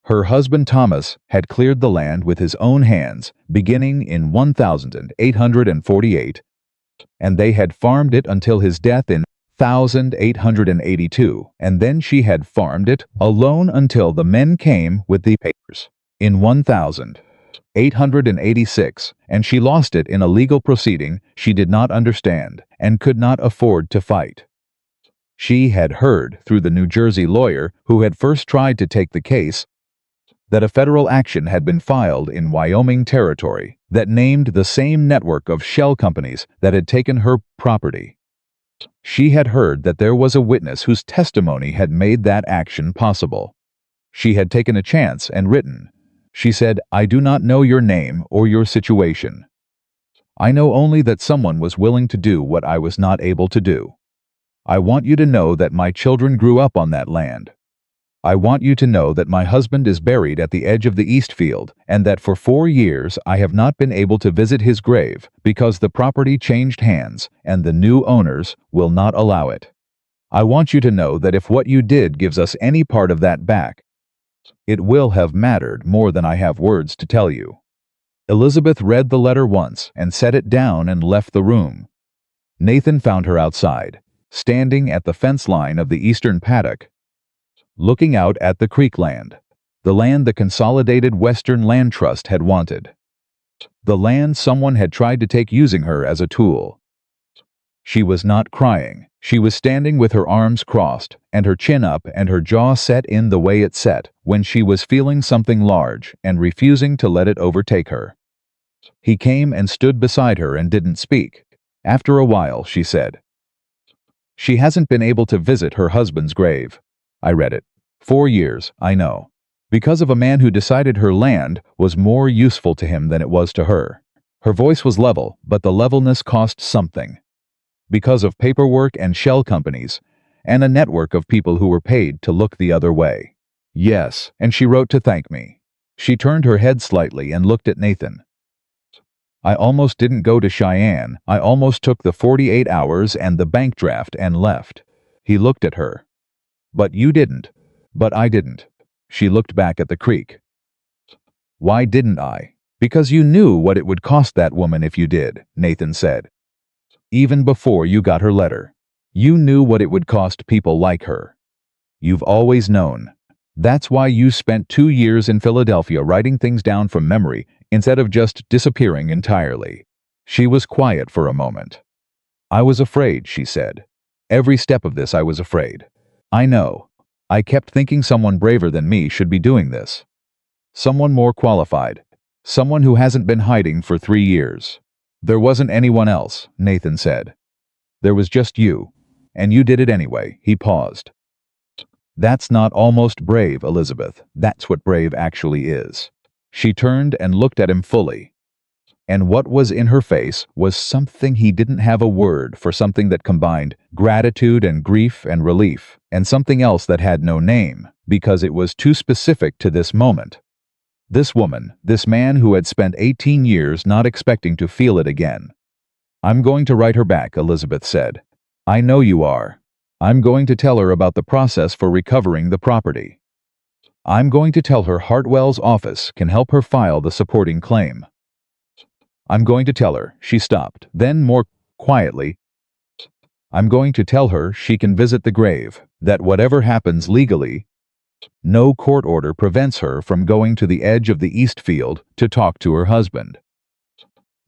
Her husband Thomas had cleared the land with his own hands beginning in 1848, and they had farmed it until his death in 1882, and then she had farmed it alone until the men came with the papers in 1886, and she lost it in a legal proceeding she did not understand and could not afford to fight. She had heard through the New Jersey lawyer who had first tried to take the case that a federal action had been filed in Wyoming Territory that named the same network of shell companies that had taken her property. She had heard that there was a witness whose testimony had made that action possible. She had taken a chance and written. She said, I do not know your name or your situation. I know only that someone was willing to do what I was not able to do. I want you to know that my children grew up on that land. I want you to know that my husband is buried at the edge of the East Field and that for 4 years I have not been able to visit his grave because the property changed hands and the new owners will not allow it. I want you to know that if what you did gives us any part of that back, it will have mattered more than I have words to tell you. Elizabeth read the letter once and set it down and left the room. Nathan found her outside, standing at the fence line of the eastern paddock, looking out at the creek land, the land the Consolidated Western Land Trust had wanted, the land someone had tried to take using her as a tool. She was not crying. She was standing with her arms crossed and her chin up and her jaw set in the way it set when she was feeling something large and refusing to let it overtake her. He came and stood beside her and didn't speak. After a while, she said, "She hasn't been able to visit her husband's grave." I read it. 4 years, I know. Because of a man who decided her land was more useful to him than it was to her. Her voice was level, but the levelness cost something. Because of paperwork and shell companies, and a network of people who were paid to look the other way. Yes, and she wrote to thank me. She turned her head slightly and looked at Nathan. I almost didn't go to Cheyenne. I almost took the 48 hours and the bank draft and left. He looked at her. But you didn't. But I didn't. She looked back at the creek. Why didn't I? Because you knew what it would cost that woman if you did, Nathan said. Even before you got her letter. You knew what it would cost people like her. You've always known. That's why you spent 2 years in Philadelphia writing things down from memory instead of just disappearing entirely. She was quiet for a moment. I was afraid, she said. Every step of this I was afraid. I know. I kept thinking someone braver than me should be doing this. Someone more qualified. Someone who hasn't been hiding for 3 years. There wasn't anyone else, Nathan said. There was just you. And you did it anyway. He paused. That's not almost brave, Elizabeth. That's what brave actually is. She turned and looked at him fully. And what was in her face was something he didn't have a word for, something that combined gratitude and grief and relief, and something else that had no name, because it was too specific to this moment. This woman, this man who had spent 18 years not expecting to feel it again. I'm going to write her back, Elizabeth said. I know you are. I'm going to tell her about the process for recovering the property. I'm going to tell her Hartwell's office can help her file the supporting claim. I'm going to tell her, she stopped, then more quietly, I'm going to tell her she can visit the grave, that whatever happens legally, no court order prevents her from going to the edge of the east field to talk to her husband.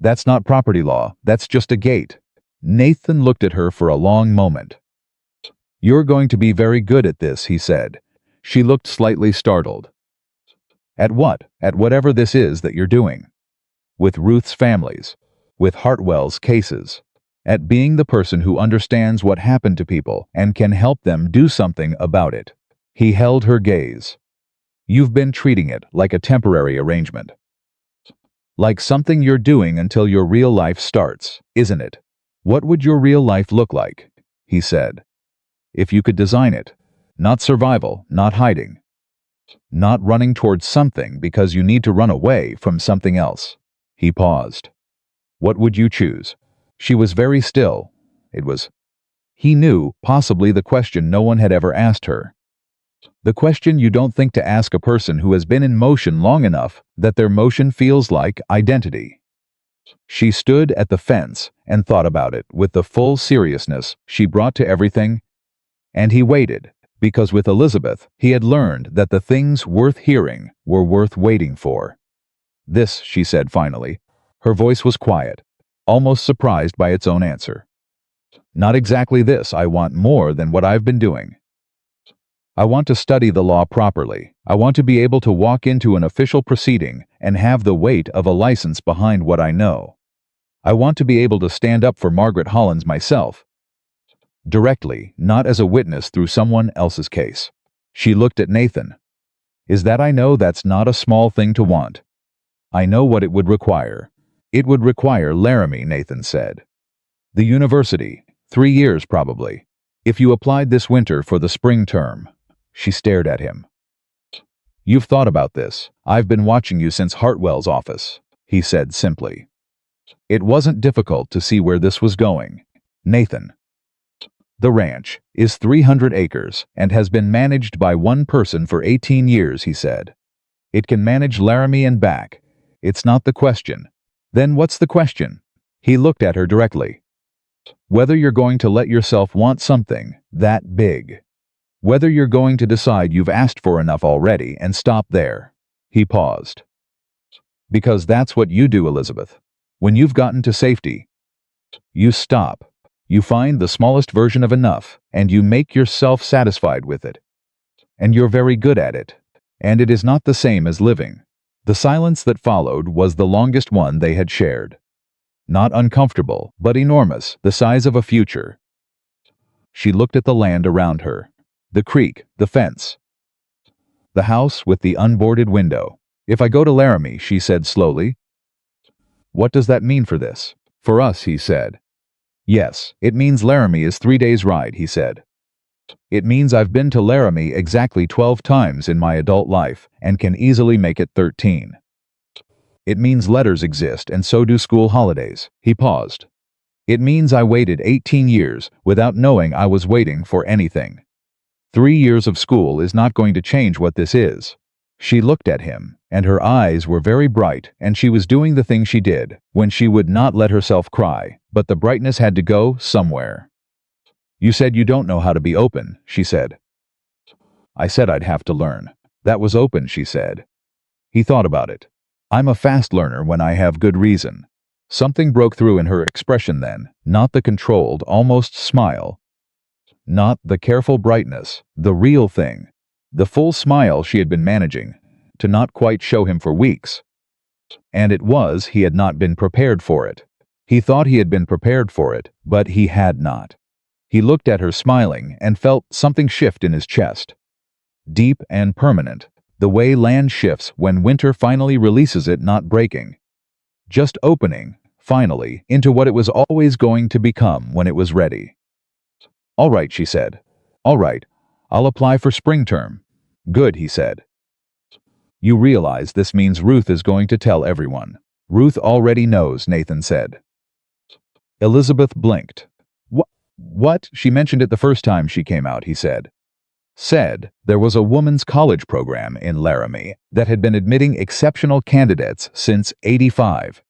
That's not property law, that's just a gate. Nathan looked at her for a long moment. You're going to be very good at this, he said. She looked slightly startled. At what? At whatever this is that you're doing. With Ruth's families. With Hartwell's cases. At being the person who understands what happened to people and can help them do something about it. He held her gaze. You've been treating it like a temporary arrangement. Like something you're doing until your real life starts, isn't it? What would your real life look like? He said. If you could design it. Not survival, not hiding. Not running towards something because you need to run away from something else. He paused. What would you choose? She was very still. It was. He knew, possibly the question no one had ever asked her. The question you don't think to ask a person who has been in motion long enough that their motion feels like identity. She stood at the fence and thought about it with the full seriousness she brought to everything, and he waited, because with Elizabeth he had learned that the things worth hearing were worth waiting for. This, she said finally. Her voice was quiet, almost surprised by its own answer. Not exactly this. I want more than what I've been doing. I want to study the law properly. I want to be able to walk into an official proceeding and have the weight of a license behind what I know. I want to be able to stand up for Margaret Hollins myself. Directly, not as a witness through someone else's case. She looked at Nathan. Is that I know that's not a small thing to want. I know what it would require. It would require Laramie, Nathan said. The university, 3 years probably. If you applied this winter for the spring term. She stared at him. You've thought about this. I've been watching you since Hartwell's office, he said simply. It wasn't difficult to see where this was going. Nathan. The ranch is 300 acres and has been managed by one person for 18 years, he said. It can manage Laramie and back. It's not the question. Then what's the question? He looked at her directly. Whether you're going to let yourself want something that big. Whether you're going to decide you've asked for enough already and stop there. He paused. Because that's what you do, Elizabeth. When you've gotten to safety, you stop. You find the smallest version of enough, and you make yourself satisfied with it. And you're very good at it. And it is not the same as living. The silence that followed was the longest one they had shared. Not uncomfortable, but enormous, the size of a future. She looked at the land around her. The creek, the fence. The house with the unboarded window. If I go to Laramie, she said slowly. What does that mean for this? For us, he said. Yes, it means Laramie is 3 days' ride, he said. It means I've been to Laramie exactly 12 times in my adult life and can easily make it 13. It means letters exist and so do school holidays. He paused. It means I waited 18 years without knowing I was waiting for anything. 3 years of school is not going to change what this is. She looked at him, and her eyes were very bright, and she was doing the thing she did when she would not let herself cry, but the brightness had to go somewhere. You said you don't know how to be open, she said. I said I'd have to learn. That was open, she said. He thought about it. I'm a fast learner when I have good reason. Something broke through in her expression then, not the controlled, almost smile. Not the careful brightness, the real thing. The full smile she had been managing to not quite show him for weeks. And it was he had not been prepared for it. He thought he had been prepared for it, but he had not. He looked at her smiling and felt something shift in his chest. Deep and permanent, the way land shifts when winter finally releases it, not breaking. Just opening, finally, into what it was always going to become when it was ready. All right, she said. All right, I'll apply for spring term. Good, he said. You realize this means Ruth is going to tell everyone. Ruth already knows, Nathan said. Elizabeth blinked. What? She mentioned it the first time she came out, he said. Said there was a woman's college program in Laramie that had been admitting exceptional candidates since '85.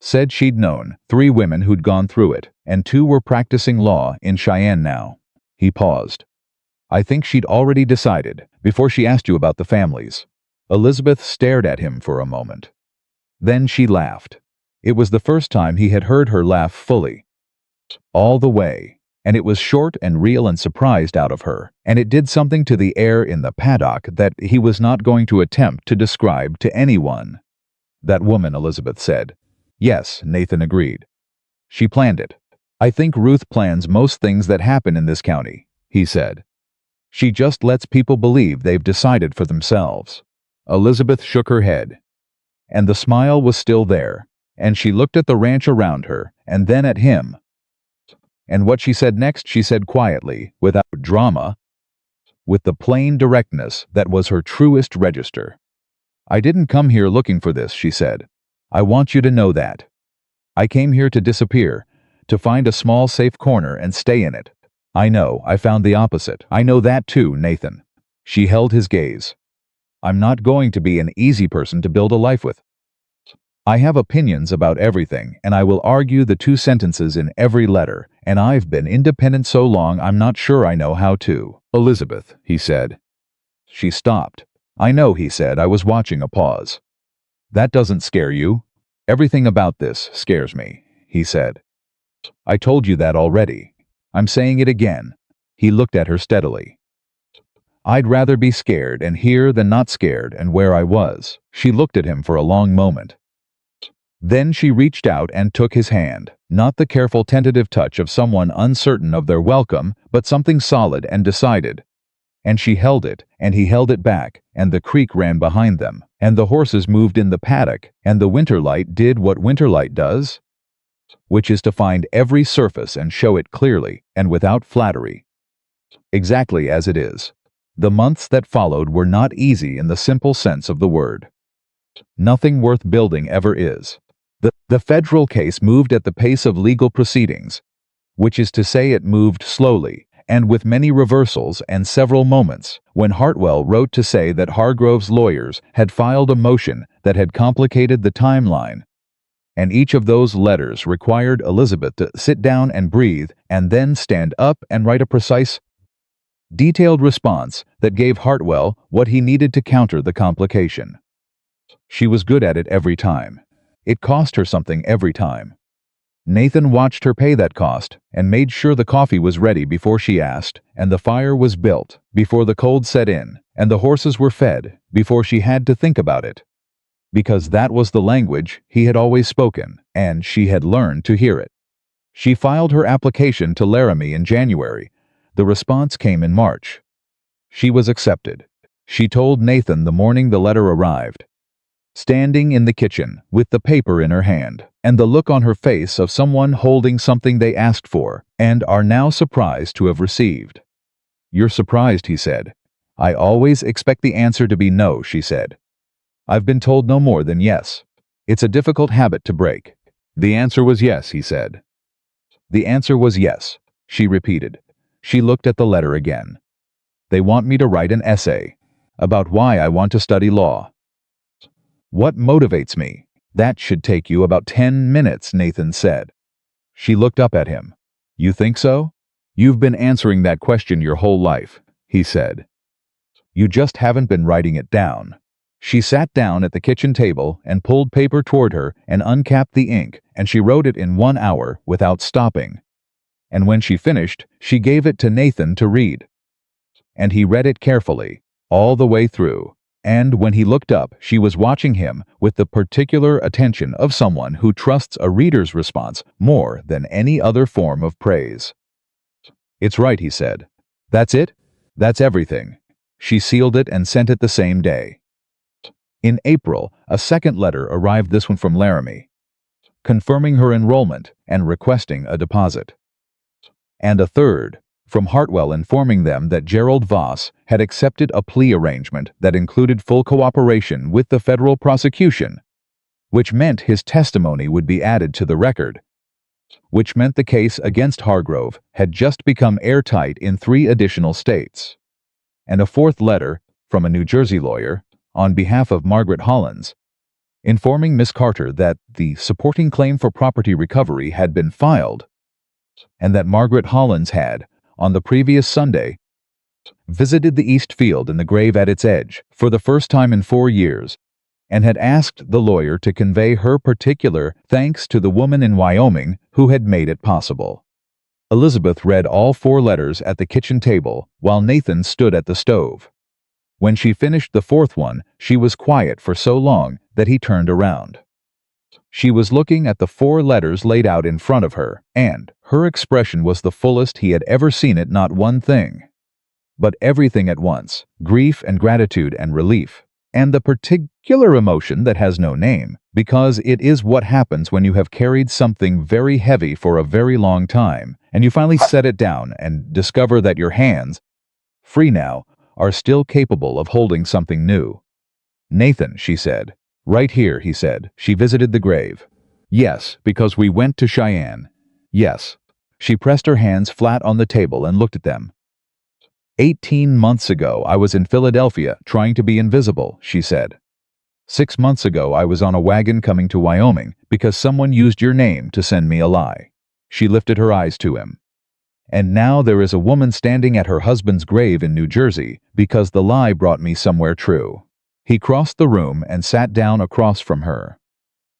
Said she'd known 3 women who'd gone through it, and 2 were practicing law in Cheyenne now. He paused. I think she'd already decided, before she asked you about the families. Elizabeth stared at him for a moment. Then she laughed. It was the first time he had heard her laugh fully. All the way, and it was short and real and surprised out of her, and it did something to the air in the paddock that he was not going to attempt to describe to anyone. That woman, Elizabeth said. Yes, Nathan agreed. She planned it. I think Ruth plans most things that happen in this county, he said. She just lets people believe they've decided for themselves. Elizabeth shook her head. And the smile was still there, and she looked at the ranch around her, and then at him. And what she said next she said quietly, without drama, with the plain directness that was her truest register. I didn't come here looking for this, she said. I want you to know that. I came here to disappear, to find a small safe corner and stay in it. I know, I found the opposite. I know that too, Nathan. She held his gaze. I'm not going to be an easy person to build a life with. I have opinions about everything, and I will argue the 2 sentences in every letter, and I've been independent so long I'm not sure I know how to. Elizabeth, he said. She stopped. I know, he said. I was watching a pause. That doesn't scare you. Everything about this scares me, he said. I told you that already. I'm saying it again. He looked at her steadily. I'd rather be scared and here than not scared and where I was. She looked at him for a long moment. Then she reached out and took his hand, not the careful tentative touch of someone uncertain of their welcome, but something solid and decided. And she held it, and he held it back, and the creek ran behind them, and the horses moved in the paddock, and the winterlight did what winterlight does, which is to find every surface and show it clearly and without flattery. Exactly as it is. The months that followed were not easy in the simple sense of the word. Nothing worth building ever is. The federal case moved at the pace of legal proceedings, which is to say it moved slowly, and with many reversals and several moments when Hartwell wrote to say that Hargrove's lawyers had filed a motion that had complicated the timeline. And each of those letters required Elizabeth to sit down and breathe and then stand up and write a precise, detailed response that gave Hartwell what he needed to counter the complication. She was good at it every time. It cost her something every time. Nathan watched her pay that cost and made sure the coffee was ready before she asked, and the fire was built before the cold set in, and the horses were fed before she had to think about it. Because that was the language he had always spoken, and she had learned to hear it. She filed her application to Laramie in January. The response came in March. She was accepted. She told Nathan the morning the letter arrived. Standing in the kitchen with the paper in her hand and the look on her face of someone holding something they asked for and are now surprised to have received. "You're surprised," he said. "I always expect the answer to be no," she said. "I've been told no more than yes. It's a difficult habit to break." "The answer was yes," he said. "The answer was yes," she repeated. She looked at the letter again. "They want me to write an essay about why I want to study law." "What motivates me?" "That should take you about 10 minutes, Nathan said. She looked up at him. "You think so?" "You've been answering that question your whole life," he said. "You just haven't been writing it down." She sat down at the kitchen table and pulled paper toward her and uncapped the ink, and she wrote it in 1 hour without stopping. And when she finished, she gave it to Nathan to read. And he read it carefully, all the way through. And when he looked up, she was watching him with the particular attention of someone who trusts a reader's response more than any other form of praise. "It's right," he said. "That's it? That's everything." She sealed it and sent it the same day. In April, a second letter arrived, this one from Laramie, confirming her enrollment and requesting a deposit. And a third, from Hartwell, informing them that Gerald Voss had accepted a plea arrangement that included full cooperation with the federal prosecution, which meant his testimony would be added to the record, which meant the case against Hargrove had just become airtight in 3 additional states. And a fourth letter, from a New Jersey lawyer, on behalf of Margaret Hollins, informing Miss Carter that the supporting claim for property recovery had been filed, and that Margaret Hollins had, on the previous Sunday, visited the East Field and the grave at its edge for the first time in 4 years, and had asked the lawyer to convey her particular thanks to the woman in Wyoming who had made it possible. Elizabeth read all 4 letters at the kitchen table while Nathan stood at the stove. When she finished the 4th one, she was quiet for so long that he turned around. She was looking at the 4 letters laid out in front of her, and her expression was the fullest he had ever seen it, not one thing, but everything at once, grief and gratitude and relief, and the particular emotion that has no name, because it is what happens when you have carried something very heavy for a very long time, and you finally set it down and discover that your hands, free now, are still capable of holding something new. "Nathan," she said. "Right here," he said. "She visited the grave." "Yes, because we went to Cheyenne." "Yes." She pressed her hands flat on the table and looked at them. 18 months ago, I was in Philadelphia trying to be invisible," she said. 6 months ago, I was on a wagon coming to Wyoming because someone used your name to send me a lie." She lifted her eyes to him. "And now there is a woman standing at her husband's grave in New Jersey because the lie brought me somewhere true." He crossed the room and sat down across from her.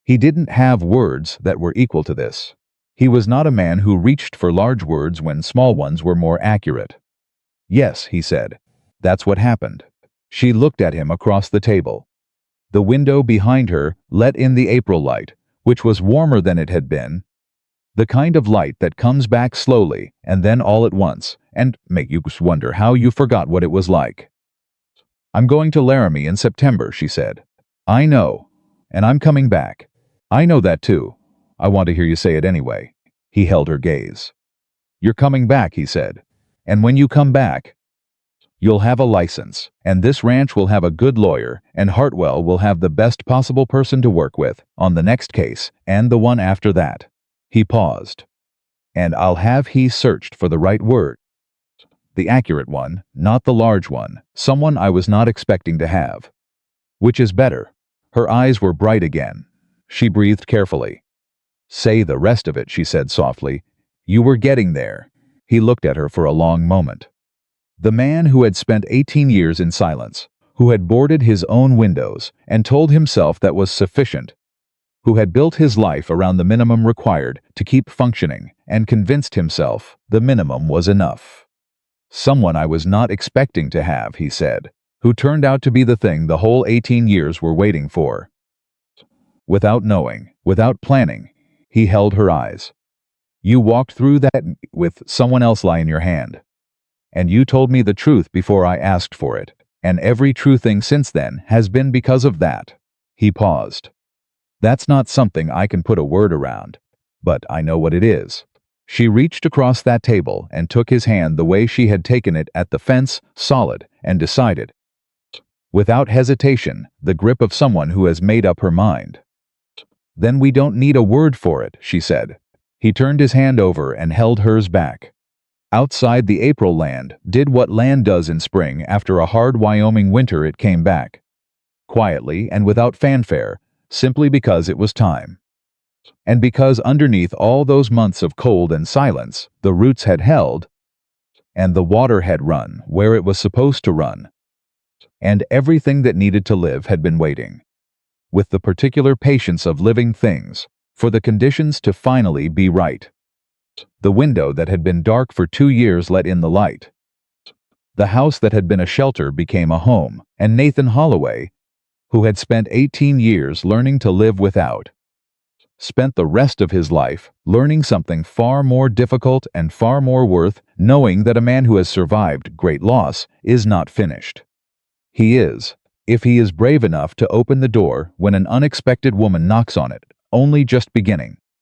He didn't have words that were equal to this. He was not a man who reached for large words when small ones were more accurate. "Yes," he said. "That's what happened." She looked at him across the table. The window behind her let in the April light, which was warmer than it had been, the kind of light that comes back slowly and then all at once, and make you wonder how you forgot what it was like. "I'm going to Laramie in September," she said. "I know, and I'm coming back." "I know that too. I want to hear you say it anyway." He held her gaze. "You're coming back," he said. "And when you come back, you'll have a license, and this ranch will have a good lawyer, and Hartwell will have the best possible person to work with on the next case and the one after that." He paused. "And I'll have he searched for the right word. The accurate one, not the large one, someone I was not expecting to have. Which is better? Her eyes were bright again. She breathed carefully. Say the rest of it, she said softly. You were getting there. He looked at her for a long moment. The man who had spent 18 years in silence, who had boarded his own windows and told himself that was sufficient, who had built his life around the minimum required to keep functioning and convinced himself the minimum was enough. Someone I was not expecting to have, he said, who turned out to be the thing the whole 18 years were waiting for. Without knowing, without planning, he held her eyes. You walked through that with someone else lie in your hand. And you told me the truth before I asked for it, and every true thing since then has been because of that. He paused. That's not something I can put a word around, but I know what it is. She reached across that table and took his hand the way she had taken it at the fence, solid and decided. Without hesitation, the grip of someone who has made up her mind. Then we don't need a word for it, she said. He turned his hand over and held hers back. Outside the April land did what land does in spring after a hard Wyoming winter. It came back. Quietly and without fanfare, simply because it was time. And because underneath all those months of cold and silence, the roots had held, and the water had run where it was supposed to run, and everything that needed to live had been waiting, with the particular patience of living things, for the conditions to finally be right. The window that had been dark for 2 years let in the light. The house that had been a shelter became a home, and Nathan Holloway, who had spent 18 years learning to live without, spent the rest of his life learning something far more difficult and far more worth knowing that a man who has survived great loss is not finished. He is, if he is brave enough to open the door when an unexpected woman knocks on it, only just beginning.